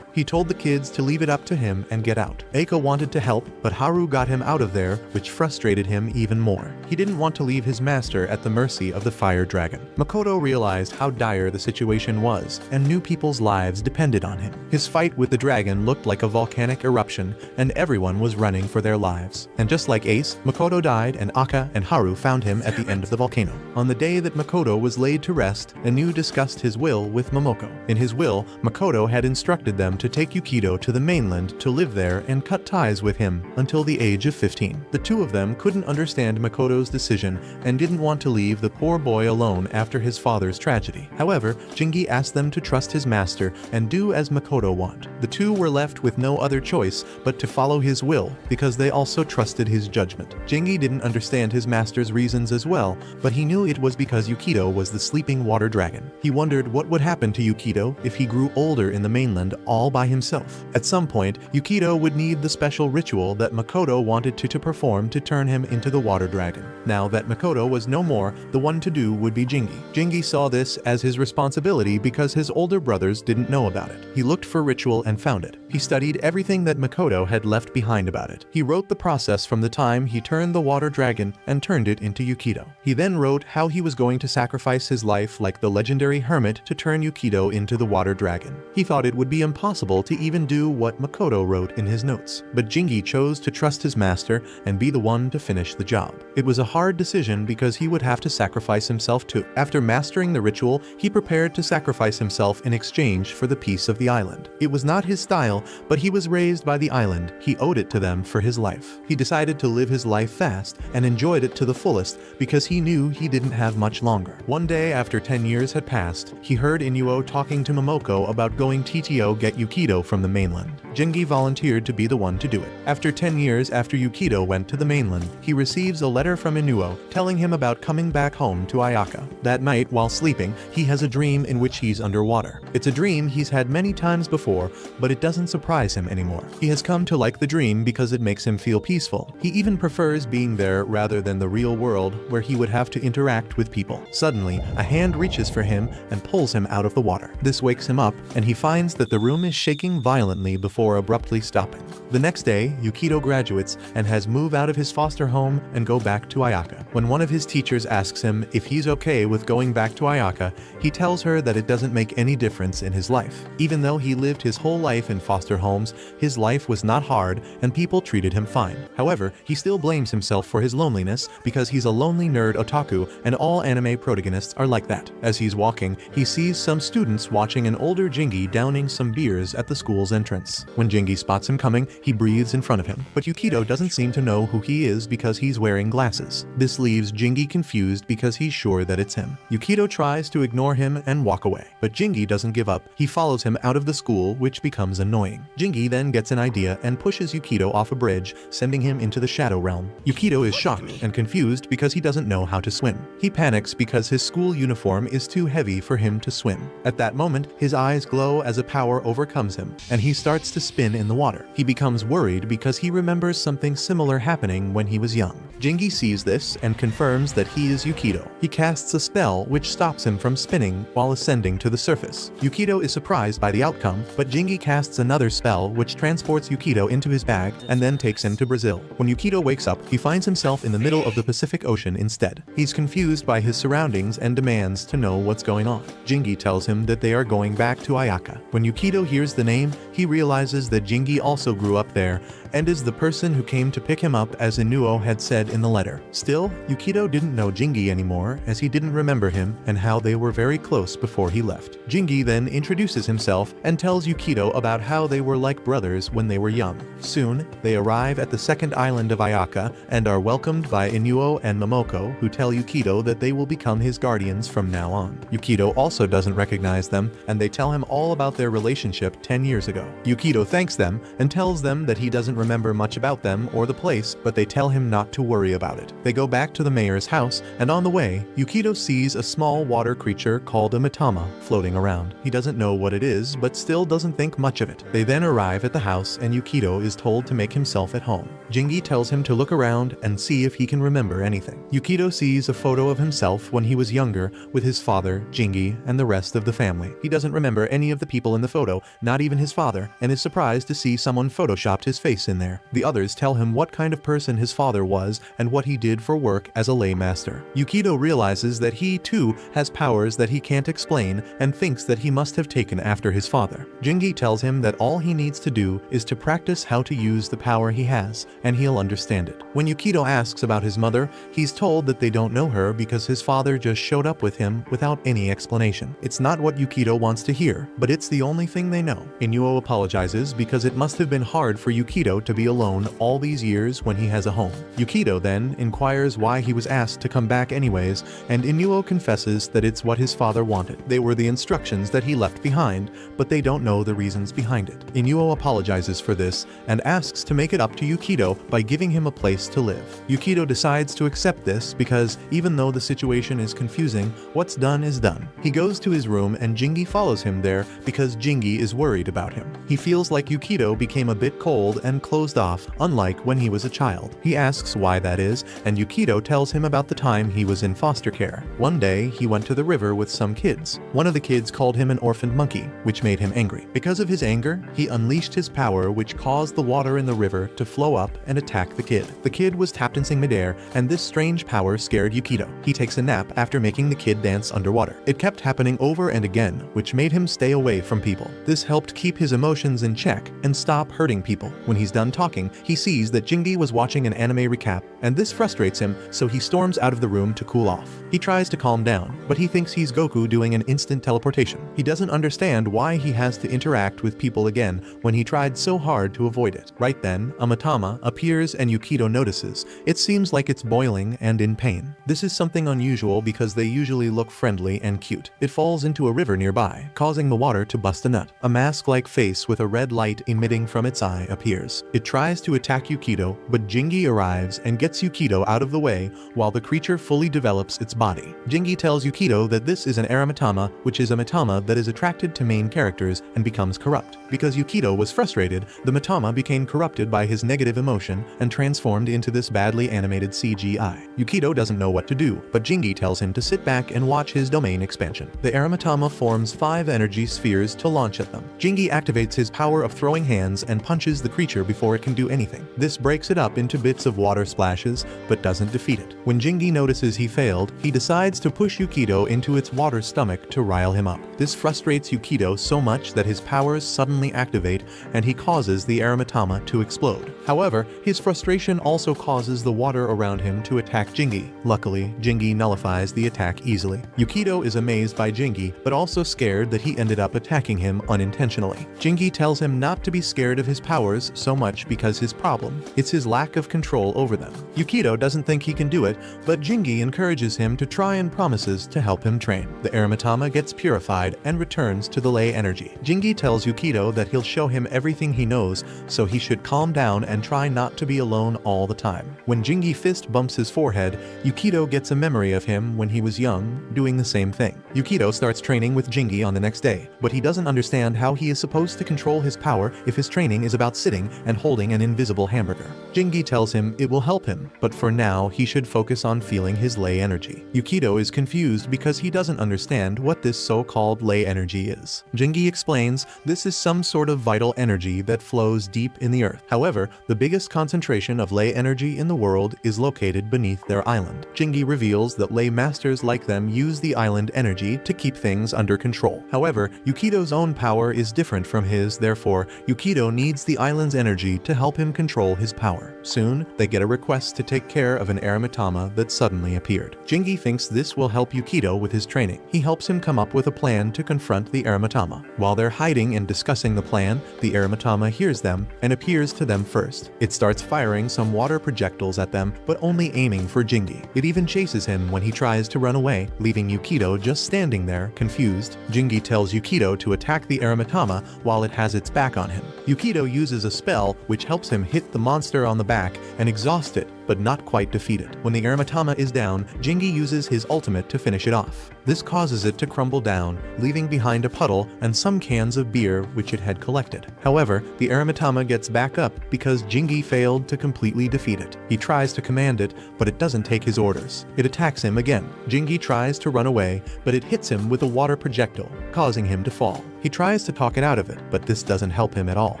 He told the kids to leave it up to him and get out. Eika wanted to help, but Haru got him out of there, which frustrated him even more. He didn't want to leave his master at the mercy of the fire dragon. Makoto realized how dire the situation was, and knew people's lives depended on him. His fight with the dragon looked like a volcanic eruption, and everyone was running for their lives. And just like Ace, Makoto died, and Aka and Haru found him at the end of the volcano. On the day that Makoto was laid to rest, Inu discussed his will with Momoko. In his will, Makoto had instructed them to to take Yukito to the mainland to live there and cut ties with him until the age of 15. The two of them couldn't understand Makoto's decision and didn't want to leave the poor boy alone after his father's tragedy. However, Jingi asked them to trust his master and do as Makoto wanted. The two were left with no other choice but to follow his will because they also trusted his judgment. Jingi didn't understand his master's reasons as well, but he knew it was because Yukito was the sleeping water dragon. He wondered what would happen to Yukito if he grew older in the mainland all by himself. At some point, Yukito would need the special ritual that Makoto wanted to perform to turn him into the water dragon. Now that Makoto was no more, the one to do would be Jingi. Jingi saw this as his responsibility because his older brothers didn't know about it. He looked for ritual and found it. He studied everything that Makoto had left behind about it. He wrote the process from the time he turned the water dragon and turned it into Yukito. He then wrote how he was going to sacrifice his life like the legendary hermit to turn Yukito into the water dragon. He thought it would be impossible to even do what Makoto wrote in his notes, but Jingi chose to trust his master and be the one to finish the job. It was a hard decision because he would have to sacrifice himself too. After mastering the ritual, he prepared to sacrifice himself in exchange for the peace of the island. It was not his style, but he was raised by the island. He owed it to them for his life. He decided to live his life fast and enjoyed it to the fullest because he knew he didn't have much longer. One day after 10 years had passed, he heard Inuo talking to Momoko about going TTO get Yukito from the mainland. Jingi volunteered to be the one to do it. After 10 years after Yukito went to the mainland, he receives a letter from Inuo telling him about coming back home to Ayaka. That night, while sleeping, he has a dream in which he's underwater. It's a dream he's had many times before, but it doesn't surprise him anymore. He has come to like the dream because it makes him feel peaceful. He even prefers being there rather than the real world where he would have to interact with people. Suddenly, a hand reaches for him and pulls him out of the water. This wakes him up, and he finds that the room is shaking violently before abruptly stopping. The next day, Yukito graduates and has moved out of his foster home and go back to Ayaka. When one of his teachers asks him if he's okay with going back to Ayaka, he tells her that it doesn't make any difference in his life. Even though he lived his whole life in foster homes, his life was not hard and people treated him fine. However, he still blames himself for his loneliness because he's a lonely nerd otaku and all anime protagonists are like that. As he's walking, he sees some students watching an older Jingi downing some beers at the school's entrance. When Jingi spots him coming, he breathes in front of him. But Yukito doesn't seem to know who he is because he's wearing glasses. This leaves Jingi confused because he's sure that it's him. Yukito tries to ignore him and walk away, but Jingi doesn't give up. He follows him out of the school, which becomes annoying. Jingi then gets an idea and pushes Yukito off a bridge, sending him into the Shadow Realm. Yukito is shocked and confused because he doesn't know how to swim. He panics because his school uniform is too heavy for him to swim. At that moment, his eyes glow as a power overcomes him, and he starts to spin in the water. He becomes worried because he remembers something similar happening when he was young. Jingi sees this and confirms that he is Yukito. He casts a spell which stops him from spinning while ascending to the surface. Yukito is surprised by the outcome, but Jingi casts another spell which transports Yukito into his bag and then takes him to Brazil. When Yukito wakes up, he finds himself in the middle of the Pacific Ocean instead. He's confused by his surroundings and demands to know what's going on. Jingi tells him that they are going back to Ayaka. When Yukito hears the name, he realizes that Jingi also grew up there and is the person who came to pick him up as Inuo had said in the letter. Still, Yukito didn't know Jingi anymore as he didn't remember him and how they were very close before he left. Jingi then introduces himself and tells Yukito about how they were like brothers when they were young. Soon, they arrive at the second island of Ayaka and are welcomed by Inuo and Momoko, who tell Yukito that they will become his guardians from now on. Yukito also doesn't recognize them, and they tell him all about their relationship 10 years ago. Yukito thanks them and tells them that he doesn't remember much about them or the place, but they tell him not to worry about it. They go back to the mayor's house, and on the way, Yukito sees a small water creature called a Mitama floating around. He doesn't know what it is, but still doesn't think much of it. They then arrive at the house, and Yukito is told to make himself at home. Jingi tells him to look around and see if he can remember anything. Yukito sees a photo of himself when he was younger with his father, Jingi, and the rest of the family. He doesn't remember any of the people in the photo, not even his father, and is surprised to see someone photoshopped his face in there. The others tell him what kind of person his father was and what he did for work as a lay master. Yukito realizes that he too has powers that he can't explain and thinks that he must have taken after his father. Jingi tells him that all he needs to do is to practice how to use the power he has, and he'll understand it. When Yukito asks about his mother, he's told that they don't know her because his father just showed up with him without any explanation. It's not what Yukito wants to hear, but it's the only thing they know. Inuo apologizes because it must have been hard for Yukido to be alone all these years when he has a home. Yukido then inquires why he was asked to come back anyways, and Inuo confesses that it's what his father wanted. They were the instructions that he left behind, but they don't know the reasons behind it. Inuo apologizes for this and asks to make it up to Yukido by giving him a place to live. Yukido decides to accept this because even though the situation is confusing, what's done is done. He goes to his room and Jingi follows him there because Jingi is worried about him. He feels like Yukido became a bit cold and closed off, unlike when he was a child. He asks why that is, and Yukido tells him about the time he was in foster care. One day, he went to the river with some kids. One of the kids called him an orphaned monkey, which made him angry. Because of his anger, he unleashed his power, which caused the water in the river to flow up and attack the kid. The kid was tapped in midair, and this strange power scared Yukido. He takes a nap after making the kid dance underwater. It kept happening over and again, which made him stay away from people. This helped keep his emotions in check and stop hurting people. When he's done talking, he sees that Jingi was watching an anime recap, and this frustrates him, so he storms out of the room to cool off. He tries to calm down, but he thinks he's Goku doing an instant teleportation. He doesn't understand why he has to interact with people again when he tried so hard to avoid it. Right then, a Matama appears and Yukido notices. It seems like it's boiling and in pain. This is something unusual because they usually look friendly and cute. It falls into a river nearby, causing the water to bust a nut. A mask-like face with a red light emitting from its eye appears. It tries to attack Yukido, but Jingi arrives and gets Yukido out of the way while the creature fully develops its body. Jingi tells Yukido that this is an Aramatama, which is a Matama that is attracted to main characters and becomes corrupt. Because Yukido was frustrated, the Matama became corrupted by his negative emotion and transformed into this badly animated CGI. Yukido doesn't know what to do, but Jingi tells him to sit back and watch his domain expansion. The Aramatama forms 5 energy spheres to launch at them. Jingi activates his power of throwing hands and punches the creature before it can do anything. This breaks it up into bits of water splashes, but doesn't defeat it. When Jingi notices he failed, he decides to push Yukido into its water stomach to rile him up. This frustrates Yukido so much that his powers suddenly activate and he causes the Aramatama to explode. However, his frustration also causes the water around him to attack Jingi. Luckily, Jingi nullifies the attack easily. Yukido is amazed by Jingi, but also scared that he ended up attacking him unintentionally. Jingi tells him not to be scared of his powers so much because his problem, it's his lack of control over them. Yukido doesn't think he can do it, but Jingi encourages him to try and promises to help him train. The Aramatama gets purified and returns to the ley energy. Jingi tells Yukido that he'll show him everything he knows, so he should calm down and try not to be alone all the time. When Jingi fist bumps his forehead, Yukido gets a memory of him when he was young, doing the same thing. Yukido starts training with Jingi on the next day, but he doesn't understand how he is supposed to control his power if his training is about sitting and holding an invisible hamburger. Jingi tells him it will help him, but for now he should focus on feeling his ley energy. Yukido is confused because he doesn't understand what this so-called ley energy is. Jingi explains this is some sort of vital energy that flows deep in the earth. However, the biggest concentration of ley energy in the world is located beneath their island. Jingi reveals that ley masters like them use the island energy to keep things under control. However, Yukido's own power is different from his, therefore, Yukido needs the island's energy to help him control his power. Soon, they get a request to take care of an Aramatama that suddenly appeared. Jingi thinks this will help Yukido with his training. He helps him come up with a plan to confront the Aramatama. While they're hiding and discussing the plan, the Aramatama hears them and appears to them first. It starts firing some water projectiles at them, but only aiming for Jingi. It even chases him when he tries to run away, leaving Yukido just standing there, confused. Jingi tells Yukido to attack the Aramatama while it has its back on him. Yukido uses a spell which helps him hit the monster on the back and exhaust it, but not quite defeat it. When the Aramatama is down, Jingi uses his ultimate to finish it off. This causes it to crumble down, leaving behind a puddle and some cans of beer which it had collected. However, the Aramatama gets back up because Jingi failed to completely defeat it. He tries to command it, but it doesn't take his orders. It attacks him again. Jingi tries to run away, but it hits him with a water projectile, causing him to fall. He tries to talk it out of it, but this doesn't help him at all.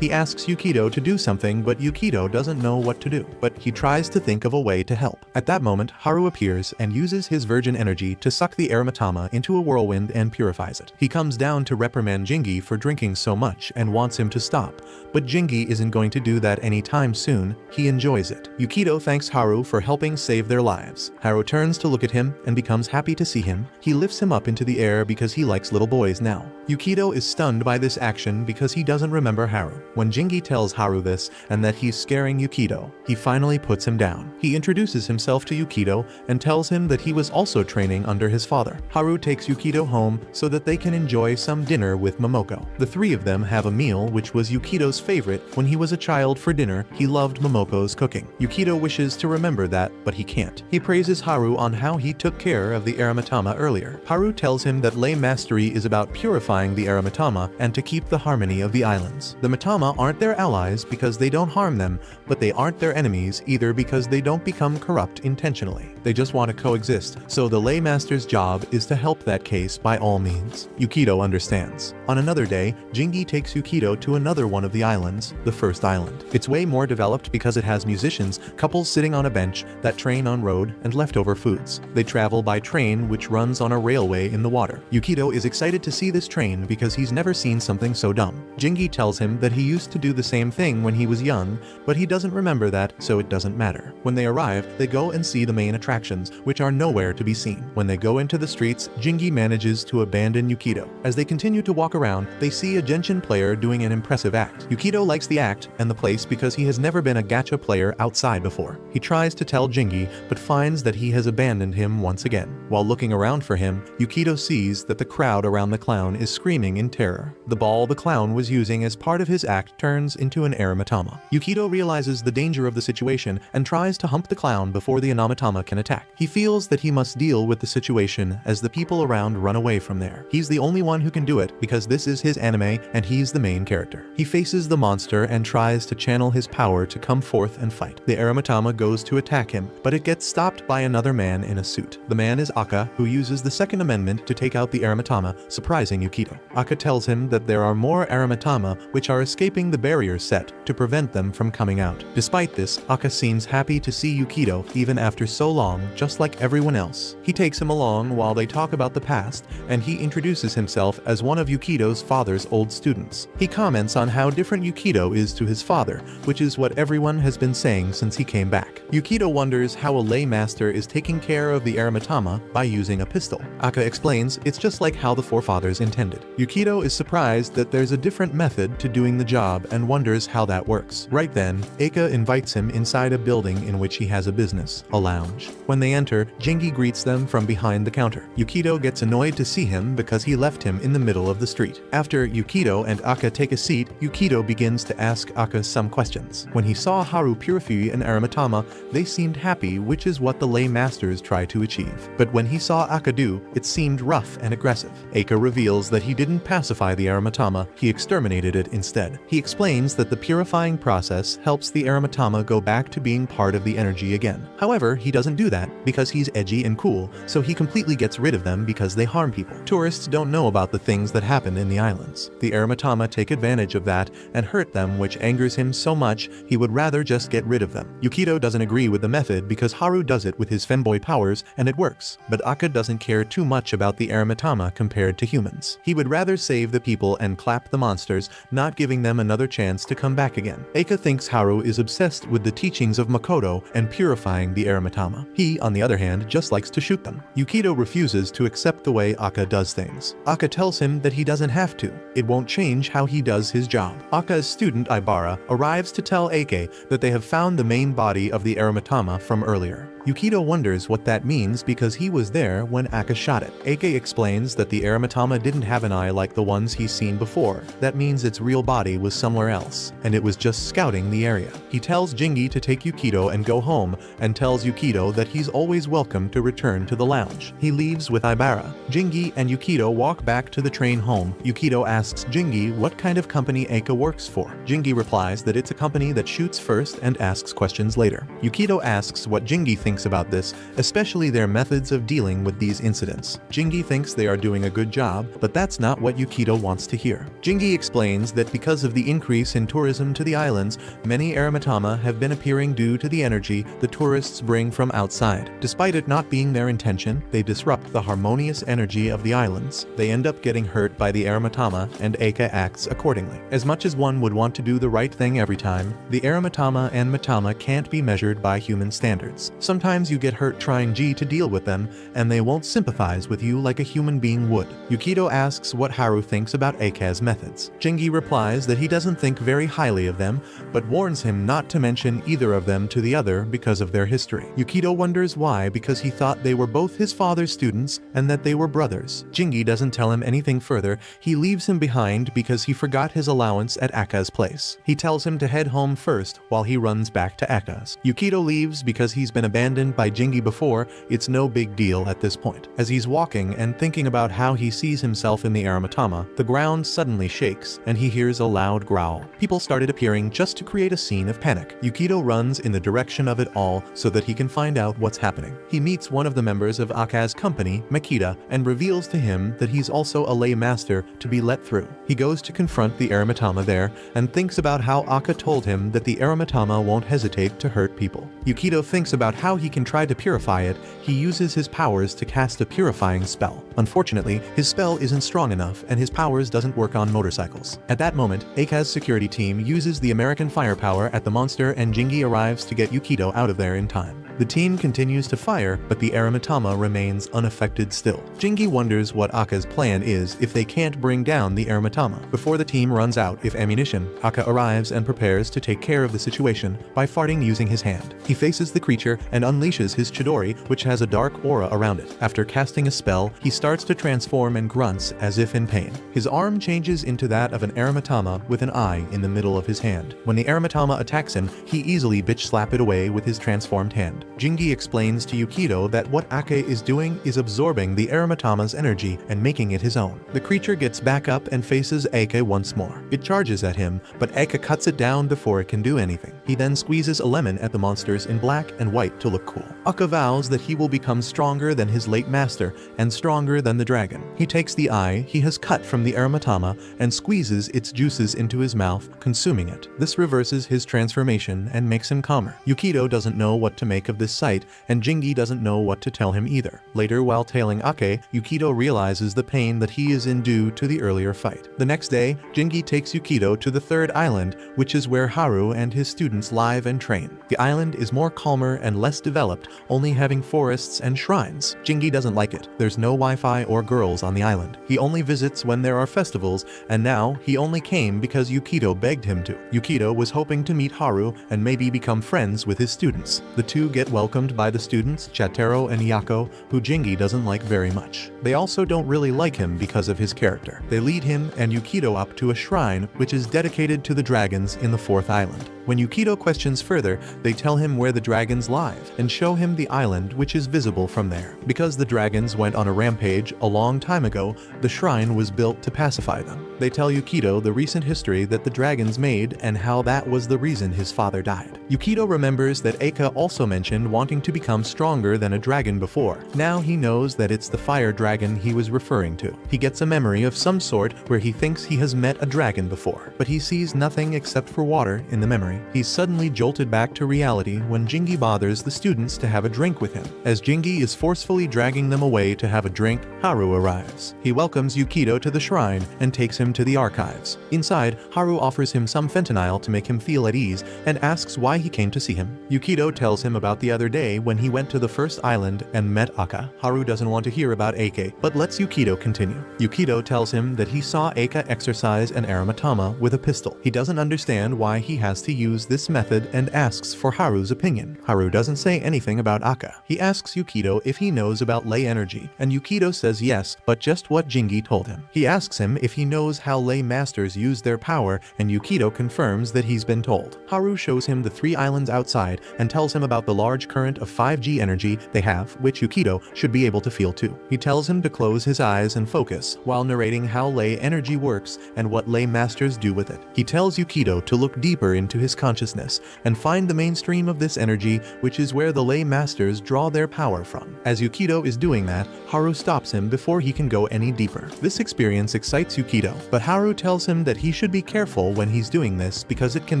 He asks Yukido to do something, but Yukido doesn't know what to do. But he tries to think think of a way to help. At that moment, Haru appears and uses his virgin energy to suck the aromatama into a whirlwind and purifies it. He comes down to reprimand Jingi for drinking so much and wants him to stop, but Jingi isn't going to do that anytime soon. He enjoys it. Yukido thanks Haru for helping save their lives. Haru turns to look at him and becomes happy to see him. He lifts him up into the air because he likes little boys now. Yukido is stunned by this action because he doesn't remember Haru. When Jingi tells Haru this and that he's scaring Yukido, he finally puts him down. He introduces himself to Yukido and tells him that he was also training under his father. Haru takes Yukido home so that they can enjoy some dinner with Momoko. The three of them have a meal which was Yukido's favorite when he was a child. For dinner, he loved Momoko's cooking. Yukido wishes to remember that, but he can't. He praises Haru on how he took care of the aromatama earlier. Haru tells him that lay mastery is about purifying the aromatama and to keep the harmony of the islands. The matama aren't their allies because they don't harm them, but they aren't their enemies either because they don't become corrupt intentionally. They just want to coexist, so the lay master's job is to help that case by all means. Yukido understands. On another day, Jingi takes Yukido to another one of the islands, the first island. It's way more developed because it has musicians, couples sitting on a bench, that train on road, and leftover foods. They travel by train which runs on a railway in the water. Yukido is excited to see this train because he's never seen something so dumb. Jingi tells him that he used to do the same thing when he was young, but he doesn't remember that, so it doesn't matter. When they arrive, they go and see the main attractions, which are nowhere to be seen. When they go into the streets, Jingi manages to abandon Yukido. As they continue to walk around, they see a genshin player doing an impressive act. Yukido likes the act and the place because he has never been a gacha player outside before. He tries to tell Jingi, but finds that he has abandoned him once again. While looking around for him, Yukido sees that the crowd around the clown is screaming in terror. The ball the clown was using as part of his act turns into an aromatama. Yukido realizes the danger of the situation and tries to hump the clown before the aromatama can attack. He feels that he must deal with the situation as the people around run away from there. He's the only one who can do it because this is his anime and he's the main character. He faces the monster and tries to channel his power to come forth and fight. The aromatama goes to attack him, but it gets stopped by another man in a suit. The man is Aka, who uses the second amendment to take out the aromatama, surprising Yukido. Aka tells him that there are more aromatama which are escaping the barrier set to prevent them from coming out. Despite this, Aka seems happy to see Yukido even after so long, just like everyone else. He takes him along while they talk about the past, and he introduces himself as one of Yukido's father's old students. He comments on how different Yukido is to his father, which is what everyone has been saying since he came back. Yukido wonders how a lay master is taking care of the aromatama by using a pistol. Aka explains it's just like how the forefathers intended. Yukido is surprised that there's a different method to doing the job and wonders how that works. Right then, Aka invites him inside a building in which he has a business, a lounge. When they enter, Jingi greets them from behind the counter. Yukido gets annoyed to see him because he left him in the middle of the street. After Yukido and Aka take a seat, Yukido begins to ask Aka some questions. When he saw Haru purify an aromatama, they seemed happy, which is what the lay masters try to achieve. But when he saw Aka do, it seemed rough and aggressive. Aka reveals that he didn't pacify the aromatama, he exterminated it instead. He explains that the purifying process helps the aromatama go back to being part of the energy again. However, he doesn't do that because he's edgy and cool, so he completely gets rid of them because they harm people. Tourists don't know about the things that happen in the islands. The aromatama take advantage of that and hurt them, which angers him so much he would rather just get rid of them. Yukido doesn't agree with the method because Haru does it with his femboy powers and it works, but Aka doesn't care too much about the aromatama compared to humans. He would rather save the people and clap the monsters, not giving them another chance to come back again. Aka thinks Haru is obsessed with the teachings of Makoto and purifying the aromatama. He, on the other hand, just likes to shoot them. Yukido refuses to accept the way Aka does things. Aka tells him that he doesn't have to. It won't change how he does his job. Aka's student Ibara arrives to tell Aka that they have found the main body of the aromatama from earlier. Yukido wonders what that means because he was there when Aka shot it. Aka explains that the aromatama didn't have an eye like the ones he's seen before. That means its real body was somewhere else, and it was just scouting the area. He tells Jingi to take Yukido and go home, and tells Yukido that he's always welcome to return to the lounge. He leaves with Ibara. Jingi and Yukido walk back to the train home. Yukido asks Jingi what kind of company Aka works for. Jingi replies that it's a company that shoots first and asks questions later. Yukido asks what Jingi thinks thinks about this, especially their methods of dealing with these incidents. Jingi thinks they are doing a good job, but that's not what Yukito wants to hear. Jingi explains that because of the increase in tourism to the islands, many Aramitama have been appearing due to the energy the tourists bring from outside. Despite it not being their intention, they disrupt the harmonious energy of the islands. They end up getting hurt by the Aramitama, and Eika acts accordingly. As much as one would want to do the right thing every time, the Aramitama and Mitama can't be measured by human standards. Sometimes you get hurt trying to deal with them, and they won't sympathize with you like a human being would. Yukito asks what Haru thinks about Eika's methods. Jingi replies that he doesn't think very highly of them, but warns him not to mention either of them to the other because of their history. Yukito wonders why, because he thought they were both his father's students and that they were brothers. Jingi doesn't tell him anything further. He leaves him behind because he forgot his allowance at Aka's place. He tells him to head home first while he runs back to Aka's. Yukito leaves because he's been abandoned by Jingi before. It's no big deal at this point. As he's walking and thinking about how he sees himself in the Aramitama, the ground suddenly shakes and he hears a loud growl. People started appearing just to create a scene of panic. Yukito runs in the direction of it all so that he can find out what's happening. He meets one of the members of Aka's company, Makita, and reveals to him that he's also a lay master to be let through. He goes to confront the Aramitama there and thinks about how Aka told him that the Aramitama won't hesitate to hurt people. Yukito thinks about how he can try to purify it. He uses his powers to cast a purifying spell. Unfortunately, his spell isn't strong enough and his powers doesn't work on motorcycles. At that moment, Eika's security team uses the American firepower at the monster and Jingi arrives to get Yukito out of there in time. The team continues to fire, but the Aramitama remains unaffected still. Jingi wonders what Aka's plan is if they can't bring down the Aramitama. Before the team runs out of ammunition, Aka arrives and prepares to take care of the situation by farting using his hand. He faces the creature and unleashes his Chidori, which has a dark aura around it. After casting a spell, he starts to transform and grunts as if in pain. His arm changes into that of an Aramitama with an eye in the middle of his hand. When the Aramitama attacks him, he easily bitch slap it away with his transformed hand. Jingi explains to Yukito that what Ake is doing is absorbing the Aramitama's energy and making it his own. The creature gets back up and faces Ake once more. It charges at him, but Ake cuts it down before it can do anything. He then squeezes a lemon at the monsters in black and white to look cool. Aka vows that he will become stronger than his late master and stronger than the dragon. He takes the eye he has cut from the Aramitama and squeezes its juices into his mouth, consuming it. This reverses his transformation and makes him calmer. Yukito doesn't know what to make of this sight, and Jingi doesn't know what to tell him either. Later, while tailing Ake, Yukito realizes the pain that he is in due to the earlier fight. The next day, Jingi takes Yukito to the third island, which is where Haru and his students live and train. The island is more calmer and less developed, only having forests and shrines. Jingi doesn't like it. There's no Wi-Fi or girls on the island. He only visits when there are festivals, and now he only came because Yukito begged him to. Yukito was hoping to meet Haru and maybe become friends with his students. The two get welcomed by the students, Chatero and Yako, who Jingi doesn't like very much. They also don't really like him because of his character. They lead him and Yukito up to a shrine which is dedicated to the dragons in the fourth island. When Yukito questions further, they tell him where the dragons live and show him the island which is visible from there. Because the dragons went on a rampage a long time ago, the shrine was built to pacify them. They tell Yukito the recent history that the dragons made and how that was the reason his father died. Yukito remembers that Eika also mentioned wanting to become stronger than a dragon before. Now he knows that it's the fire dragon he was referring to. He gets a memory of some sort where he thinks he has met a dragon before, but he sees nothing except for water in the memory. He's suddenly jolted back to reality when Jingi bothers the students to have a drink with him. As Jingi is forcefully dragging them away to have a drink, Haru arrives. He welcomes Yukito to the shrine and takes him to the archives. Inside, Haru offers him some fentanyl to make him feel at ease and asks why he came to see him. Yukito tells him about the other day when he went to the first island and met Aka. Haru doesn't want to hear about Ake, but lets Yukito continue. Yukito tells him that he saw Aka exercise an Aramitama with a pistol. He doesn't understand why he has to use this method and asks for Haru's opinion. Haru doesn't say anything about Aka. He asks Yukito if he knows about ley energy, and Yukito says yes, but just what Jingi told him. He asks him if he knows how ley masters use their power, and Yukito confirms that he's been told. Haru shows him the 3 islands outside and tells him about the large current of 5G energy they have, which Yukito should be able to feel too. He tells him to close his eyes and focus while narrating how ley energy works and what ley masters do with it. He tells Yukito to look deeper into his consciousness and find the mainstream of this energy, which is where where the lay masters draw their power from. As Yukido is doing that, Haru stops him before he can go any deeper. This experience excites Yukido, but Haru tells him that he should be careful when he's doing this because it can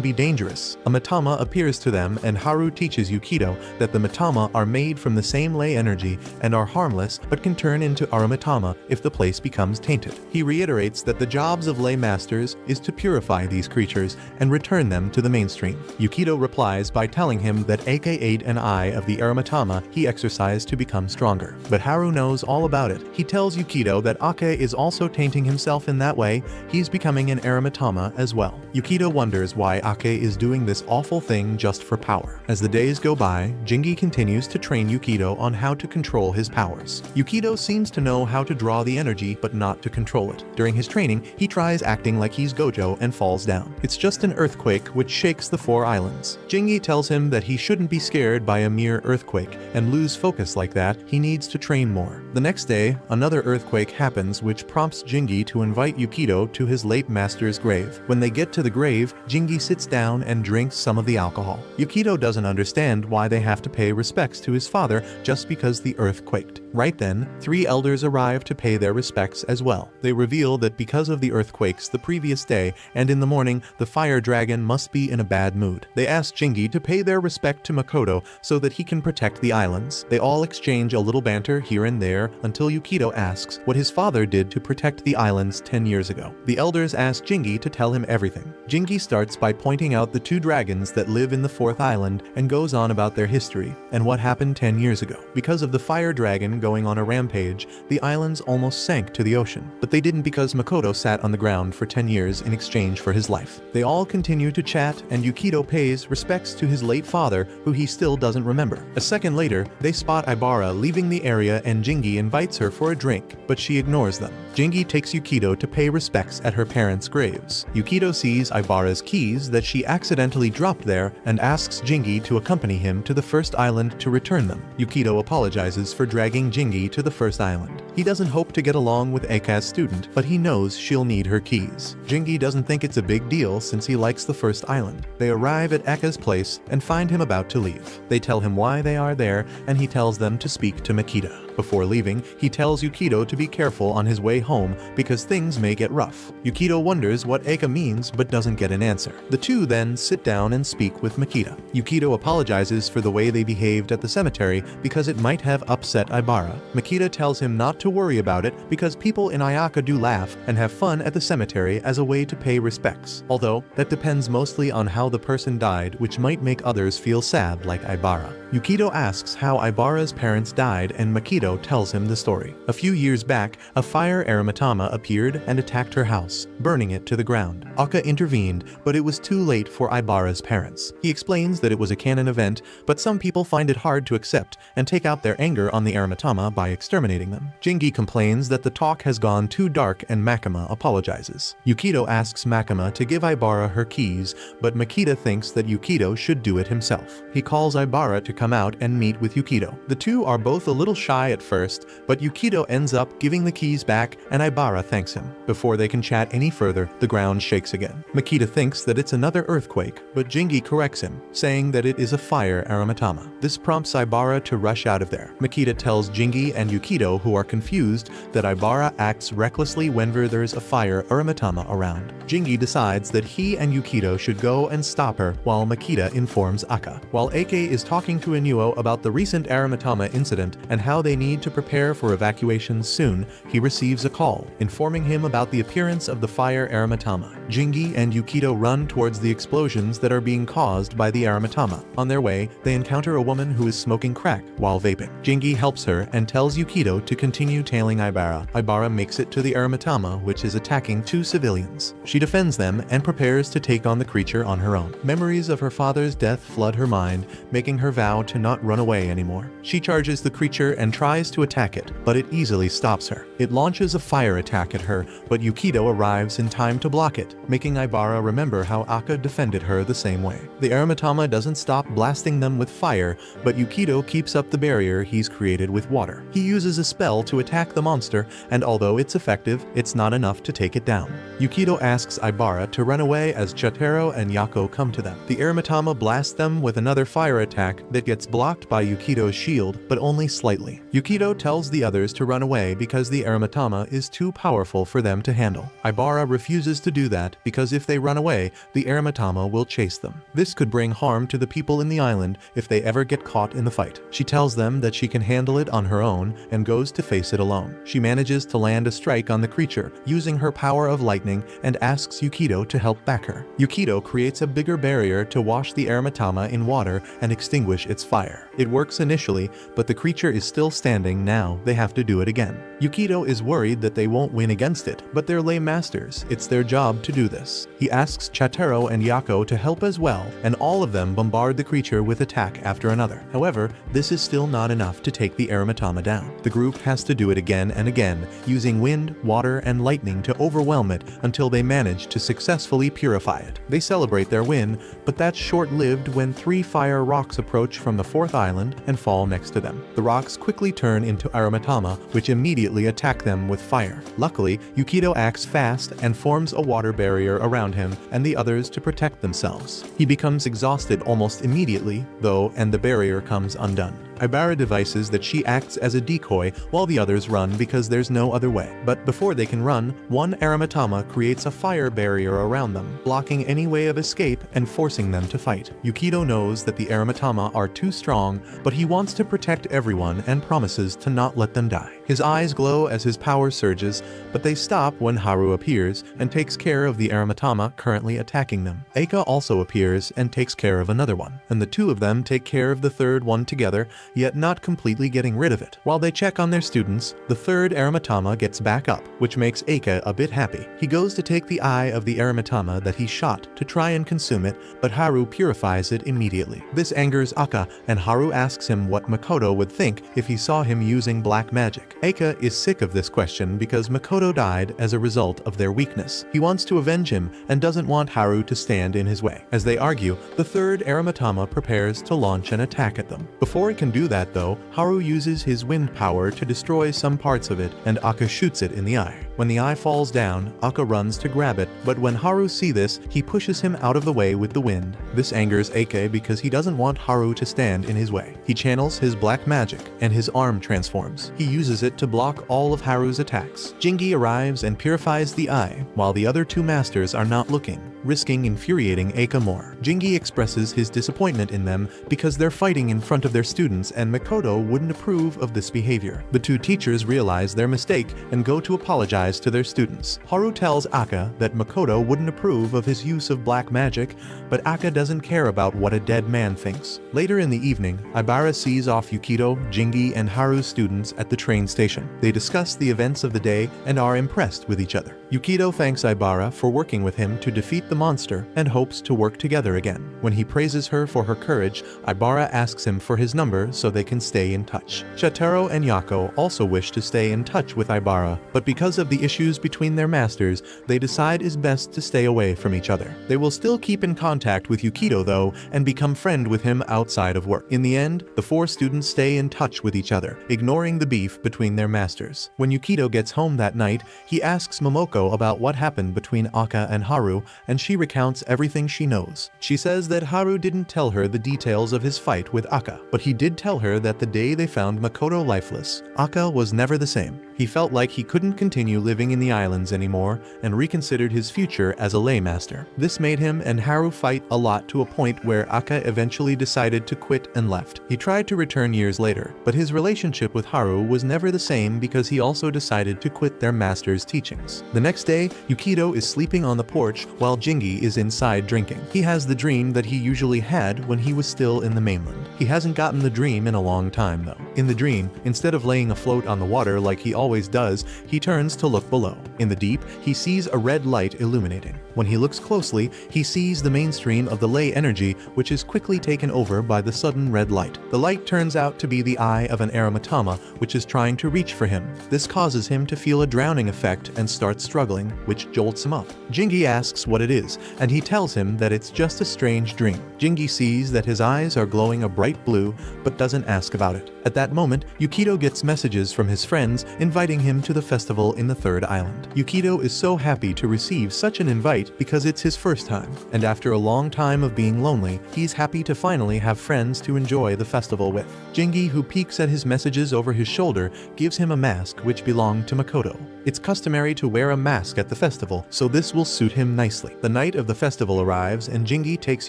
be dangerous. A Mitama appears to them and Haru teaches Yukido that the Mitama are made from the same lay energy and are harmless but can turn into Aramitama if the place becomes tainted. He reiterates that the jobs of lay masters is to purify these creatures and return them to the mainstream. Yukido replies by telling him that Ake ate an eye of the Aramitama he exercised to become stronger. But Haru knows all about it. He tells Yukido that Ake is also tainting himself in that way. He's becoming an Aramitama as well. Yukido wonders why Ake is doing this awful thing just for power. As the days go by, Jingi continues to train Yukido on how to control his powers. Yukido seems to know how to draw the energy but not to control it. During his training, he tries acting like he's Gojo and falls down. It's just an earthquake which shakes the 4 islands. Jingi tells him that he shouldn't be scared by a mere earthquake and lose focus like that. He needs to train more. The next day, another earthquake happens which prompts Jingi to invite Yukido to his late master's grave. When they get to the grave, Jingi sits down and drinks some of the alcohol. Yukido doesn't understand why they have to pay respects to his father just because the earth quaked. Right then, 3 elders arrive to pay their respects as well. They reveal that because of the earthquakes the previous day and in the morning, the fire dragon must be in a bad mood. They ask Jingi to pay their respect to Makoto so that he can protect the islands. They all exchange a little banter here and there until Yukido asks what his father did to protect the islands 10 years ago. The elders ask Jingi to tell him everything. Jingi starts by pointing out the 2 dragons that live in the 4th island and goes on about their history and what happened 10 years ago. Because of the fire dragon going on a rampage, the islands almost sank to the ocean. But they didn't because Makoto sat on the ground for 10 years in exchange for his life. They all continue to chat and Yukido pays respects to his late father, who he still doesn't remember. A second later, they spot Ibara leaving the area and Jingi invites her for a drink, but she ignores them. Jingi takes Yukido to pay respects at her parents' graves. Yukido sees Ibara's keys that she accidentally dropped there and asks Jingi to accompany him to the 1st island to return them. Yukido apologizes for dragging Jingi to the 1st island. He doesn't hope to get along with Aka's student, but he knows she'll need her keys. Jingi doesn't think it's a big deal since he likes the 1st island. They arrive at Aka's place and find him about to leave. They tell him why they are there and he tells them to speak to Makita. Before leaving, he tells Yukido to be careful on his way home because things may get rough. Yukido wonders what Aka means but doesn't get an answer. The two then sit down and speak with Makita. Yukido apologizes for the way they behaved at the cemetery because it might have upset Ibara. Makita tells him not to worry about it because people in Ayaka do laugh and have fun at the cemetery as a way to pay respects, although that depends mostly on how the person died, which might make others feel sad like Ibara. Yukido asks how Ibara's parents died and Makito tells him the story. A few years back, a fire Aramitama appeared and attacked her house, burning it to the ground. Aka intervened, but it was too late for Ibara's parents. He explains that it was a canon event, but some people find it hard to accept and take out their anger on the Aramitama by exterminating them. Jingi complains that the talk has gone too dark and Makima apologizes. Yukido asks Makima to give Ibara her keys, but Makita thinks that Yukido should do it himself. He calls Ibara to come out and meet with Yukido. The two are both a little shy at first, but Yukido ends up giving the keys back and Ibara thanks him. Before they can chat any further, the ground shakes again. Makita thinks that it's another earthquake, but Jingi corrects him, saying that it is a fire Aramitama. This prompts Ibara to rush out of there. Makita tells Jingi and Yukido, who are confused, that Ibara acts recklessly whenever there's a fire Aramitama around. Jingi decides that he and Yukido should go and stop her while Makita informs Aka. While Ake is talking to Inuo about the recent Aramitama incident and how they need to prepare for evacuation soon, he receives a call, informing him about the appearance of the fire Aramitama. Jingi and Yukido run towards the explosions that are being caused by the Aramitama. On their way, they encounter a woman who is smoking crack while vaping. Jingi helps her and tells Yukido to continue tailing Ibara. Ibara makes it to the Aramitama, which is attacking 2 civilians. She defends them and prepares to take on the creature on her own. Memories of her father's death flood her mind, making her vow to not run away anymore. She charges the creature and tries tries to attack it, but it easily stops her. It launches a fire attack at her, but Yukido arrives in time to block it, making Aibara remember how Aka defended her the same way. The Aratama doesn't stop blasting them with fire, but Yukido keeps up the barrier he's created with water. He uses a spell to attack the monster, and although it's effective, it's not enough to take it down. Yukido asks Aibara to run away as Jotaro and Yako come to them. The Aratama blasts them with another fire attack that gets blocked by Yukido's shield, but only slightly. Yukido tells the others to run away because the Aratama is too powerful for them to handle. Aibara refuses to do that because if they run away, the Aratama will chase them. This could bring harm to the people in the island if they ever get caught in the fight. She tells them that she can handle it on her own and goes to face it alone. She manages to land a strike on the creature using her power of lightning and asks Yukido to help back her. Yukido creates a bigger barrier to wash the Aratama in water and extinguish its fire. It works initially, but the creature is still standing. Now they have to do it again. Yukido is worried that they won't win against it, but they're lay masters. It's their job to do this. He asks Jotaro and Yako to help as well, and all of them bombard the creature with attack after another. However, this is still not enough to take the Aratama down. The group has to do it again and again, using wind, water, and lightning to overwhelm it until they manage to successfully purify it. They celebrate their win, but that's short-lived when 3 fire rocks approach from the 4th island and fall next to them. The rocks quickly turn into Aratama, which immediately attack them with fire. Luckily, Yukido acts fast and forms a water barrier around him and the others to protect themselves. He becomes exhausted almost immediately, though, and the barrier comes undone. Aibara devises that she acts as a decoy while the others run because there's no other way. But before they can run, one Aratama creates a fire barrier around them, blocking any way of escape and forcing them to fight. Yukido knows that the Aratama are too strong, but he wants to protect everyone and promises to not let them die. His eyes glow as his power surges, but they stop when Haru appears and takes care of the Aratama currently attacking them. Eika also appears and takes care of another one, and the two of them take care of the third one together, yet not completely getting rid of it. While they check on their students, the third Aratama gets back up, which makes Eika a bit happy. He goes to take the eye of the Aratama that he shot to try and consume it, but Haru purifies it immediately. This angers Aka, and Haru asks him what Makoto would think if he saw him using black magic. Eika is sick of this question because Makoto died as a result of their weakness. He wants to avenge him and doesn't want Haru to stand in his way. As they argue, the third Aratama prepares to launch an attack at them. Before it can do that though, Haru uses his wind power to destroy some parts of it, and Aka shoots it in the eye. When the eye falls down, Aka runs to grab it, but when Haru sees this, he pushes him out of the way with the wind. This angers Eika because he doesn't want Haru to stand in his way. He channels his black magic, and his arm transforms. He uses it to block all of Haru's attacks. Jingi arrives and purifies the eye, while the other two masters are not looking, risking infuriating Eika more. Jingi expresses his disappointment in them because they're fighting in front of their students and Makoto wouldn't approve of this behavior. The two teachers realize their mistake and go to apologize to their students. Haru tells Aka that Makoto wouldn't approve of his use of black magic, but Aka doesn't care about what a dead man thinks. Later in the evening, Aibara sees off Yukido, Jingi, and Haru's students at the train station. They discuss the events of the day and are impressed with each other. Yukido thanks Aibara for working with him to defeat the monster and hopes to work together again. When he praises her for her courage, Aibara asks him for his number so they can stay in touch. Jotaro and Yako also wish to stay in touch with Aibara, but because of the issues between their masters, they decide it's best to stay away from each other. They will still keep in contact with Yukido though, and become friends with him outside of work. In the end, the four students stay in touch with each other, ignoring the beef between their masters. When Yukido gets home that night, he asks Momoko about what happened between Aka and Haru, and she recounts everything she knows. She says that Haru didn't tell her the details of his fight with Aka, but he did tell her that the day they found Makoto lifeless, Aka was never the same. He felt like he couldn't continue living in the islands anymore and reconsidered his future as a laymaster. This made him and Haru fight a lot to a point where Aka eventually decided to quit and left. He tried to return years later, but his relationship with Haru was never the same because he also decided to quit their master's teachings. The next day, Yukito is sleeping on the porch while Jingi is inside drinking. He has the dream that he usually had when he was still in the mainland. He hasn't gotten the dream in a long time though. In the dream, instead of laying afloat on the water like he always does, he turns to look below. In the deep, he sees a red light illuminating. When he looks closely, he sees the mainstream of the ley energy, which is quickly taken over by the sudden red light. The light turns out to be the eye of an aromatama, which is trying to reach for him. This causes him to feel a drowning effect and starts struggling, which jolts him up. Jingi asks what it is, and he tells him that it's just a strange dream. Jingi sees that his eyes are glowing a bright blue, but doesn't ask about it. At that moment, Yukito gets messages from his friends inviting him to the festival in the third island. Yukito is so happy to receive such an invite because it's his first time, and after a long time of being lonely, he's happy to finally have friends to enjoy the festival with. Jingi, who peeks at his messages over his shoulder, gives him a mask which belonged to Makoto. It's customary to wear a mask at the festival, so this will suit him nicely. The night of the festival arrives and Jingi takes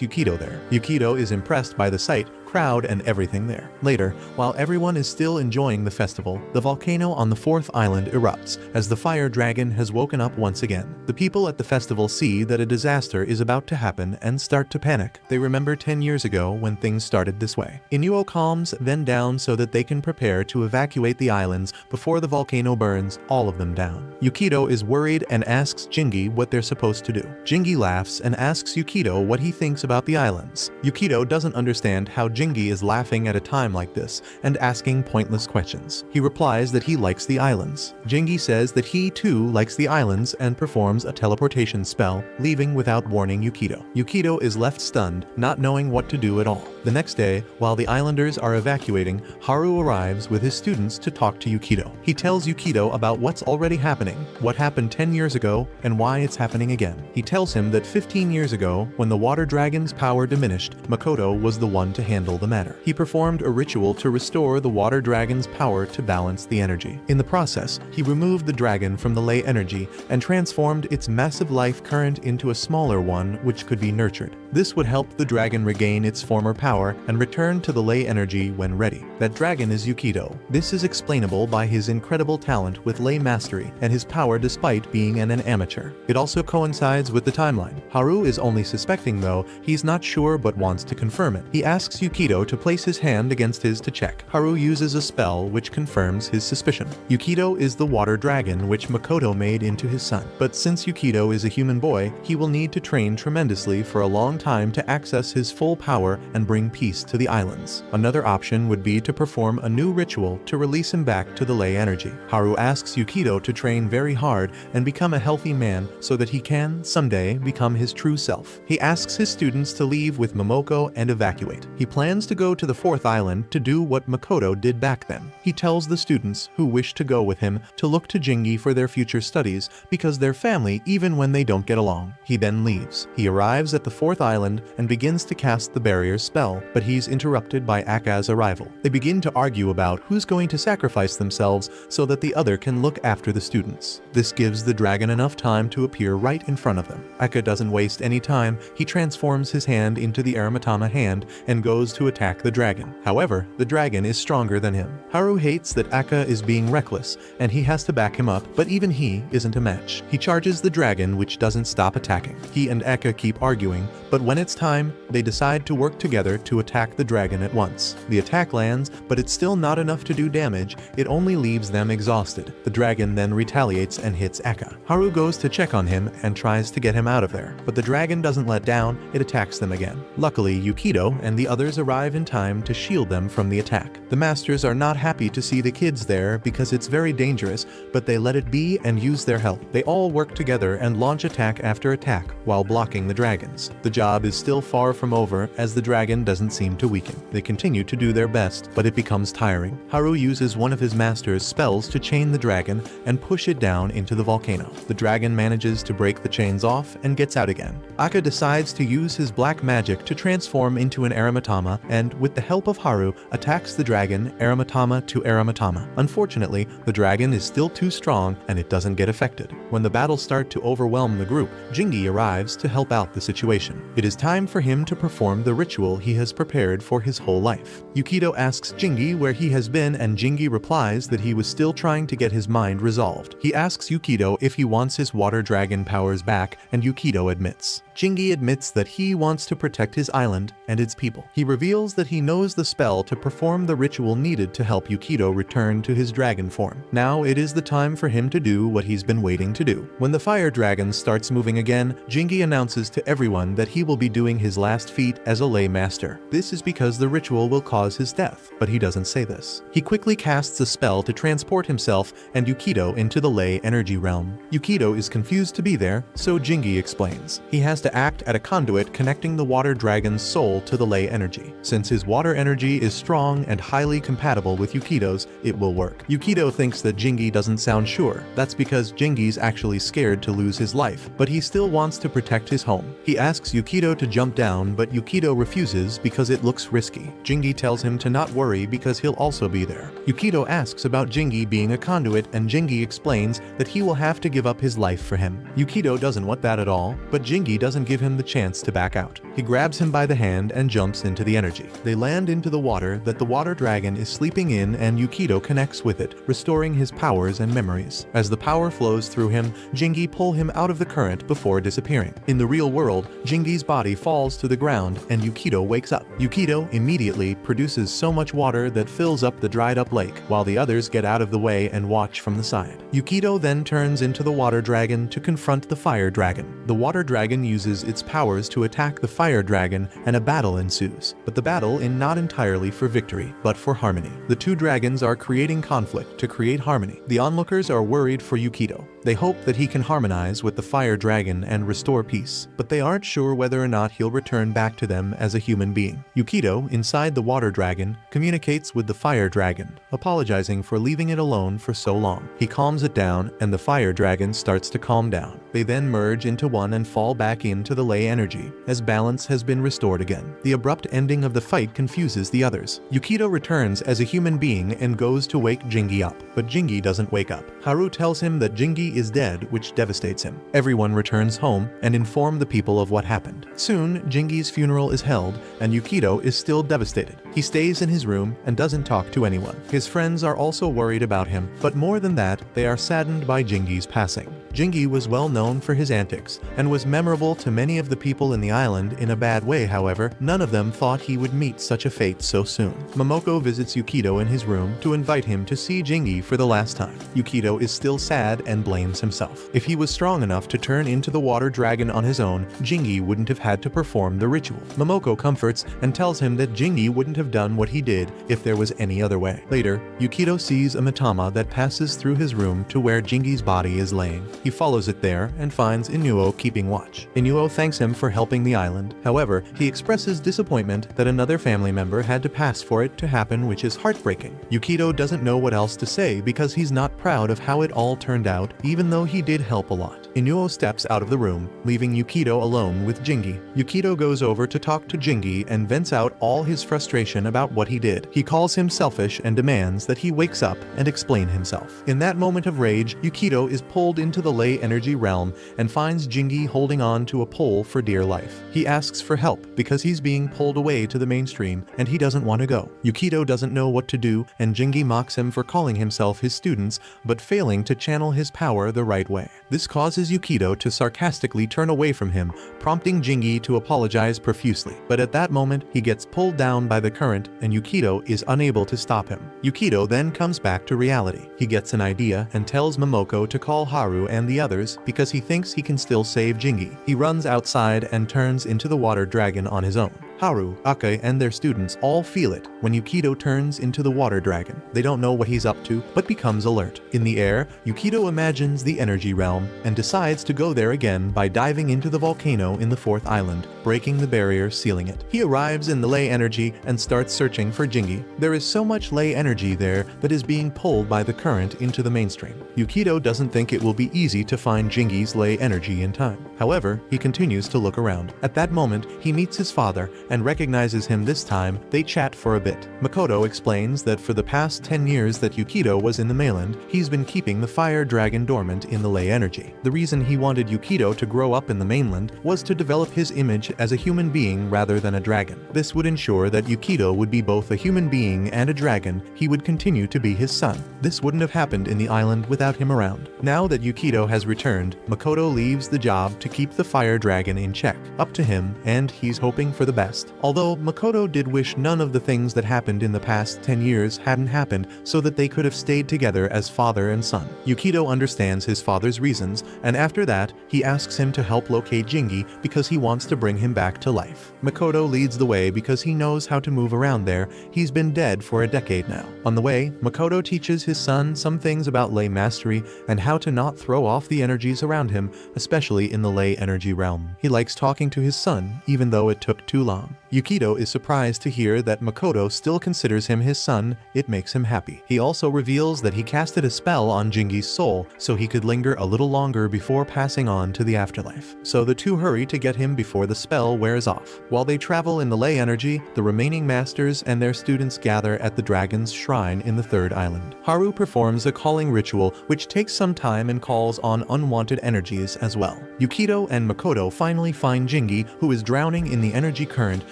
Yukito there. Yukito is impressed by the sight, crowd, and everything there. Later, while everyone is still enjoying the festival, the volcano on the fourth island erupts as the fire dragon has woken up once again. The people at the festival see that a disaster is about to happen and start to panic. They remember 10 years ago when things started this way. Inuo calms them down so that they can prepare to evacuate the islands before the volcano burns all of them down. Yukito is worried and asks Jingi what they're supposed to do. Jingi laughs and asks Yukito what he thinks about the islands. Yukito doesn't understand how Jingi is laughing at a time like this and asking pointless questions. He replies that he likes the islands. Jingi says that he too likes the islands and performs a teleportation spell, leaving without warning Yukito. Yukito is left stunned, not knowing what to do at all. The next day, while the islanders are evacuating, Haru arrives with his students to talk to Yukito. He tells Yukito about what's already happening, what happened 10 years ago, and why it's happening again. He tells him that 15 years ago, when the water dragon's power diminished, Makoto was the one to handle the matter. He performed a ritual to restore the water dragon's power to balance the energy. In the process, he removed the dragon from the ley energy and transformed its massive life current into a smaller one which could be nurtured. This would help the dragon regain its former power and return to the ley energy when ready. That dragon is Yukito. This is explainable by his incredible talent with ley mastery and his power despite being an amateur. It also coincides with the timeline. Haru is only suspecting though, he's not sure but wants to confirm it. He asks Yukito to place his hand against his to check. Haru uses a spell which confirms his suspicion. Yukito is the water dragon which Makoto made into his son. But since Yukito is a human boy, he will need to train tremendously for a long time to access his full power and bring peace to the islands. Another option would be to perform a new ritual to release him back to the ley energy. Haru asks Yukito to train very hard and become a healthy man so that he can, someday, become his true self. He asks his students to leave with Momoko and evacuate. He plans to go to the fourth island to do what Makoto did back then. He tells the students who wish to go with him to look to Jingi for their future studies because they're family even when they don't get along. He then leaves. He arrives at the fourth island and begins to cast the barrier spell, but he's interrupted by Aka's arrival. They begin to argue about who's going to sacrifice themselves so that the other can look after the students. This gives the dragon enough time to appear right in front of them. Aka doesn't waste any time. He transforms his hand into the Aromatama hand and goes to attack the dragon. However, the dragon is stronger than him. Haru hates that Aka is being reckless and he has to back him up, but even he isn't a match. He charges the dragon, which doesn't stop attacking. He and Aka keep arguing, but when it's time, they decide to work together to attack the dragon at once. The attack lands, but it's still not enough to do damage. It only leaves them exhausted. The dragon then retaliates and hits Aka. Haru goes to check on him and tries to get him out of there, but the dragon doesn't let down. It attacks them again. Luckily, Yukito and the others arrive in time to shield them from the attack. The masters are not happy to see the kids there because it's very dangerous, but they let it be and use their help. They all work together and launch attack after attack while blocking the dragons. The job is still far from over as the dragon doesn't seem to weaken. They continue to do their best, but it becomes tiring. Haru uses one of his master's spells to chain the dragon and push it down into the volcano. The dragon manages to break the chains off and gets out again. Aka decides to use his black magic to transform into an Aromatama and, with the help of Haru, attacks the dragon Aromatama to Aromatama. Unfortunately, the dragon is still too strong and it doesn't get affected. When the battles start to overwhelm the group, Jingi arrives to help out the situation. It is time for him to perform the ritual he has has prepared for his whole life. Yukito asks Jingi where he has been and Jingi replies that he was still trying to get his mind resolved. He asks Yukito if he wants his water dragon powers back and Yukito admits. Jingi admits that he wants to protect his island and its people. He reveals that he knows the spell to perform the ritual needed to help Yukito return to his dragon form. Now it is the time for him to do what he's been waiting to do. When the fire dragon starts moving again, Jingi announces to everyone that he will be doing his last feat as a lay master. This is because the ritual will cause his death, but he doesn't say this. He quickly casts a spell to transport himself and Yukito into the lay energy realm. Yukito is confused to be there, so Jingi explains. He has to act at a conduit connecting the water dragon's soul to the lay energy. Since his water energy is strong and highly compatible with Yukito's, it will work. Yukito thinks that Jingi doesn't sound sure. That's because Jingi's actually scared to lose his life, but he still wants to protect his home. He asks Yukito to jump down, but Yukito refuses because it looks risky. Jingi tells him to not worry because he'll also be there. Yukito asks about Jingi being a conduit and Jingi explains that he will have to give up his life for him. Yukito doesn't want that at all, but Jingi doesn't give him the chance to back out. He grabs him by the hand and jumps into the energy. They land into the water that the water dragon is sleeping in and Yukito connects with it, restoring his powers and memories. As the power flows through him, Jingi pulls him out of the current before disappearing. In the real world, Jingi's body falls to the ground and Yukito wakes up. Yukito immediately produces so much water that fills up the dried up lake, while the others get out of the way and watch from the side. Yukito then turns into the water dragon to confront the fire dragon. The water dragon uses its powers to attack the fire dragon and a battle ensues, but the battle is not entirely for victory, but for harmony. The two dragons are creating conflict to create harmony. The onlookers are worried for Yukito. They hope that he can harmonize with the fire dragon and restore peace, but they aren't sure whether or not he'll return back to them as a human being. Yukito, inside the water dragon, communicates with the fire dragon, apologizing for leaving it alone for so long. He calms it down and the fire dragon starts to calm down. They then merge into one and fall back into the lay energy, as balance has been restored again. The abrupt ending of the fight confuses the others. Yukito returns as a human being and goes to wake Jingi up, but Jingi doesn't wake up. Haru tells him that Jingi is dead, which devastates him. Everyone returns home and inform the people of what happened. Soon, Jingi's funeral is held and Yukito is still devastated. He stays in his room and doesn't talk to anyone. His friends are also worried about him, but more than that, they are saddened by Jingi's passing. Jingi was well known for his antics and was memorable to many of the people in the island. In a bad way, however, none of them thought he would meet such a fate so soon. Momoko visits Yukito in his room to invite him to see Jingi for the last time. Yukito is still sad and blames himself. If he was strong enough to turn into the water dragon on his own, Jingi wouldn't have had to perform the ritual. Momoko comforts and tells him that Jingi wouldn't have done what he did if there was any other way. Later, Yukito sees a matama that passes through his room to where Jingi's body is laying. He follows it there and finds Inuo keeping watch. Inuo thanks him for helping the island. However, he expresses disappointment that another family member had to pass for it to happen, which is heartbreaking. Yukito doesn't know what else to say because he's not proud of how it all turned out, even though he did help a lot. Inuo steps out of the room, leaving Yukito alone with Jingi. Yukito goes over to talk to Jingi and vents out all his frustration about what he did. He calls him selfish and demands that he wakes up and explain himself. In that moment of rage, Yukito is pulled into the lay energy realm and finds Jingi holding on to a pole for dear life. He asks for help because he's being pulled away to the mainstream and he doesn't want to go. Yukito doesn't know what to do and Jingi mocks him for calling himself his students but failing to channel his power the right way. This causes Yukito to sarcastically turn away from him, prompting Jingi to apologize profusely. But at that moment, he gets pulled down by the current and Yukito is unable to stop him. Yukito then comes back to reality. He gets an idea and tells Momoko to call Haru and the others because he thinks he can still save Jingi. He runs outside and turns into the water dragon on his own. Haru, Ake, and their students all feel it when Yukito turns into the water dragon. They don't know what he's up to, but becomes alert. In the air, Yukito imagines the energy realm and decides to go there again by diving into the volcano in the fourth island, breaking the barrier sealing it. He arrives in the ley energy and starts searching for Jingi. There is so much ley energy there that is being pulled by the current into the mainstream. Yukito doesn't think it will be easy to find Jingi's ley energy in time. However, he continues to look around. At that moment, he meets his father and recognizes him this time. They chat for a bit. Makoto explains that for the past 10 years that Yukido was in the mainland, he's been keeping the fire dragon dormant in the ley energy. The reason he wanted Yukido to grow up in the mainland was to develop his image as a human being rather than a dragon. This would ensure that Yukido would be both a human being and a dragon. He would continue to be his son. This wouldn't have happened in the island without him around. Now that Yukido has returned, Makoto leaves the job to keep the fire dragon in check. Up to him, and he's hoping for the best. Although Makoto did wish none of the things that happened in the past 10 years hadn't happened so that they could have stayed together as father and son. Yukido understands his father's reasons, and after that, he asks him to help locate Jingi because he wants to bring him back to life. Makoto leads the way because he knows how to move around there. He's been dead for a decade now. On the way, Makoto teaches his son some things about ley mastery and how to not throw off the energies around him, especially in the ley energy realm. He likes talking to his son, even though it took too long. Yukido is surprised to hear that Makoto still considers him his son. It makes him happy. He also reveals that he casted a spell on Jingi's soul so he could linger a little longer before passing on to the afterlife. So the two hurry to get him before the spell wears off. While they travel in the ley energy, the remaining masters and their students gather at the dragon's shrine in the third island. Haru performs a calling ritual which takes some time and calls on unwanted energies as well. Yukido and Makoto finally find Jingi, who is drowning in the energy current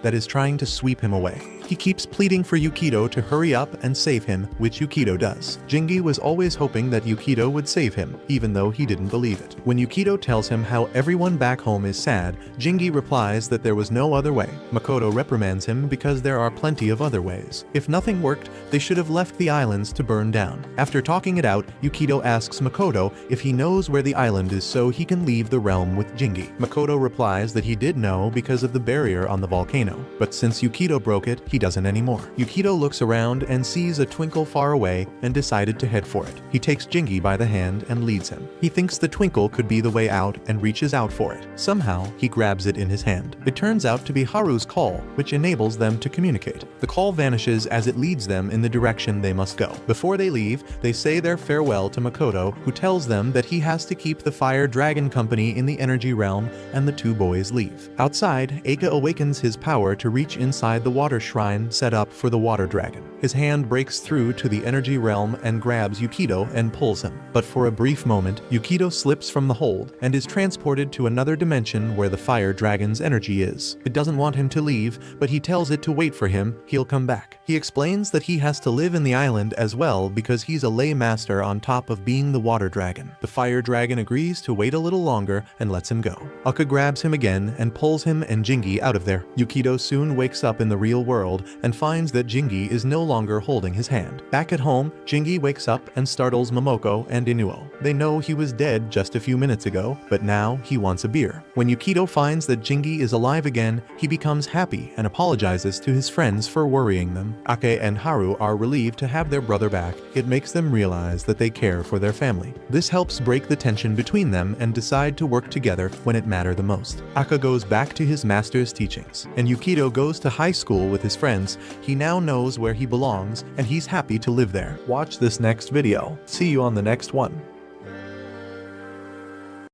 that is trying to sweep him away. He keeps pleading for Yukido to hurry up and save him, which Yukido does. Jingi was always hoping that Yukido would save him, even though he didn't believe it. When Yukido tells him how everyone back home is sad, Jingi replies that there was no other way. Makoto reprimands him because there are plenty of other ways. If nothing worked, they should have left the islands to burn down. After talking it out, Yukido asks Makoto if he knows where the island is so he can leave the realm with Jingi. Makoto replies that he did know because of the barrier on the volcano, but since Yukido broke it, he doesn't anymore. Yukido looks around and sees a twinkle far away and decided to head for it. He takes Jingi by the hand and leads him. He thinks the twinkle could be the way out and reaches out for it. Somehow, he grabs it in his hand. It turns out to be Haru's call, which enables them to communicate. The call vanishes as it leads them in the direction they must go. Before they leave, they say their farewell to Makoto, who tells them that he has to keep the Fire Dragon Company in the energy realm, and the two boys leave. Outside, Eika awakens his power to reach inside the water shrine set up for the water dragon. His hand breaks through to the energy realm and grabs Yukido and pulls him. But for a brief moment, Yukido slips from the hold and is transported to another dimension where the fire dragon's energy is. It doesn't want him to leave, but he tells it to wait for him. He'll come back. He explains that he has to live in the island as well because he's a ley master on top of being the water dragon. The fire dragon agrees to wait a little longer and lets him go. Akka grabs him again and pulls him and Jingi out of there. Yukido soon wakes up in the real world and finds that Jingi is no longer holding his hand. Back at home, Jingi wakes up and startles Momoko and Inuo. They know he was dead just a few minutes ago, but now he wants a beer. When Yukido finds that Jingi is alive again, he becomes happy and apologizes to his friends for worrying them. Ake and Haru are relieved to have their brother back. It makes them realize that they care for their family. This helps break the tension between them and decide to work together when it matters the most. Aka goes back to his master's teachings, and Yukido goes to high school with his friends. He now knows where he belongs, and he's happy to live there. Watch this next video. See you on the next one.